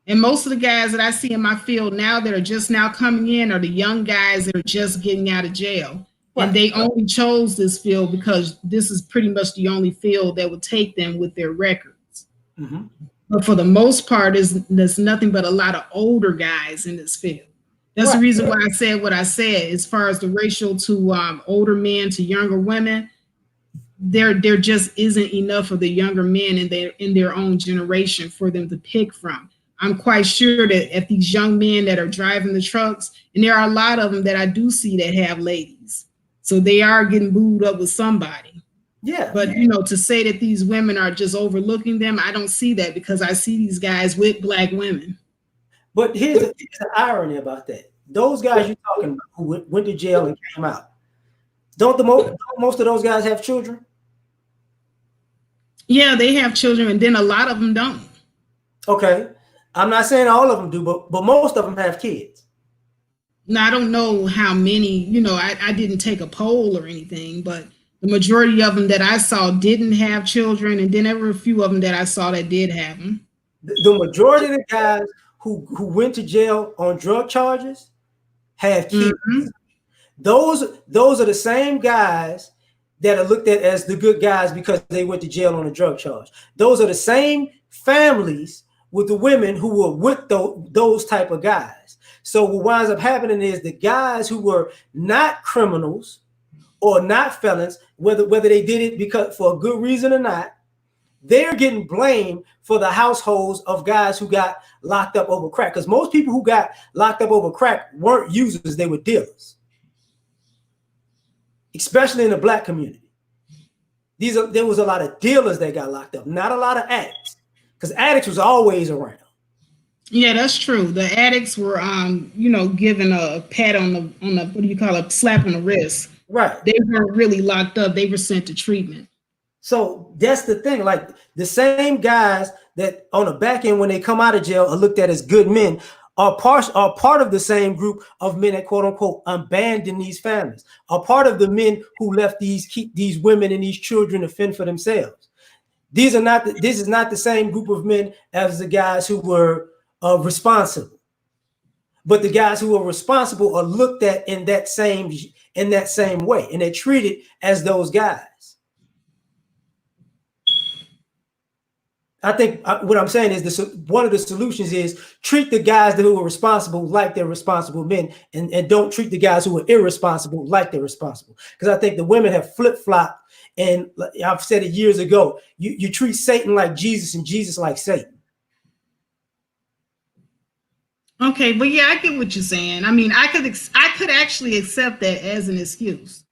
And most of the guys that I see in my field now that are just now coming in are the young guys that are just getting out of jail. Right. And they only chose this field because this is pretty much the only field that would take them with their records. Mm-hmm. But for the most part, there's nothing but a lot of older guys in this field. That's the reason why I said what I said. As far as the ratio to older men to younger women, there just isn't enough of the younger men in their own generation for them to pick from. I'm quite sure that if these young men that are driving the trucks, and there are a lot of them that I do see that have ladies, so they are getting booed up with somebody. Yeah. But to say that these women are just overlooking them, I don't see that, because I see these guys with black women. But here's the irony about that. Those guys you're talking about who went to jail and came out, don't most of those guys have children? Yeah, they have children, and then a lot of them don't. Okay. I'm not saying all of them do, but most of them have kids. Now, I don't know how many, I didn't take a poll or anything, but the majority of them that I saw didn't have children, and then there were a few of them that I saw that did have them. The majority of the guys who went to jail on drug charges have kids. Mm-hmm. Those are the same guys that are looked at as the good guys because they went to jail on a drug charge. Those are the same families with the women who were with those type of guys. So what winds up happening is the guys who were not criminals or not felons, whether they did it because for a good reason or not, they're getting blamed for the households of guys who got locked up over crack. Because most people who got locked up over crack weren't users, they were dealers. Especially in the black community. There was a lot of dealers that got locked up, not a lot of addicts. Because addicts was always around. Yeah, that's true. The addicts were given a pat on the what do you call it, slap on the wrist. Right. They weren't really locked up, they were sent to treatment. So that's the thing. Like the same guys that on the back end when they come out of jail are looked at as good men are part of the same group of men that quote unquote abandon these families, are part of the men who left these women and these children to fend for themselves. This is not the same group of men as the guys who were responsible. But the guys who are responsible are looked at in that same way, and they're treated as those guys. I think what I'm saying is one of the solutions is treat the guys who are responsible like they're responsible men, and don't treat the guys who are irresponsible like they're responsible. Because I think the women have flip-flopped, and I've said it years ago, you treat Satan like Jesus and Jesus like Satan. Okay, but yeah, I get what you're saying. I mean, I could actually accept that as an excuse,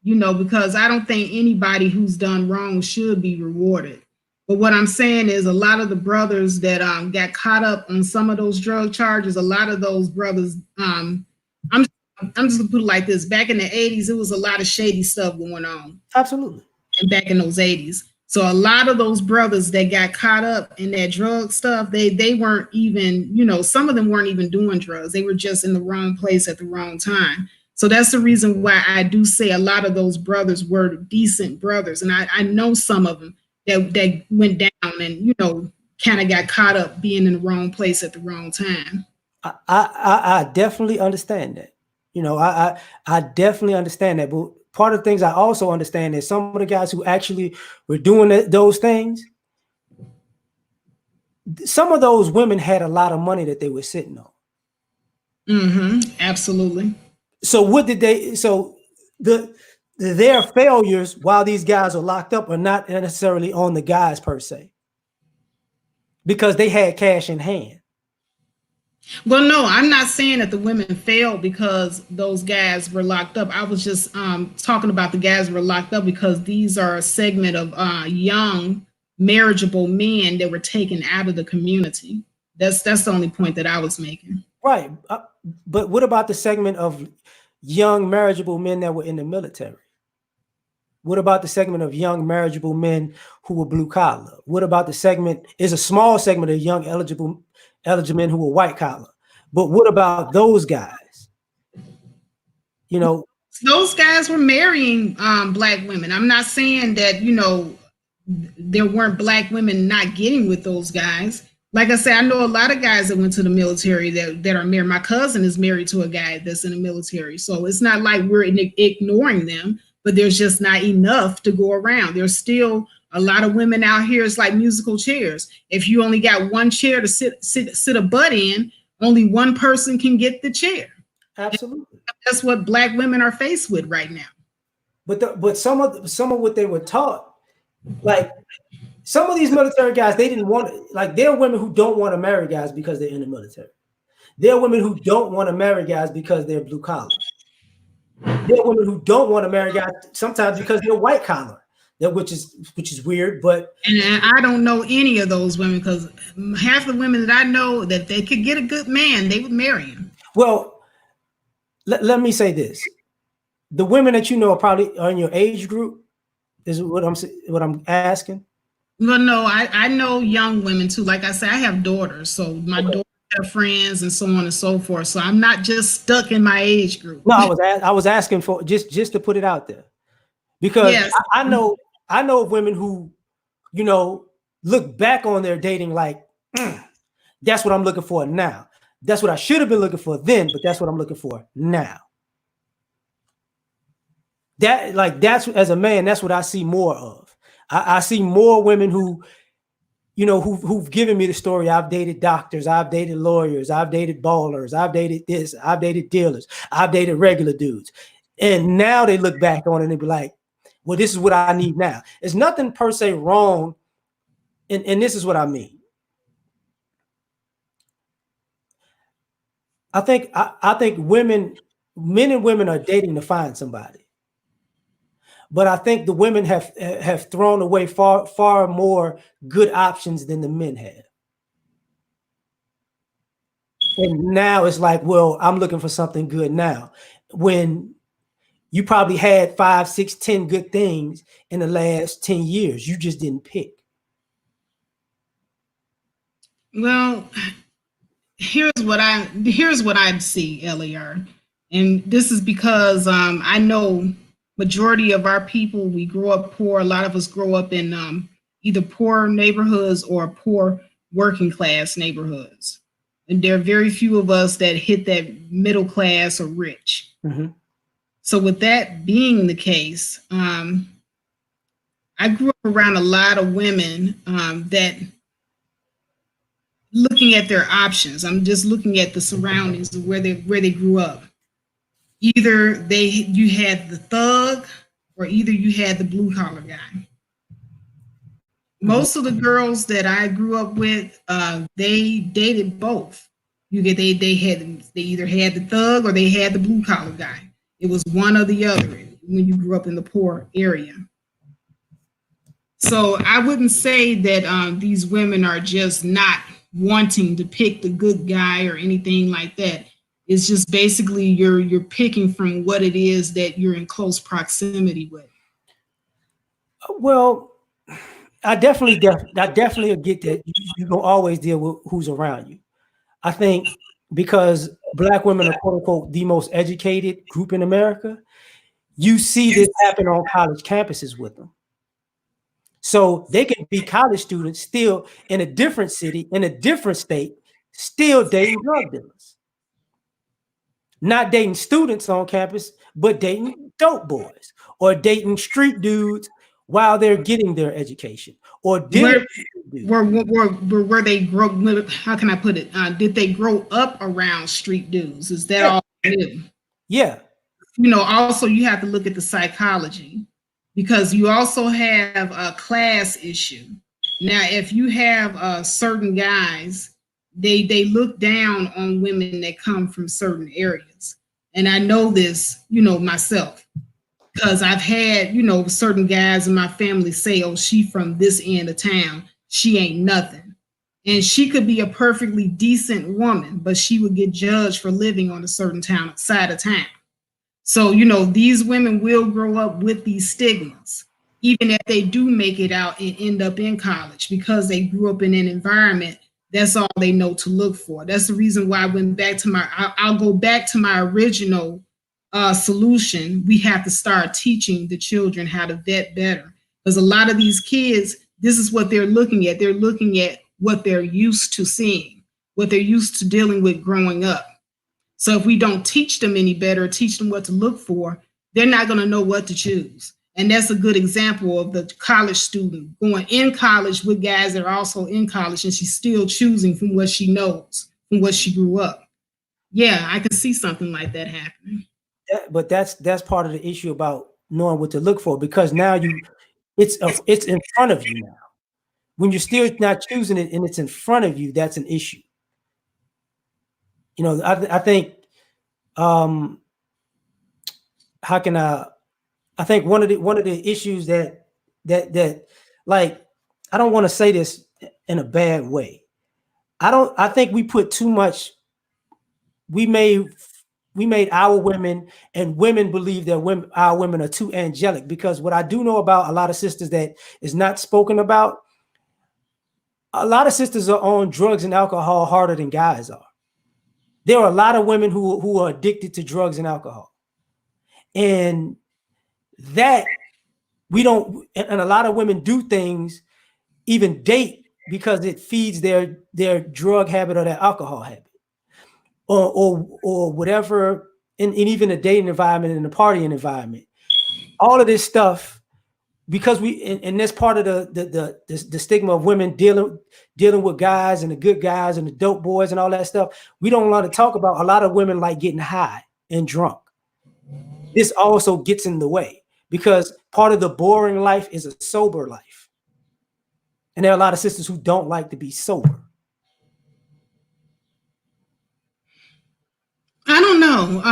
because I don't think anybody who's done wrong should be rewarded. But what I'm saying is a lot of the brothers that got caught up on some of those drug charges, a lot of those brothers, I'm just gonna put it like this: back in the 80s, it was a lot of shady stuff going on. Absolutely. And back in those 80s. So a lot of those brothers that got caught up in that drug stuff, they weren't even, some of them weren't even doing drugs. They were just in the wrong place at the wrong time. So that's the reason why I do say a lot of those brothers were decent brothers. And I know some of them that went down and, kind of got caught up being in the wrong place at the wrong time. I definitely understand that. I definitely understand that. But part of the things I also understand is some of the guys who actually were doing those things, some of those women had a lot of money that they were sitting on. Mm-hmm. Absolutely. So what did they? So their failures while these guys are locked up are not necessarily on the guys per se, because they had cash in hand. Well, no, I'm not saying that the women failed because those guys were locked up. I was just talking about the guys were locked up because these are a segment of young, marriageable men that were taken out of the community. That's the only point that I was making. Right. But what about the segment of young, marriageable men that were in the military? What about the segment of young, marriageable men who were blue collar? What about the segment, is a small segment of young, eligible men who were white collar? But what about those guys? Those guys were marrying black women. I'm not saying that, there weren't black women not getting with those guys. Like I said, I know a lot of guys that went to the military that are married. My cousin is married to a guy that's in the military. So it's not like we're ignoring them, but there's just not enough to go around. There's still a lot of women out here. It's like musical chairs. If you only got one chair to sit a butt in, only one person can get the chair. Absolutely. That's what black women are faced with right now. But some of what they were taught, like some of these military guys, they didn't want it. Like, there are women who don't want to marry guys because they're in the military. There are women who don't want to marry guys because they're blue collar. There are women who don't want to marry guys sometimes because they're white collar. Which is weird, but and I don't know any of those women, because half the women that I know, that they could get a good man, they would marry him. Well, let me say this: the women that you know are probably in your age group. Is what I'm asking. Well, no, I know young women too. Like I said, I have daughters, so my daughters have friends and so on and so forth. So I'm not just stuck in my age group. No, I was asking for just to put it out there, because yes. I know of women who, look back on their dating like, that's what I'm looking for now. That's what I should have been looking for then, but that's what I'm looking for now. That's, as a man, that's what I see more of. I see more women who, who've given me the story. I've dated doctors, I've dated lawyers, I've dated ballers, I've dated this, I've dated dealers, I've dated regular dudes. And now they look back on it and they be like, well, this is what I need now. There's nothing per se wrong. And this is what I mean. I think men and women are dating to find somebody. But I think the women have thrown away far more good options than the men have. And now it's like, well, I'm looking for something good now. When you probably had 5, 6, 10 good things in the last 10 years, you just didn't pick. Well, here's what I see, L.A.R. And this is because I know majority of our people, we grow up poor. A lot of us grow up in either poor neighborhoods or poor working class neighborhoods. And there are very few of us that hit that middle class or rich. Mm-hmm. So with that being the case, I grew up around a lot of women that looking at their options. I'm just looking at the surroundings of where they grew up. Either you had the thug, or either you had the blue collar guy. Mm-hmm. Most of the girls that I grew up with, they dated both. You get they either had the thug or they had the blue collar guy. It was one or the other when you grew up in the poor area. So I wouldn't say that these women are just not wanting to pick the good guy or anything like that. It's just basically you're picking from what it is that you're in close proximity with. Well, I definitely get that you gonna always deal with who's around you. I think because Black women are quote unquote the most educated group in America, you see this happen on college campuses with them. So they can be college students still in a different city, in a different state, still dating drug dealers. Not dating students on campus, but dating dope boys or dating street dudes while they're getting their education or dealing Where where they grow? How can I put it? Did they grow up around street dudes? Is that yeah. all they knew? Yeah. Also you have to look at the psychology, because you also have a class issue. Now, if you have certain guys, they look down on women that come from certain areas, and I know this, myself, because I've had certain guys in my family say, "Oh, she from this end of town, she ain't nothing," and she could be a perfectly decent woman, but she would get judged for living on a certain town side of town. So, these women will grow up with these stigmas, even if they do make it out and end up in college, because they grew up in an environment. That's all they know to look for. That's the reason why I went back to I'll go back to my original solution. We have to start teaching the children how to vet better. Because a lot of these kids, this is what they're looking at. They're looking at what they're used to seeing, what they're used to dealing with growing up. So if we don't teach them any better, teach them what to look for, they're not going to know what to choose. And that's a good example of the college student going in college with guys that are also in college, and she's still choosing from what she knows, from what she grew up. Yeah, I can see something like that happening. But that's part of the issue about knowing what to look for, because now it's in front of you now. When you're still not choosing it and it's in front of you, that's an issue. I think how can I think one of the issues that like, I don't want to say this in a bad way. I think we put too much. We made our women, and women believe that our women are too angelic, because what I do know about a lot of sisters that is not spoken about, a lot of sisters are on drugs and alcohol harder than guys are. There are a lot of women who are addicted to drugs and alcohol. And that we don't, and a lot of women do things, even date, because it feeds their drug habit or their alcohol habit, or whatever, and even the dating environment and the partying environment. All of this stuff, because and that's part of the stigma of women dealing with guys and the good guys and the dope boys and all that stuff. We don't want to talk about a lot of women like getting high and drunk. This also gets in the way, because part of the boring life is a sober life. And there are a lot of sisters who don't like to be sober. I don't know.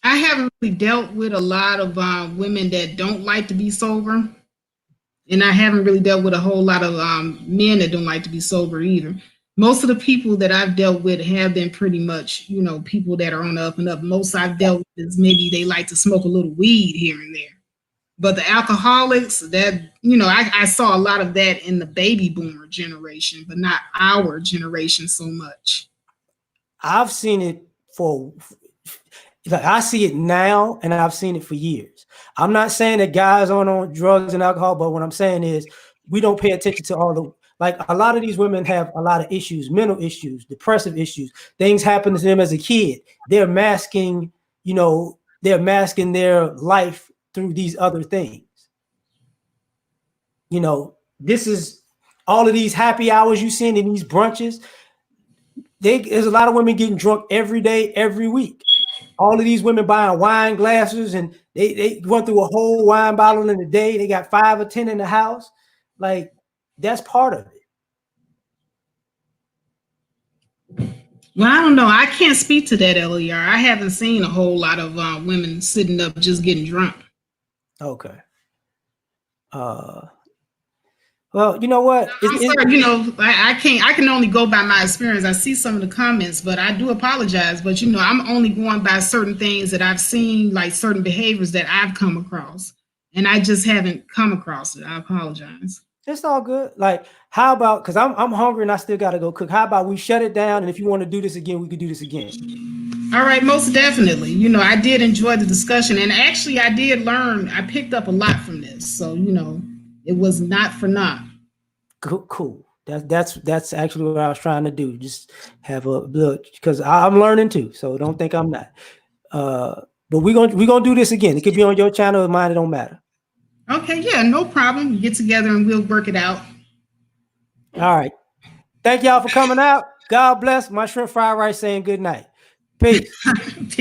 I haven't really dealt with a lot of women that don't like to be sober. And I haven't really dealt with a whole lot of men that don't like to be sober either. Most of the people that I've dealt with have been pretty much, people that are on the up and up. Most I've dealt with is maybe they like to smoke a little weed here and there. But the alcoholics, that, I saw a lot of that in the baby boomer generation, but not our generation so much. I've seen it for, like, I see it now, and I've seen it for years. I'm not saying that guys aren't on drugs and alcohol, but what I'm saying is we don't pay attention to all the, like, a lot of these women have a lot of issues, mental issues, depressive issues. Things happen to them as a kid. They're masking, they're masking their life through these other things. This is all of these happy hours you seen in these brunches. There's a lot of women getting drunk every day, every week. All of these women buying wine glasses, and they run through a whole wine bottle in a day. They got 5 or 10 in the house. Like, that's part of it. Well, I don't know. I can't speak to that, L.A.R. I haven't seen a whole lot of women sitting up just getting drunk. Okay. Well, you know what? I'm sorry, I can't. I can only go by my experience. I see some of the comments, but I do apologize. But I'm only going by certain things that I've seen, like certain behaviors that I've come across, and I just haven't come across it. I apologize. It's all good. Like, how about, because I'm hungry and I still got to go cook. How about we shut it down, and if you want to do this again, we could do this again. All right, most definitely. I did enjoy the discussion, and actually, I did learn. I picked up a lot from this, so it was not for naught. Cool. That's actually what I was trying to do. Just have a look, because I'm learning too. So don't think I'm not. But we're gonna do this again. It could be on your channel or mine. It don't matter. Okay, yeah, no problem. Get together and we'll work it out. All right. Thank y'all for coming out. God bless. My shrimp fried rice saying good night. Peace.